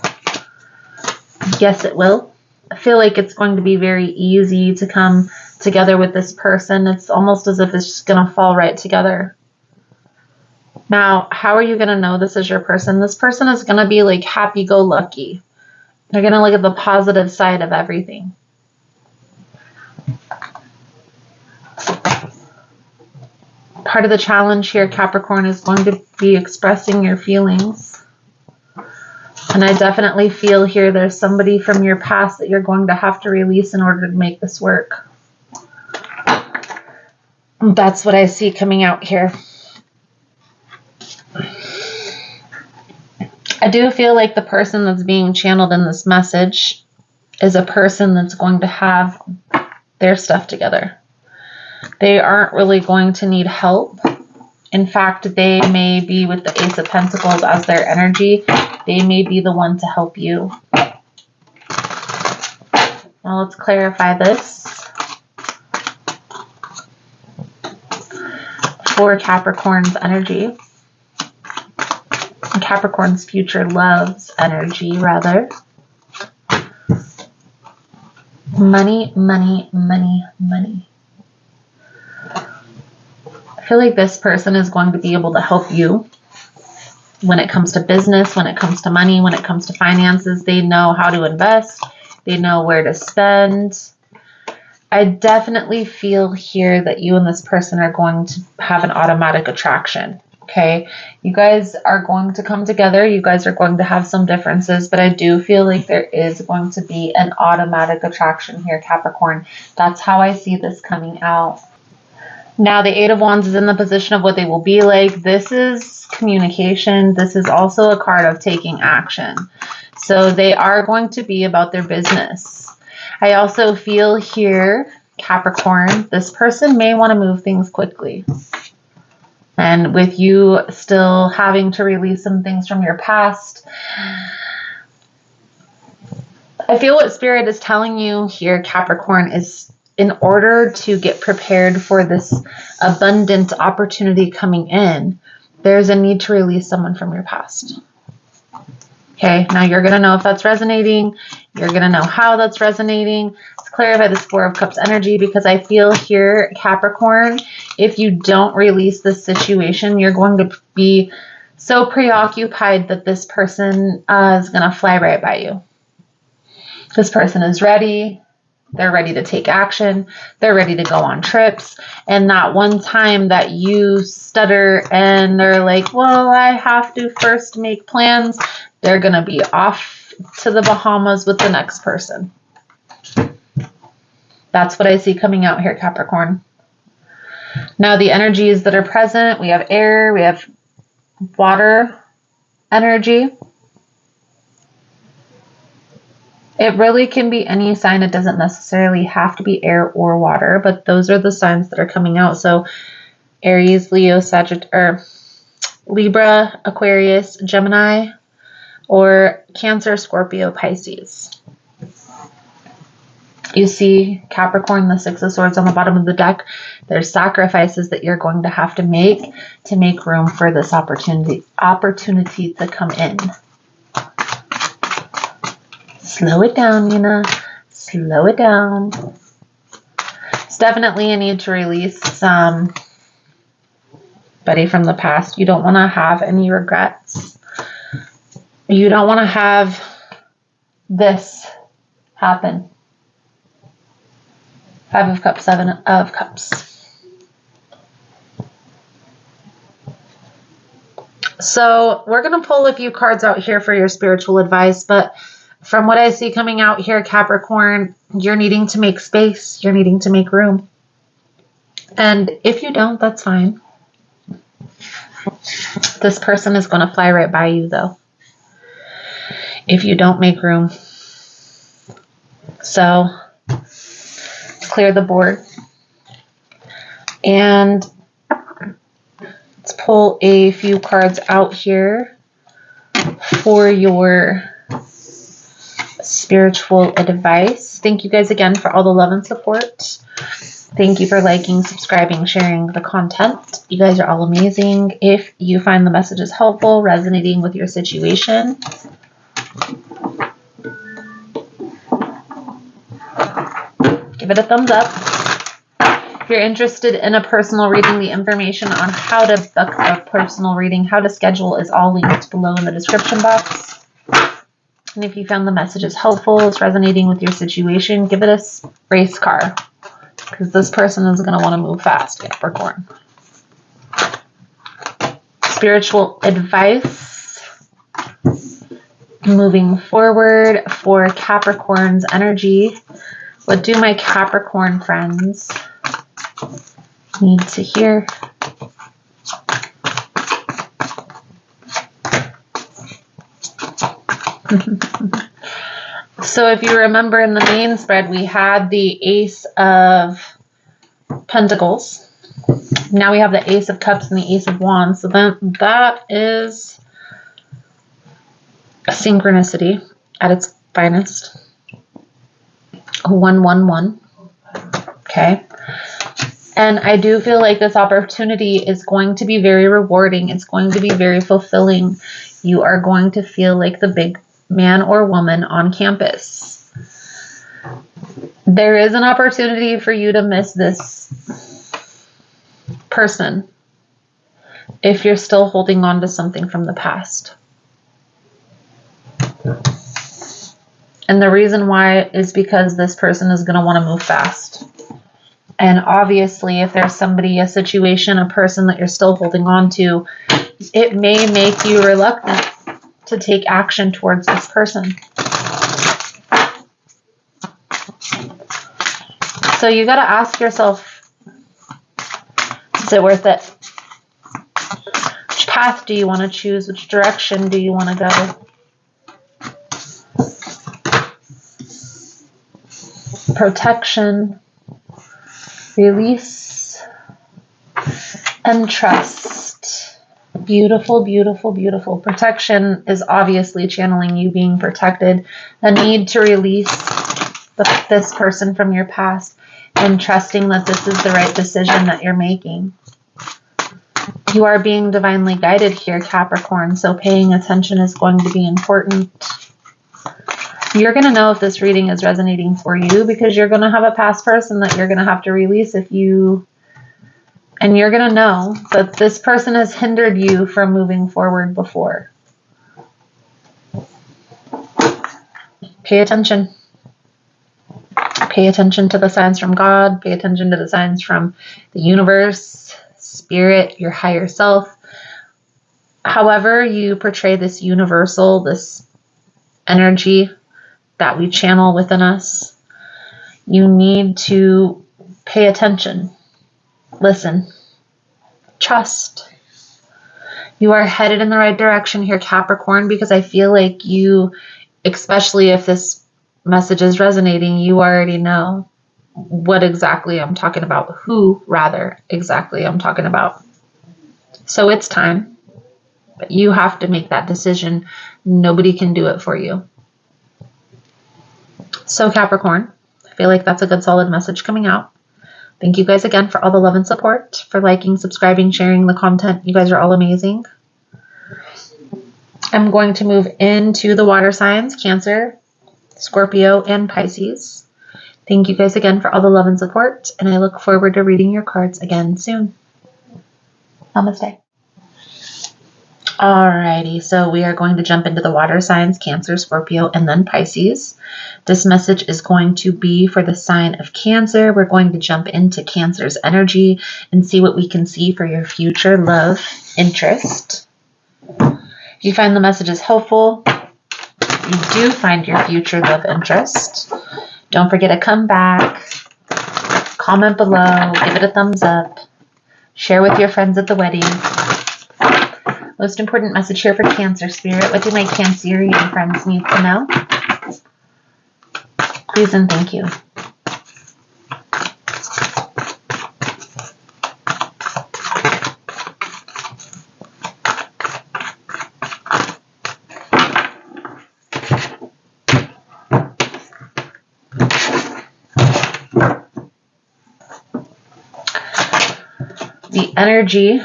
S1: Yes, it will. I feel like it's going to be very easy to come together with this person. It's almost as if it's just going to fall right together. Now, how are you going to know this is your person? This person is going to be like happy-go-lucky. They're going to look at the positive side of everything. Part of the challenge here, Capricorn, is going to be expressing your feelings. And I definitely feel here there's somebody from your past that you're going to have to release in order to make this work. That's what I see coming out here. I do feel like the person that's being channeled in this message is a person that's going to have their stuff together. They aren't really going to need help. In fact, they may be with the Ace of Pentacles as their energy. They may be the one to help you. Now let's clarify this for Capricorn's energy. Capricorn's future love's energy, rather. Money, money, money, money. I feel like this person is going to be able to help you when it comes to business, when it comes to money, when it comes to finances. They know how to invest. They know where to spend. I definitely feel here that you and this person are going to have an automatic attraction. Okay, you guys are going to come together. You guys are going to have some differences, but I do feel like there is going to be an automatic attraction here, Capricorn. That's how I see this coming out. Now, the Eight of Wands is in the position of what they will be like. This is communication. This is also a card of taking action. So they are going to be about their business. I also feel here, Capricorn, this person may want to move things quickly. And with you still having to release some things from your past, I feel what Spirit is telling you here, Capricorn, is in order to get prepared for this abundant opportunity coming in, there's a need to release someone from your past. Okay, now you're going to know if that's resonating. You're going to know how that's resonating. Let's clarify this Four of Cups energy, because I feel here, Capricorn, if you don't release this situation, you're going to be so preoccupied that this person is going to fly right by you. This person is ready. They're ready to take action. They're ready to go on trips. And not one time that you stutter and they're like, well, I have to first make plans. They're going to be off to the Bahamas with the next person. That's what I see coming out here, Capricorn. Now, the energies that are present, we have air, we have water energy. It really can be any sign. It doesn't necessarily have to be air or water, but those are the signs that are coming out. So Aries, Leo, Sagittarius, Libra, Aquarius, Gemini, or Cancer, Scorpio, Pisces. You see Capricorn, the Six of Swords on the bottom of the deck. There's sacrifices that you're going to have to make room for this opportunity to come in. Slow it down, Nina. Slow it down. It's definitely a need to release somebody from the past. You don't want to have any regrets. You don't want to have this happen. Five of Cups, Seven of Cups. So we're going to pull a few cards out here for your spiritual advice, but from what I see coming out here, Capricorn, you're needing to make space. You're needing to make room. And if you don't, that's fine. This person is going to fly right by you, though, if you don't make room. So let's clear the board. And let's pull a few cards out here for your spiritual advice. Thank you guys again for all the love and support. Thank you for liking, subscribing, sharing the content. You guys are all amazing. If you find the messages helpful, resonating with your situation, give it a thumbs up. If you're interested in a personal reading, the information on how to book a personal reading, how to schedule, is all linked below in the description box. And if you found the messages helpful, it's resonating with your situation, give it a race car, because this person is going to want to move fast, Capricorn. spiritual advice moving forward for Capricorn's energy. What do my Capricorn friends need to hear? So if you remember in the main spread, we had the Ace of Pentacles. Now we have the Ace of Cups and the Ace of Wands. So then that is a synchronicity at its finest. 111. Okay. And I do feel like this opportunity is going to be very rewarding. It's going to be very fulfilling. You are going to feel like the big man or woman on campus. There is an opportunity for you to miss this person if you're still holding on to something from the past. And the reason why is because this person is going to want to move fast. And obviously, if there's somebody, a situation, a person that you're still holding on to, it may make you reluctant to take action towards this person. So you got to ask yourself, is it worth it? Which path do you want to choose? Which direction do you want to go? Protection, release, and trust. Beautiful, beautiful, beautiful. Protection is obviously channeling you being protected. The need to release this person from your past and trusting that this is the right decision that you're making. You are being divinely guided here, Capricorn, so paying attention is going to be important. You're going to know if this reading is resonating for you because you're going to have a past person that you're going to have to release and you're going to know that this person has hindered you from moving forward before. Pay attention. Pay attention to the signs from God. Pay attention to the signs from the universe, spirit, your higher self. However you portray this universal, this energy that we channel within us, you need to pay attention. Listen. Trust. You are headed in the right direction here, Capricorn, because I feel like you, especially if this message is resonating, you already know what exactly I'm talking about. Who, rather, exactly I'm talking about. So it's time. But you have to make that decision. Nobody can do it for you. So Capricorn, I feel like that's a good solid message coming out. Thank you guys again for all the love and support, for liking, subscribing, sharing the content. You guys are all amazing. I'm going to move into the water signs, Cancer, Scorpio, and Pisces. Thank you guys again for all the love and support, and I look forward to reading your cards again soon. Namaste. Alrighty, so we are going to jump into the water signs, Cancer, Scorpio, and then Pisces. This message is going to be for the sign of Cancer. We're going to jump into Cancer's energy and see what we can see for your future love interest. If you find the messages helpful, you do find your future love interest, don't forget to come back, comment below, give it a thumbs up, share with your friends at the wedding. Most important message here for Cancer Spirit. What do my Cancerian friends need to know? Please and thank you. The energy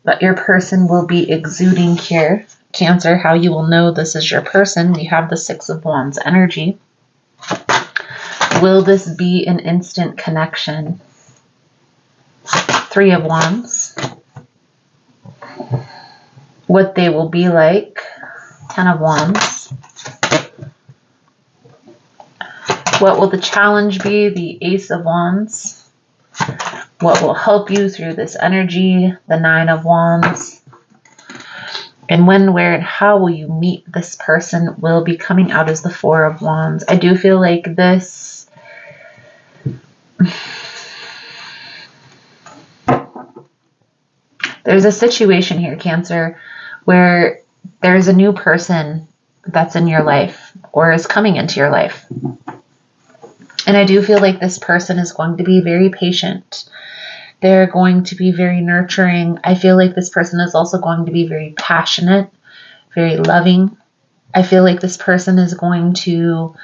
S1: that your person will be exuding here, Cancer, how you will know this is your person. We have the Six of Wands energy. Will this be an instant connection? Three of Wands. What they will be like. Ten of Wands. What will the challenge be? The Ace of Wands. What will help you through this energy? The Nine of Wands. And when, where, and how will you meet this person will be coming out as the Four of Wands. I do feel like this... There's a situation here, Cancer, where there's a new person that's in your life or is coming into your life. And I do feel like this person is going to be very patient. They're going to be very nurturing. I feel like this person is also going to be very passionate, very loving. I feel like this person is going to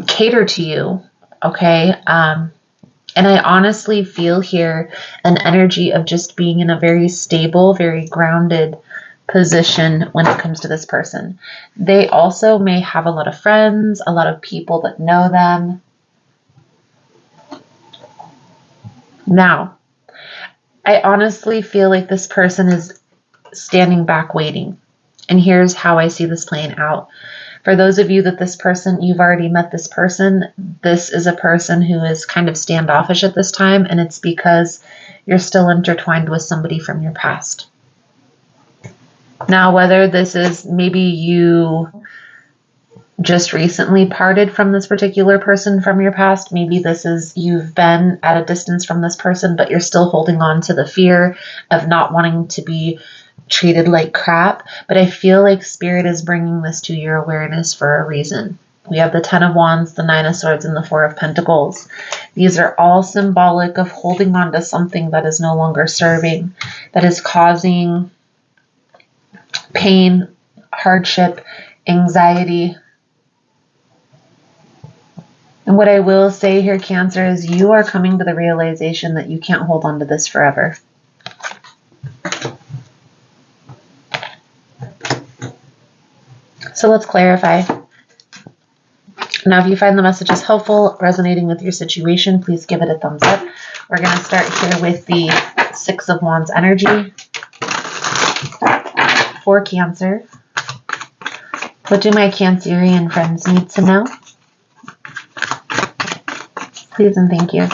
S1: cater to you, okay? And I honestly feel here an energy of just being in a very stable, very grounded position when it comes to this person. They also may have a lot of friends, a lot of people that know them. Now, I honestly feel like this person is standing back waiting. And here's how I see this playing out. For those of you that this person, you've already met this person, this is a person who is kind of standoffish at this time, and it's because you're still intertwined with somebody from your past. Now, whether this is maybe you just recently parted from this particular person from your past, maybe this is you've been at a distance from this person, but you're still holding on to the fear of not wanting to be treated like crap. But I feel like Spirit is bringing this to your awareness for a reason. We have the Ten of Wands, the Nine of Swords, and the Four of Pentacles. These are all symbolic of holding on to something that is no longer serving, that is causing pain, hardship, anxiety. And what I will say here, Cancer, is you are coming to the realization that you can't hold on to this forever. So let's clarify. Now, if you find the messages helpful, resonating with your situation, please give it a thumbs up. We're going to start here with the Six of Wands energy for Cancer. What do my Cancerian friends need to know? Please and thank you.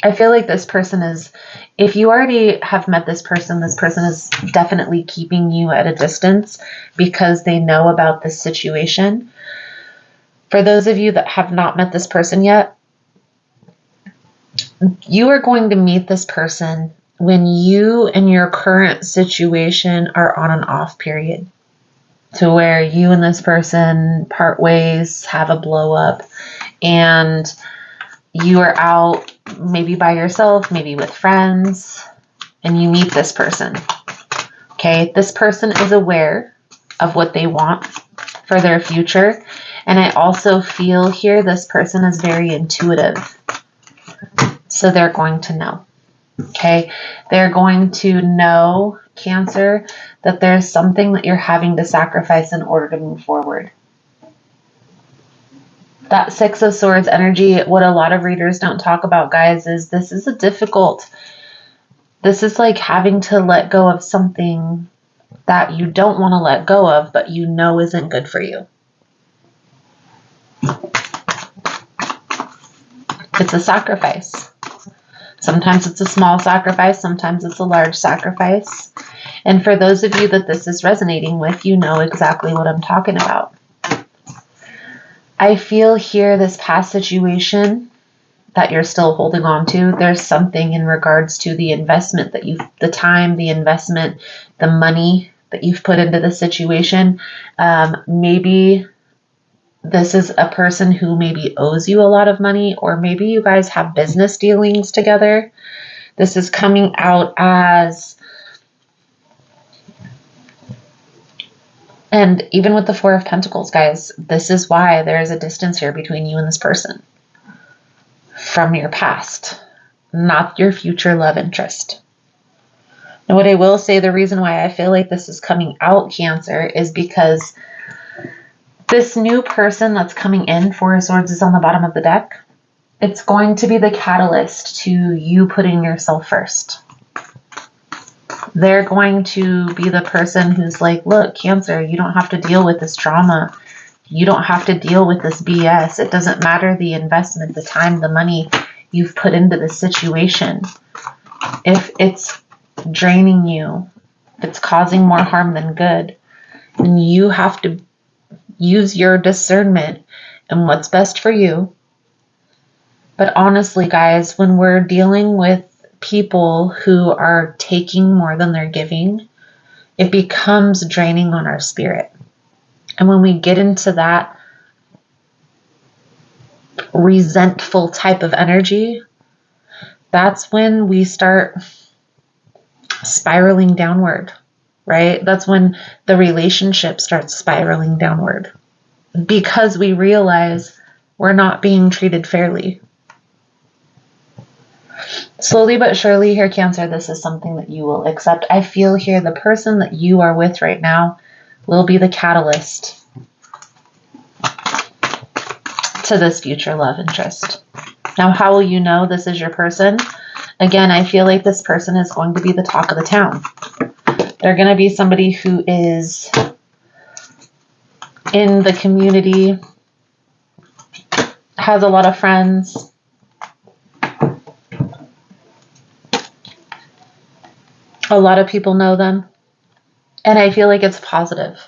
S1: I feel like this person is, if you already have met this person is definitely keeping you at a distance because they know about this situation. For those of you that have not met this person yet, you are going to meet this person when you and your current situation are on an off period. To where you and this person part ways, have a blow up, and you are out maybe by yourself, maybe with friends, and you meet this person. Okay, this person is aware of what they want for their future. And I also feel here this person is very intuitive. So they're going to know. Okay, they're going to know, Cancer, that there's something that you're having to sacrifice in order to move forward. That Six of Swords energy, what a lot of readers don't talk about, guys, is this is like having to let go of something that you don't want to let go of, but you know isn't good for you. It's a sacrifice. Sometimes it's a small sacrifice, sometimes it's a large sacrifice. And for those of you that this is resonating with, you know exactly what I'm talking about. I feel here this past situation that you're still holding on to, there's something in regards to the investment that the time, the investment, the money that you've put into the situation. Maybe this is a person who maybe owes you a lot of money, or maybe you guys have business dealings together. This is coming out as, and even with the Four of Pentacles, guys, this is why there is a distance here between you and this person from your past, not your future love interest. And what I will say, the reason why I feel like this is coming out, Cancer, is because this new person that's coming in, Four of Swords is on the bottom of the deck. It's going to be the catalyst to you putting yourself first. They're going to be the person who's like, look, Cancer, you don't have to deal with this drama. You don't have to deal with this BS. It doesn't matter the investment, the time, the money. you've put into this situation, if it's draining you, if it's causing more harm than good, then you have to use your discernment and what's best for you. But honestly, guys, when we're dealing with people who are taking more than they're giving, it becomes draining on our spirit. And when we get into that resentful type of energy, that's when we start spiraling downward, right? That's when the relationship starts spiraling downward because we realize we're not being treated fairly. Slowly but surely here, Cancer, this is something that you will accept. I feel here the person that you are with right now will be the catalyst to this future love interest. Now, how will you know this is your person? Again, I feel like this person is going to be the talk of the town. They're going to be somebody who is in the community, has a lot of friends, a lot of people know them, and I feel like it's positive.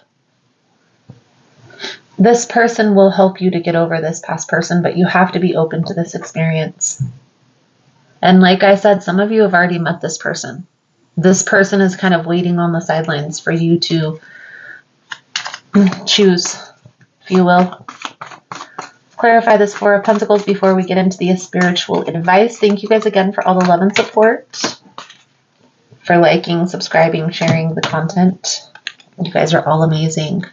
S1: This person will help you to get over this past person, but you have to be open to this experience. And like I said, some of you have already met this person. This person is kind of waiting on the sidelines for you to choose, if you will. Clarify this Four of Pentacles before we get into the spiritual advice. Thank you guys again for all the love and support, for liking, subscribing, sharing the content. You guys are all amazing.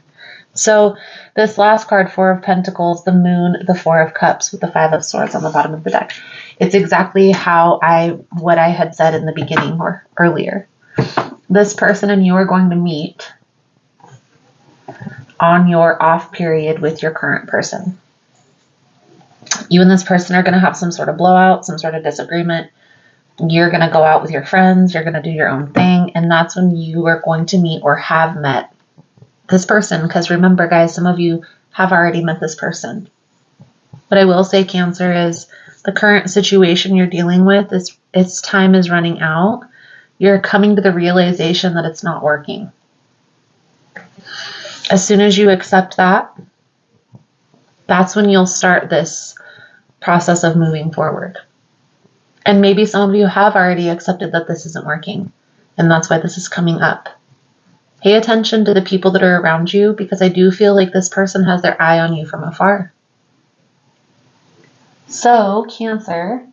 S1: So this last card, Four of Pentacles, the Moon, the Four of Cups with the Five of Swords on the bottom of the deck. It's exactly what I had said in the beginning or earlier. This person and you are going to meet on your off period with your current person. You and this person are going to have some sort of blowout, some sort of disagreement. You're going to go out with your friends. You're going to do your own thing. And that's when you are going to meet or have met this person. Because remember, guys, some of you have already met this person. What I will say, Cancer, is the current situation you're dealing with, its time is running out. You're coming to the realization that it's not working. As soon as you accept that, that's when you'll start this process of moving forward. And maybe some of you have already accepted that this isn't working, and that's why this is coming up. Pay attention to the people that are around you, because I do feel like this person has their eye on you from afar. So, Cancer,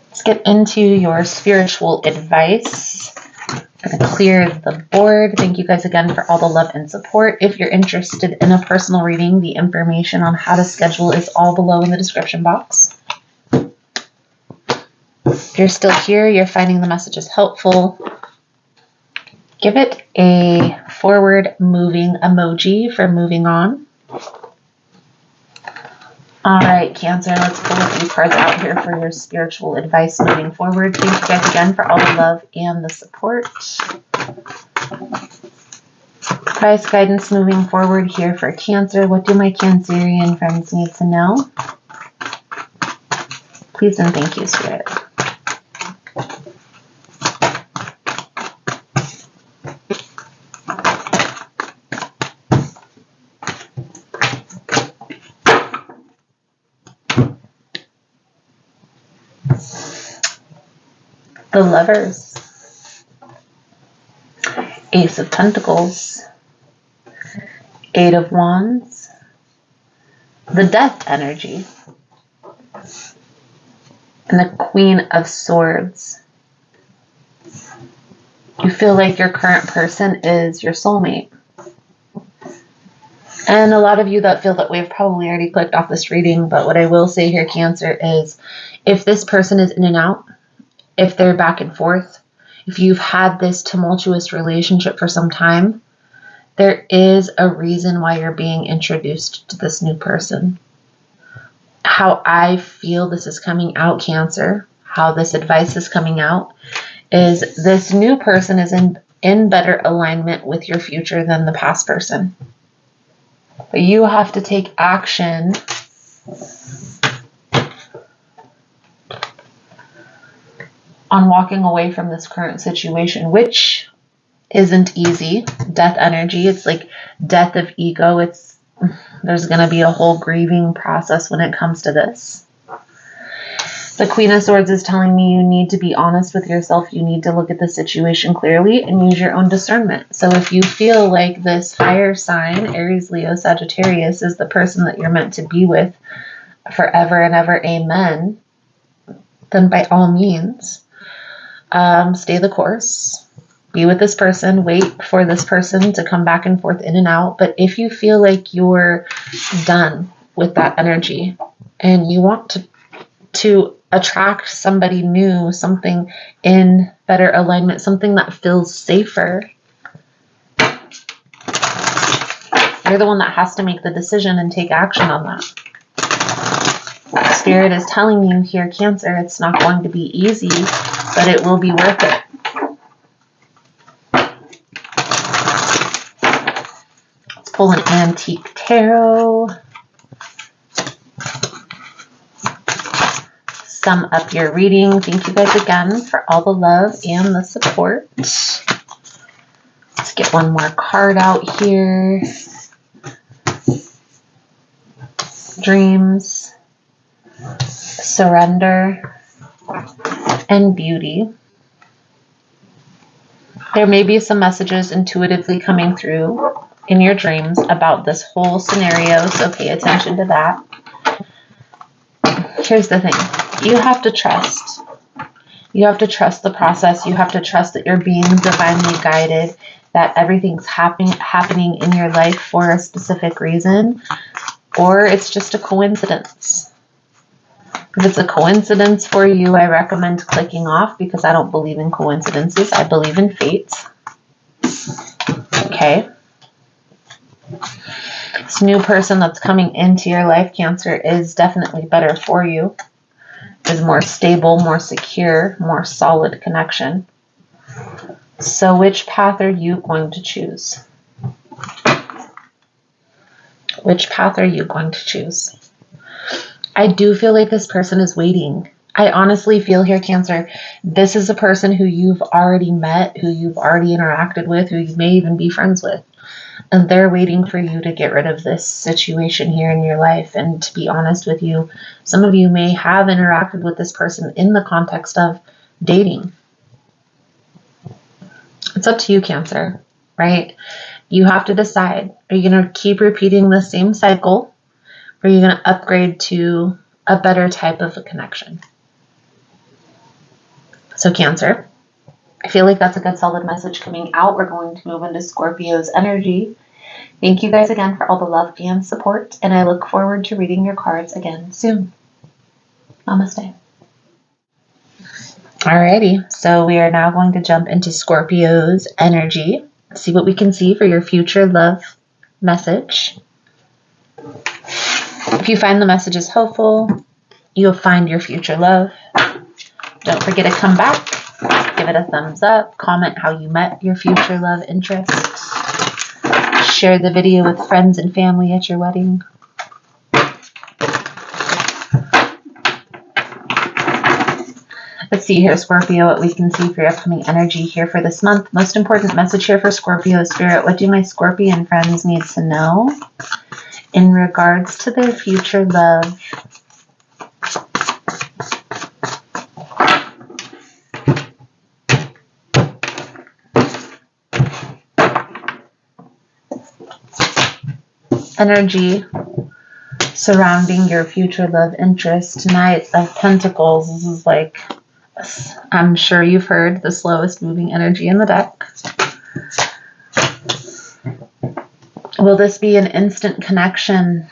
S1: let's get into your spiritual advice. I'm going to clear the board. Thank you guys again for all the love and support. If you're interested in a personal reading, the information on how to schedule is all below in the description box. If you're still here, you're finding the messages helpful, give it a forward moving emoji for moving on. All right, Cancer, let's pull a few cards out here for your spiritual advice moving forward. Thank you guys again for all the love and the support. Advice, guidance moving forward here for Cancer. What do my Cancerian friends need to know? Please and thank you, Spirit. The Lovers, Ace of Pentacles, Eight of Wands, the Death energy, and the Queen of Swords. You feel like your current person is your soulmate. And a lot of you that feel that way have probably already clicked off this reading, but what I will say here, Cancer, is if this person is in and out, if they're back and forth, if you've had this tumultuous relationship for some time, there is a reason why you're being introduced to this new person. How I feel this is coming out, Cancer, how this advice is coming out, is this new person is in better alignment with your future than the past person. But you have to take action on walking away from this current situation, which isn't easy. Death energy, it's like death of ego. There's going to be a whole grieving process when it comes to this. The Queen of Swords is telling me you need to be honest with yourself. You need to look at the situation clearly and use your own discernment. So if you feel like this fire sign, Aries, Leo, Sagittarius, is the person that you're meant to be with forever and ever, amen, then by all means, stay the course. Be with this person. Wait for this person to come back and forth in and out. But if you feel like you're done with that energy and you want to attract somebody new, something in better alignment, something that feels safer, you're the one that has to make the decision and take action on that. Spirit is telling you here, Cancer, it's not going to be easy, but it will be worth it. Let's pull an antique tarot. Sum up your reading. Thank you guys again for all the love and the support. Let's get one more card out here. Dreams, surrender, and beauty. There may be some messages intuitively coming through in your dreams about this whole scenario, so pay attention to that. Here's the thing. You have to trust. You have to trust the process. You have to trust that you're being divinely guided, that everything's happening in your life for a specific reason, or it's just a coincidence. If it's a coincidence for you, I recommend clicking off because I don't believe in coincidences. I believe in fate. Okay. This new person that's coming into your life, Cancer, is definitely better for you. Is more stable, more secure, more solid connection. So which path are you going to choose? Which path are you going to choose? I do feel like this person is waiting. I honestly feel here, Cancer, this is a person who you've already met, who you've already interacted with, who you may even be friends with. And they're waiting for you to get rid of this situation here in your life. And to be honest with you, some of you may have interacted with this person in the context of dating. It's up to you, Cancer, right? You have to decide. Are you going to keep repeating the same cycle? Or are you going to upgrade to a better type of a connection? So Cancer, I feel like that's a good solid message coming out. We're going to move into Scorpio's energy. Thank you guys again for all the love and support, and I look forward to reading your cards again soon. Namaste. Alrighty, so we are now going to jump into Scorpio's energy. See what we can see for your future love message. If you find the messages helpful, you'll find your future love. Don't forget to come back, give it a thumbs up, comment how you met your future love interest, share the video with friends and family at your wedding. Let's see here, Scorpio, what we can see for your upcoming energy here for this month. Most important message here for Scorpio Spirit. What do my Scorpion friends need to know in regards to their future love? Energy surrounding your future love interest. Knight of Pentacles. This is like, I'm sure you've heard, the slowest moving energy in the deck. Will this be an instant connection?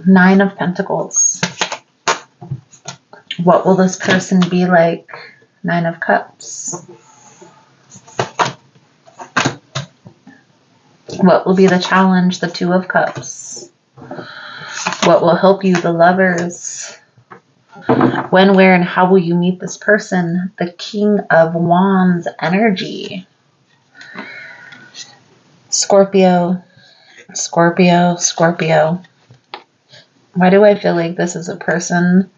S1: Nine of Pentacles. What will this person be like? Nine of Cups. What will be the challenge? The Two of Cups. What will help you? The Lovers. When, where, and how will you meet this person? The King of Wands energy. Scorpio, Scorpio, Scorpio. Why do I feel like this is a person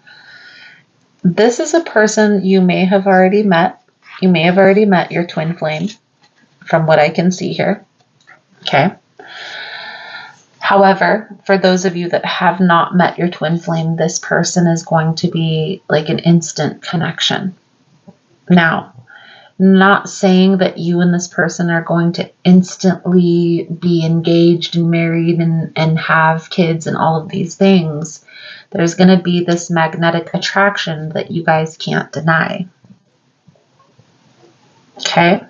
S1: This is a person you may have already met. You may have already met your twin flame from what I can see here. Okay. However, for those of you that have not met your twin flame, this person is going to be like an instant connection. Now, not saying that you and this person are going to instantly be engaged and married and have kids and all of these things. There's going to be this magnetic attraction that you guys can't deny. Okay?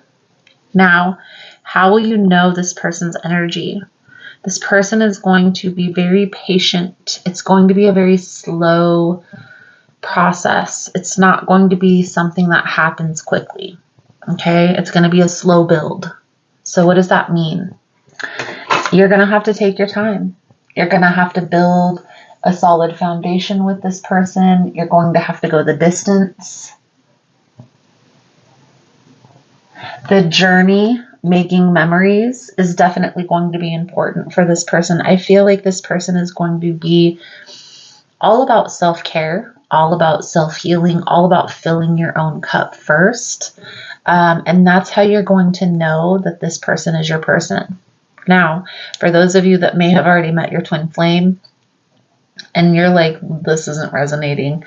S1: Now, how will you know this person's energy? This person is going to be very patient. It's going to be a very slow process. It's not going to be something that happens quickly. Okay? It's going to be a slow build. So what does that mean? You're going to have to take your time. You're going to have to build a solid foundation with this person. You're going to have to go the distance. The journey, making memories, is definitely going to be important for this person. I feel like this person is going to be all about self-care, all about self-healing, all about filling your own cup first. And that's how you're going to know that this person is your person. Now, for those of you that may have already met your twin flame, and you're like, this isn't resonating,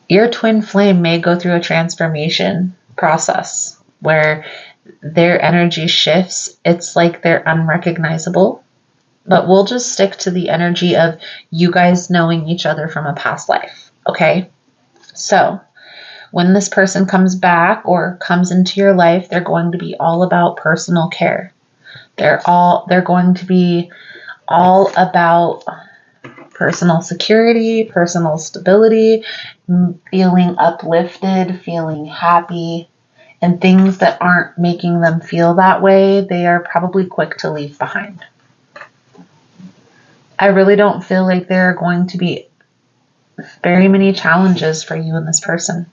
S1: your twin flame may go through a transformation process where their energy shifts. It's like they're unrecognizable, but we'll just stick to the energy of you guys knowing each other from a past life. Okay. So when this person comes back or comes into your life, they're going to be all about personal care. They're going to be all about personal security, personal stability, feeling uplifted, feeling happy. And things that aren't making them feel that way, they are probably quick to leave behind. I really don't feel like there are going to be very many challenges for you and this person.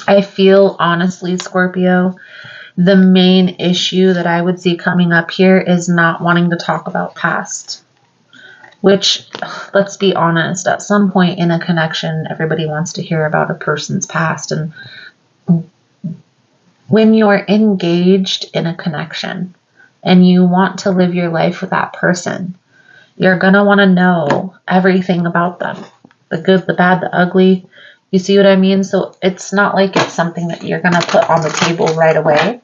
S1: I feel, honestly, Scorpio, the main issue that I would see coming up here is not wanting to talk about past. Which, let's be honest, at some point in a connection, everybody wants to hear about a person's past. And when you're engaged in a connection and you want to live your life with that person, you're going to want to know everything about them. The good, the bad, the ugly. You see what I mean? So it's not like it's something that you're going to put on the table right away.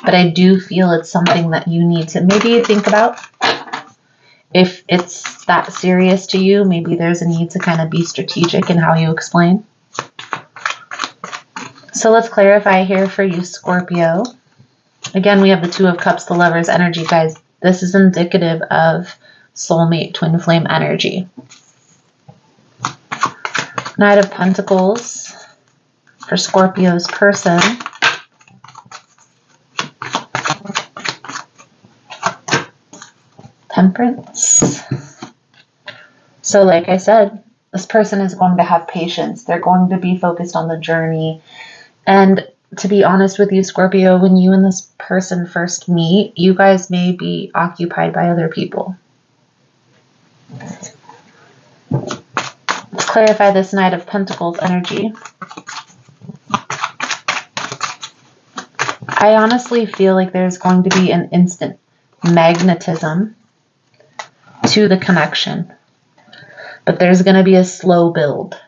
S1: But I do feel it's something that you need to maybe think about. If it's that serious to you, maybe there's a need to kind of be strategic in how you explain. So let's clarify here for you, Scorpio. Again, we have the Two of Cups, the Lover's energy, guys. This is indicative of soulmate twin flame energy. Knight of Pentacles for Scorpio's person. Temperance. So like I said, this person is going to have patience. They're going to be focused on the journey. And to be honest with you, Scorpio, when you and this person first meet, you guys may be occupied by other people. Let's clarify this Knight of Pentacles energy. I honestly feel like there's going to be an instant magnetism to the connection, but there's going to be a slow build,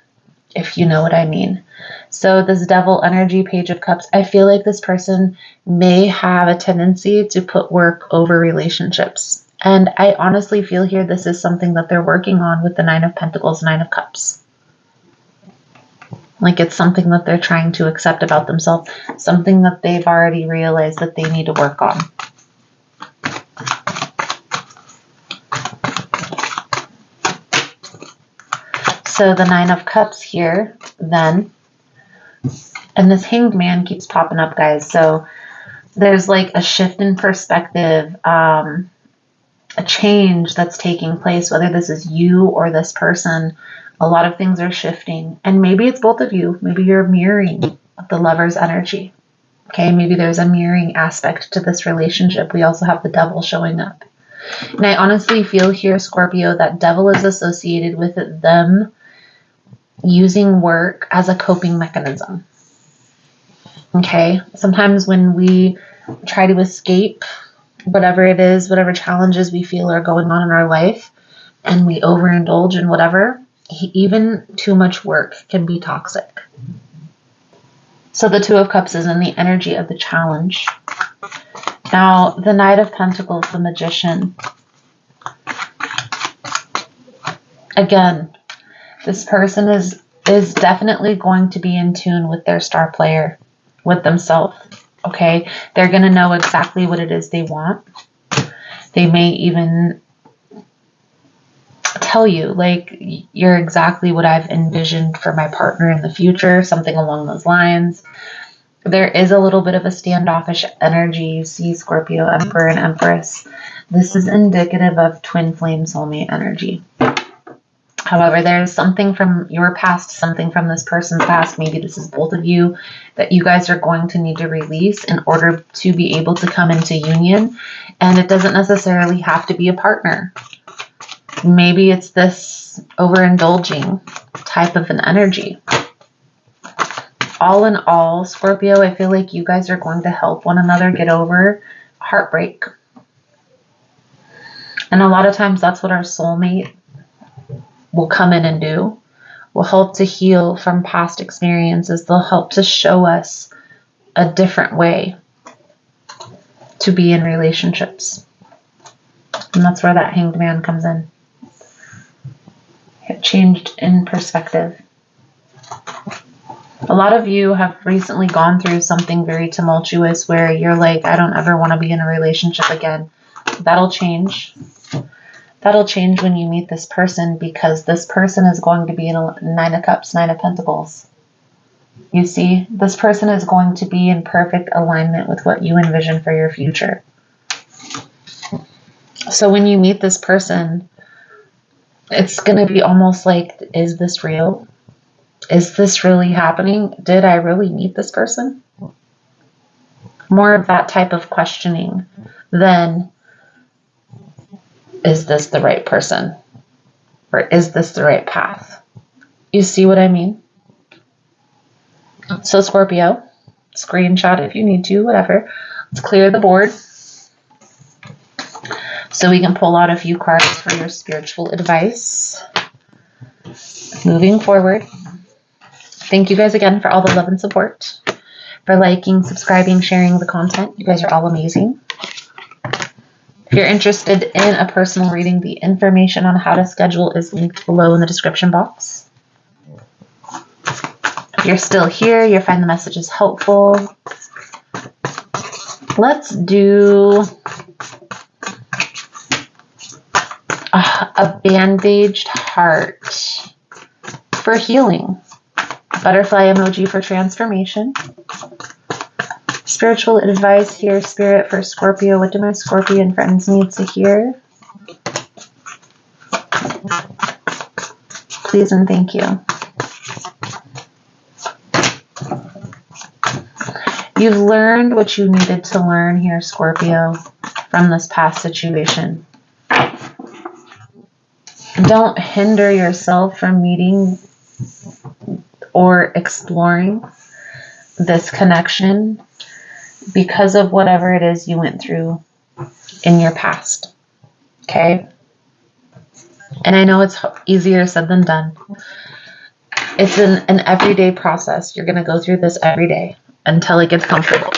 S1: if you know what I mean. So this Devil energy, Page of Cups, I feel like this person may have a tendency to put work over relationships. And I honestly feel here this is something that they're working on with the Nine of Pentacles, Nine of Cups. Like it's something that they're trying to accept about themselves, something that they've already realized that they need to work on. So the Nine of Cups here, then, and this Hanged Man keeps popping up, guys. So there's like a shift in perspective, a change that's taking place, whether this is you or this person. A lot of things are shifting, and maybe it's both of you. Maybe you're mirroring the Lover's energy. Okay, maybe there's a mirroring aspect to this relationship. We also have the Devil showing up. And I honestly feel here, Scorpio, that devil is associated with them using work as a coping mechanism. Okay? Sometimes when we try to escape whatever it is, whatever challenges we feel are going on in our life, and we overindulge in whatever, even too much work can be toxic. So the Two of Cups is in the energy of the challenge. Now, the Knight of Pentacles, the Magician. Again, this person is definitely going to be in tune with their star player, with themselves. Okay? They're going to know exactly what it is they want. They may even tell you, like, you're exactly what I've envisioned for my partner in the future, something along those lines. There is a little bit of a standoffish energy. You see Scorpio, Emperor, and Empress. This is indicative of twin flame soulmate energy. However, there's something from your past, something from this person's past, maybe this is both of you, that you guys are going to need to release in order to be able to come into union. And it doesn't necessarily have to be a partner. Maybe it's this overindulging type of an energy. All in all, Scorpio, I feel like you guys are going to help one another get over heartbreak. And a lot of times that's what our soulmate will come in and do. Will help to heal from past experiences. They'll help to show us a different way to be in relationships. And that's where that Hanged Man comes in. It changed in perspective. A lot of you have recently gone through something very tumultuous where you're like, I don't ever want to be in a relationship again. That'll change. That'll change when you meet this person, because this person is going to be in a Nine of Cups, Nine of Pentacles. You see, this person is going to be in perfect alignment with what you envision for your future. So when you meet this person, it's going to be almost like, is this real? Is this really happening? Did I really meet this person? More of that type of questioning than, is this the right person? Or is this the right path? You see what I mean? So Scorpio, screenshot if you need to, whatever. Let's clear the board so we can pull out a few cards for your spiritual advice moving forward. Thank you guys again for all the love and support, for liking, subscribing, sharing the content. You guys are all amazing. If you're interested in a personal reading, the information on how to schedule is linked below in the description box. If you're still here, you find the messages helpful. Let's do a bandaged heart for healing. Butterfly emoji for transformation. Spiritual advice here, Spirit, for Scorpio. What do my Scorpion friends need to hear? Please and thank you. You've learned what you needed to learn here, Scorpio, from this past situation. Don't hinder yourself from meeting or exploring this connection because of whatever it is you went through in your past. Okay? And I know it's easier said than done. It's an everyday process. You're going to go through this every day until it gets comfortable.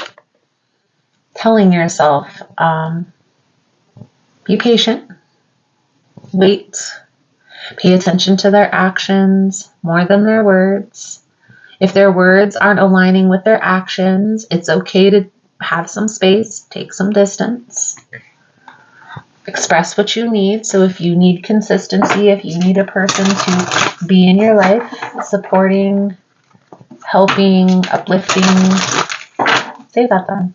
S1: Telling yourself, be patient, wait, pay attention to their actions more than their words. If their words aren't aligning with their actions, it's okay to have some space, take some distance, express what you need. So if you need consistency, if you need a person to be in your life, supporting, helping, uplifting, say that then.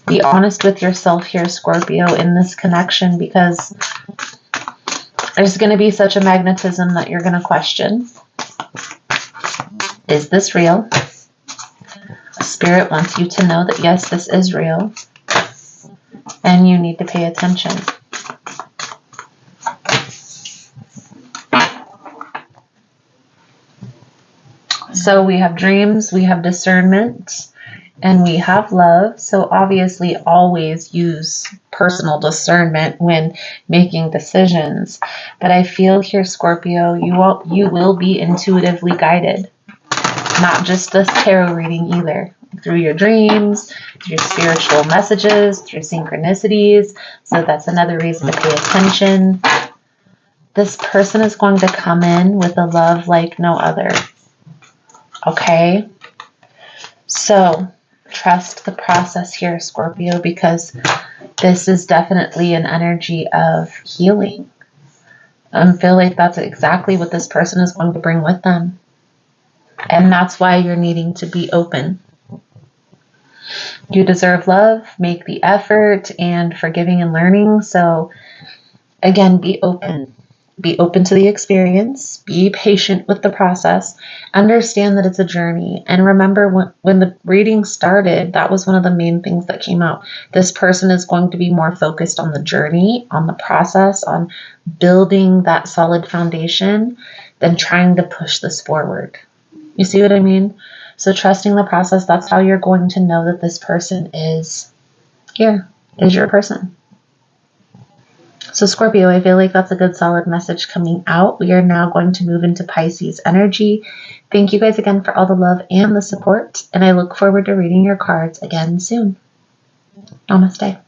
S1: Be honest with yourself here, Scorpio, in this connection, because there's going to be such a magnetism that you're going to question. Is this real? Spirit wants you to know that yes, this is real. and you need to pay attention. So we have dreams, we have discernment, and we have love. So obviously always use personal discernment when making decisions. But I feel here, Scorpio, you will be intuitively guided. Not just this tarot reading either. Through your dreams, through spiritual messages, through synchronicities. So that's another reason to pay attention. This person is going to come in with a love like no other. Okay? So trust the process here, Scorpio, because this is definitely an energy of healing. I feel like that's exactly what this person is going to bring with them. And that's why you're needing to be open. You deserve love, make the effort, and forgiving and learning. So again, be open. Be open to the experience. Be patient with the process. Understand that it's a journey. And remember, when the reading started, that was one of the main things that came out. This person is going to be more focused on the journey, on the process, on building that solid foundation than trying to push this forward. You see what I mean? So trusting the process, that's how you're going to know that this person is here, is your person. So Scorpio, I feel like that's a good solid message coming out. We are now going to move into Pisces energy. Thank you guys again for all the love and the support, and I look forward to reading your cards again soon. Namaste.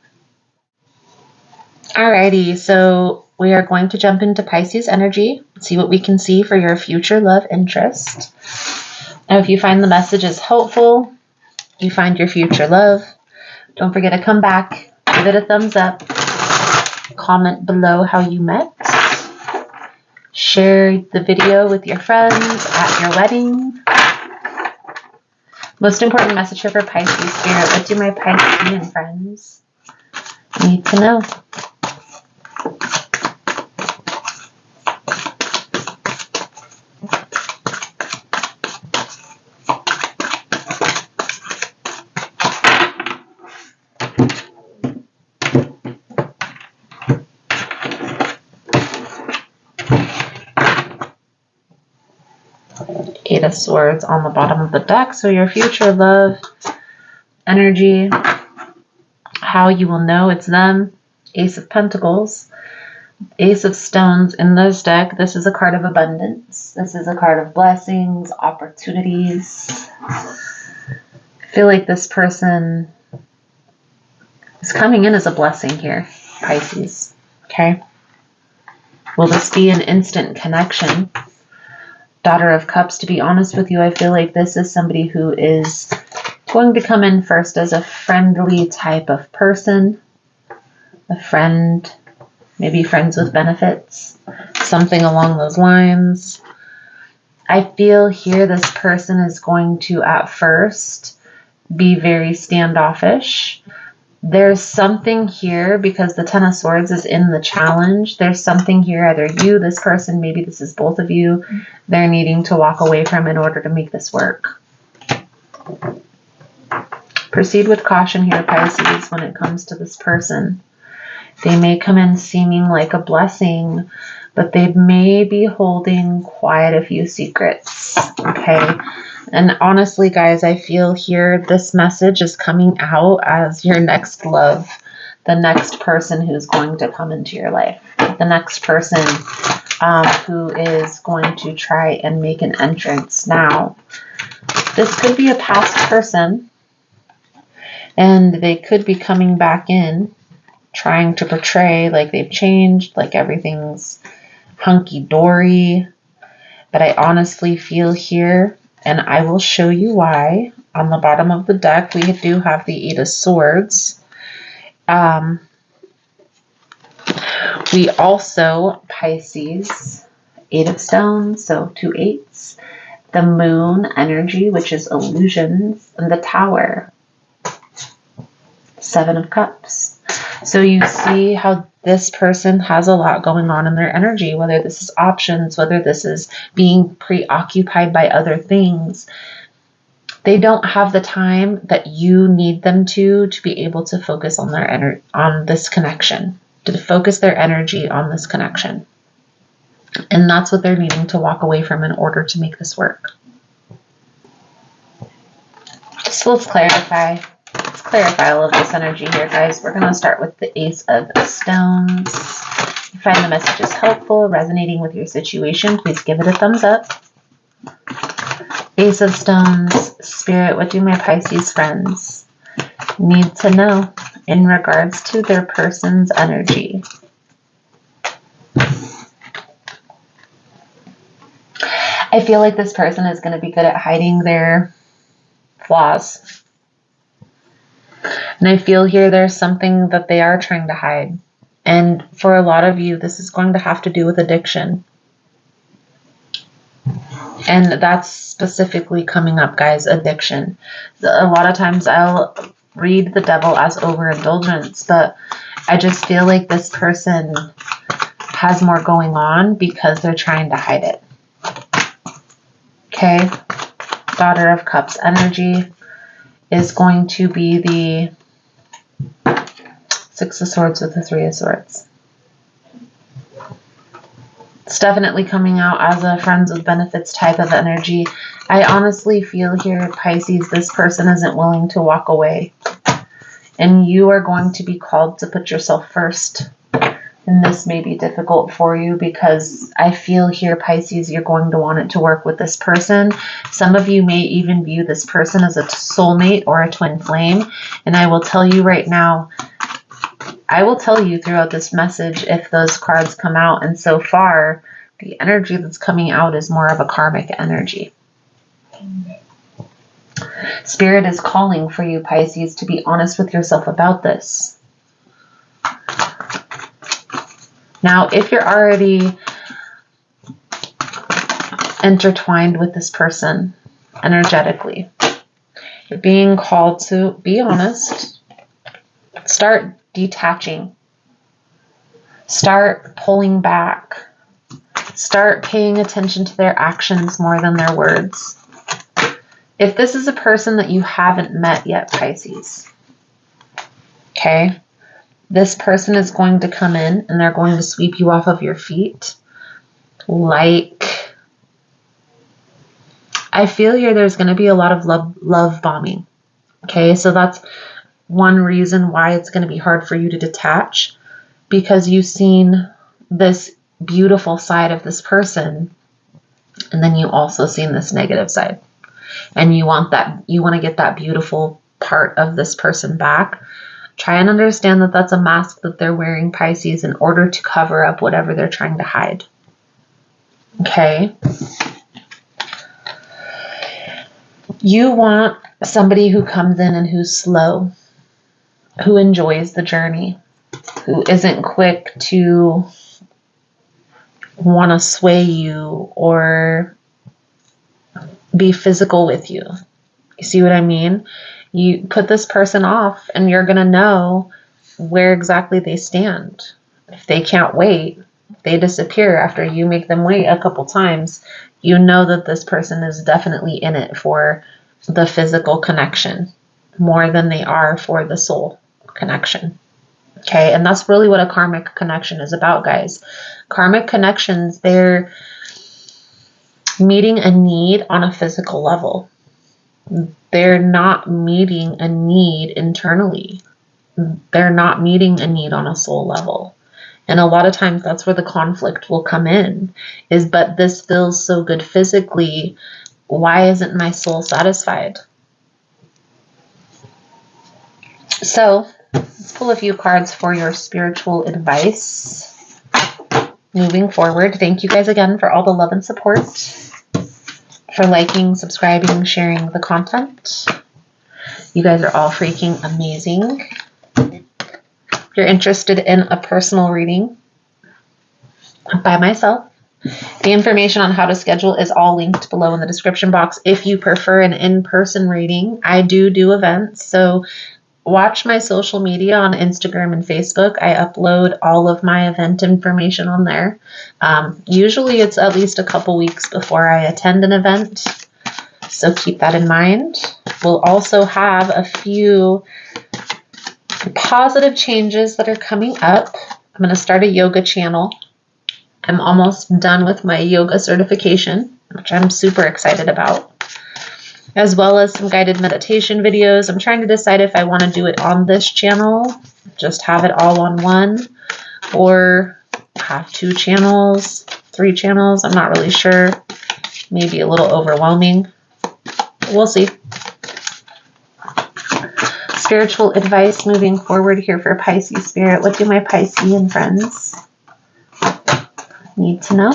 S1: Alrighty, so we are going to jump into Pisces energy, see what we can see for your future love interest. Now, if you find the messages helpful, you find your future love, don't forget to come back, give it a thumbs up, comment below how you met, share the video with your friends at your wedding. Most important message here for Pisces Spirit. What do my Piscean friends need to know? Eight of Swords on the bottom of the deck. So your future love, energy, how you will know it's them. Ace of Pentacles, Ace of Stones in this deck. This is a card of abundance. This is a card of blessings, opportunities. I feel like this person is coming in as a blessing here, Pisces. Okay. Will this be an instant connection? Daughter of Cups, to be honest with you, I feel like this is somebody who is going to come in first as a friendly type of person. A friend, maybe friends with benefits, something along those lines. I feel here this person is going to, at first, be very standoffish. There's something here, because the Ten of Swords is in the challenge. There's something here, either you, this person, maybe this is both of you, they're needing to walk away from in order to make this work. Proceed with caution here, Pisces, when it comes to this person. They may come in seeming like a blessing, but they may be holding quite a few secrets, okay? And honestly, guys, I feel here this message is coming out as your next love, the next person who's going to come into your life, the next person who is going to try and make an entrance. Now, this could be a past person, and they could be coming back in, trying to portray like they've changed, like everything's hunky-dory. But I honestly feel here, and I will show you why. On the bottom of the deck, we do have the Eight of Swords. We also, Pisces, Eight of Stones, so 2 8s. The Moon energy, which is illusions, and the Tower. 7 of Cups. So you see how this person has a lot going on in their energy, whether this is options, whether this is being preoccupied by other things. They don't have the time that you need them to be able to focus on their on this connection, to focus their energy on this connection. And that's what they're needing to walk away from in order to make this work. So let's clarify. Let's clarify all of this energy here, guys. We're going to start with the Ace of Stones. If you find the messages helpful, resonating with your situation, please give it a thumbs up. Ace of Stones, Spirit, what do my Pisces friends need to know in regards to their person's energy? I feel like this person is going to be good at hiding their flaws. And I feel here there's something that they are trying to hide. And for a lot of you, this is going to have to do with addiction. And that's specifically coming up, guys, addiction. A lot of times I'll read the devil as overindulgence, but I just feel like this person has more going on because they're trying to hide it. Okay, Daughter of Cups energy is going to be the Six of Swords with the Three of Swords. It's definitely coming out as a friends with benefits type of energy. I honestly feel here, Pisces, this person isn't willing to walk away. And you are going to be called to put yourself first. And this may be difficult for you because I feel here, Pisces, you're going to want it to work with this person. Some of you may even view this person as a soulmate or a twin flame. And I will tell you right now, I will tell you throughout this message if those cards come out. And so far, the energy that's coming out is more of a karmic energy. Spirit is calling for you, Pisces, to be honest with yourself about this. Now, if you're already intertwined with this person energetically, you're being called to be honest. Start detaching. Start pulling back. Start paying attention to their actions more than their words. If this is a person that you haven't met yet, Pisces, okay, this person is going to come in and they're going to sweep you off of your feet. Like, I feel here there's going to be a lot of love bombing. Okay, so that's one reason why it's going to be hard for you to detach, because you've seen this beautiful side of this person and then you also seen this negative side. And you want to get that beautiful part of this person back. Try and understand that that's a mask that they're wearing, Pisces, in order to cover up whatever they're trying to hide. Okay? You want somebody who comes in and who's slow, who enjoys the journey, who isn't quick to want to sway you or be physical with you. You see what I mean? You put this person off and you're going to know where exactly they stand. If they can't wait, they disappear after you make them wait a couple times, you know that this person is definitely in it for the physical connection more than they are for the soul connection. Okay, and that's really what a karmic connection is about, guys. Karmic connections, they're meeting a need on a physical level. They're not meeting a need internally. They're not meeting a need on a soul level. And a lot of times that's where the conflict will come in, is, but this feels so good physically. Why isn't my soul satisfied? So let's pull a few cards for your spiritual advice moving forward. Thank you guys again for all the love and support, for liking, subscribing, sharing the content. You guys are all freaking amazing. If you're interested in a personal reading by myself, the information on how to schedule is all linked below in the description box. If you prefer an in-person reading, I do events. So watch my social media on Instagram and Facebook. I upload all of my event information on there. Usually it's at least a couple weeks before I attend an event. So keep that in mind. We'll also have a few positive changes that are coming up. I'm going to start a yoga channel. I'm almost done with my yoga certification, which I'm super excited about, as well as some guided meditation videos. I'm trying to decide if I want to do it on this channel, just have it all on one, or have 2 channels, 3 channels. I'm not really sure. Maybe a little overwhelming. We'll see. Spiritual advice moving forward here for Pisces Spirit. What do my Piscean friends need to know?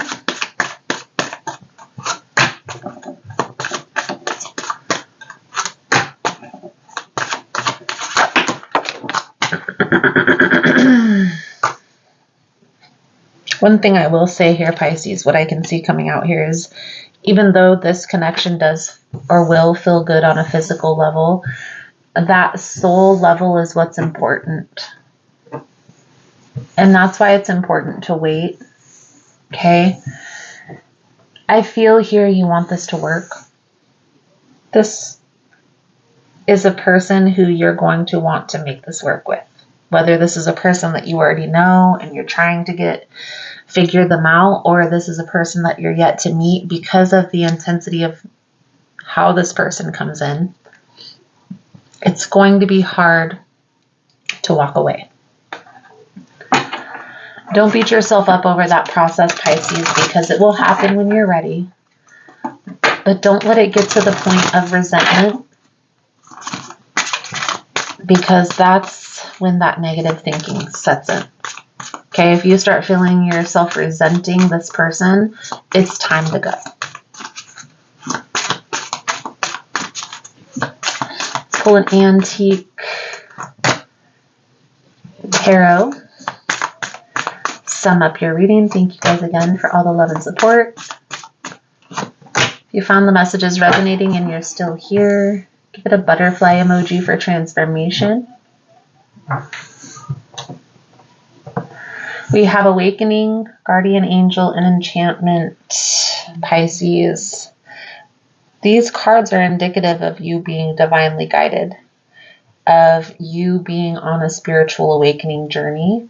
S1: One thing I will say here, Pisces, what I can see coming out here is, even though this connection does or will feel good on a physical level, that soul level is what's important. And that's why it's important to wait. Okay? I feel here you want this to work. This is a person who you're going to want to make this work with. Whether this is a person that you already know and you're trying to figure them out, or this is a person that you're yet to meet, because of the intensity of how this person comes in, it's going to be hard to walk away. Don't beat yourself up over that process, Pisces, because it will happen when you're ready. But don't let it get to the point of resentment, because that's when that negative thinking sets in. Okay, if you start feeling yourself resenting this person, it's time to go. Let's pull an antique tarot. Sum up your reading. Thank you guys again for all the love and support. If you found the messages resonating and you're still here, give it a butterfly emoji for transformation. We have awakening, guardian angel, and enchantment, Pisces. These cards are indicative of you being divinely guided, of you being on a spiritual awakening journey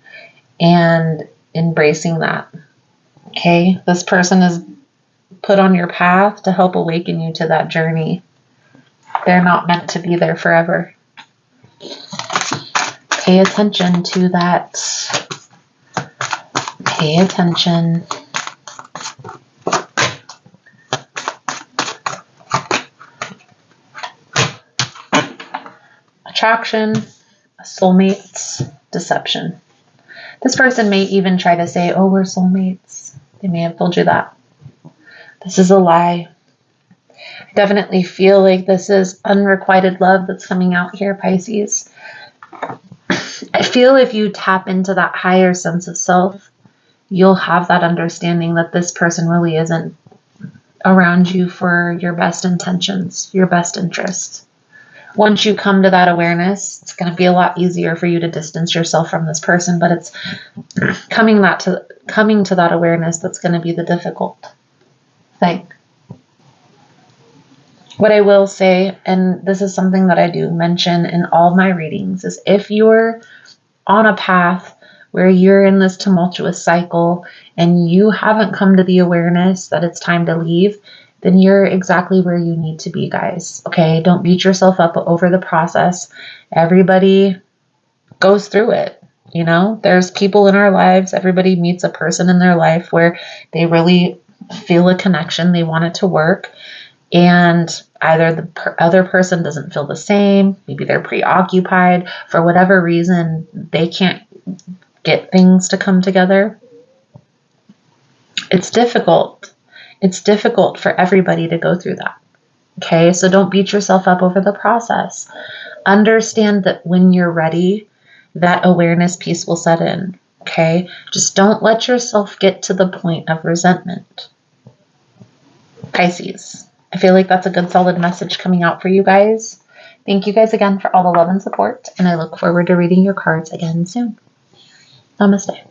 S1: and embracing that. Okay? This person is put on your path to help awaken you to that journey. They're not meant to be there forever. Pay attention to that. Pay attention. Attraction, soulmates, deception. This person may even try to say, oh, we're soulmates. They may have told you that. This is a lie. I definitely feel like this is unrequited love that's coming out here, Pisces. I feel if you tap into that higher sense of self, you'll have that understanding that this person really isn't around you for your best intentions, your best interests. Once you come to that awareness, it's going to be a lot easier for you to distance yourself from this person, but it's coming to that awareness that's going to be the difficult thing. What I will say, and this is something that I do mention in all my readings, is if you're on a path where you're in this tumultuous cycle and you haven't come to the awareness that it's time to leave, then you're exactly where you need to be, guys. Okay, don't beat yourself up over the process. Everybody goes through it. You know, there's people in our lives. Everybody meets a person in their life where they really feel a connection. They want it to work. And either the other person doesn't feel the same. Maybe they're preoccupied. For whatever reason, they can't get things to come together. It's difficult. It's difficult for everybody to go through that. Okay, so don't beat yourself up over the process. Understand that when you're ready, that awareness piece will set in. Okay, just don't let yourself get to the point of resentment. Pisces, I feel like that's a good solid message coming out for you guys. Thank you guys again for all the love and support, and I look forward to reading your cards again soon. Namaste.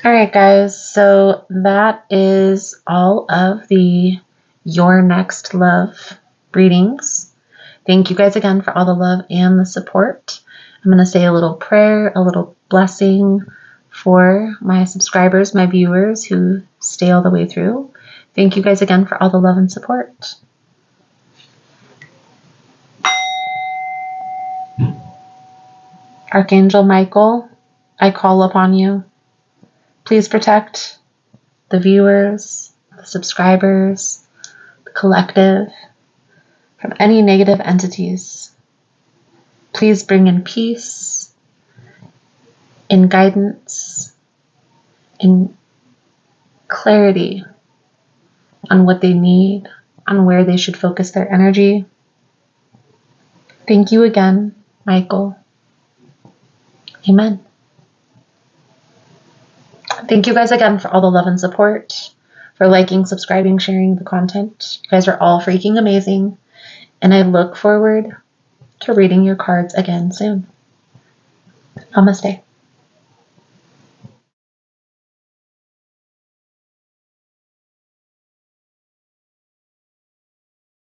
S1: All right, guys, so that is all of the your next love readings. Thank you guys again for all the love and the support. I'm going to say a little prayer, a little blessing for my subscribers, my viewers who stay all the way through. Thank you guys again for all the love and support. Archangel Michael, I call upon you. Please protect the viewers, the subscribers, the collective from any negative entities. Please bring in peace, in guidance, in clarity on what they need, on where they should focus their energy. Thank you again, Michael. Amen. Thank you guys again for all the love and support, for liking, subscribing, sharing the content. You guys are all freaking amazing, and I look forward to reading your cards again soon. Namaste.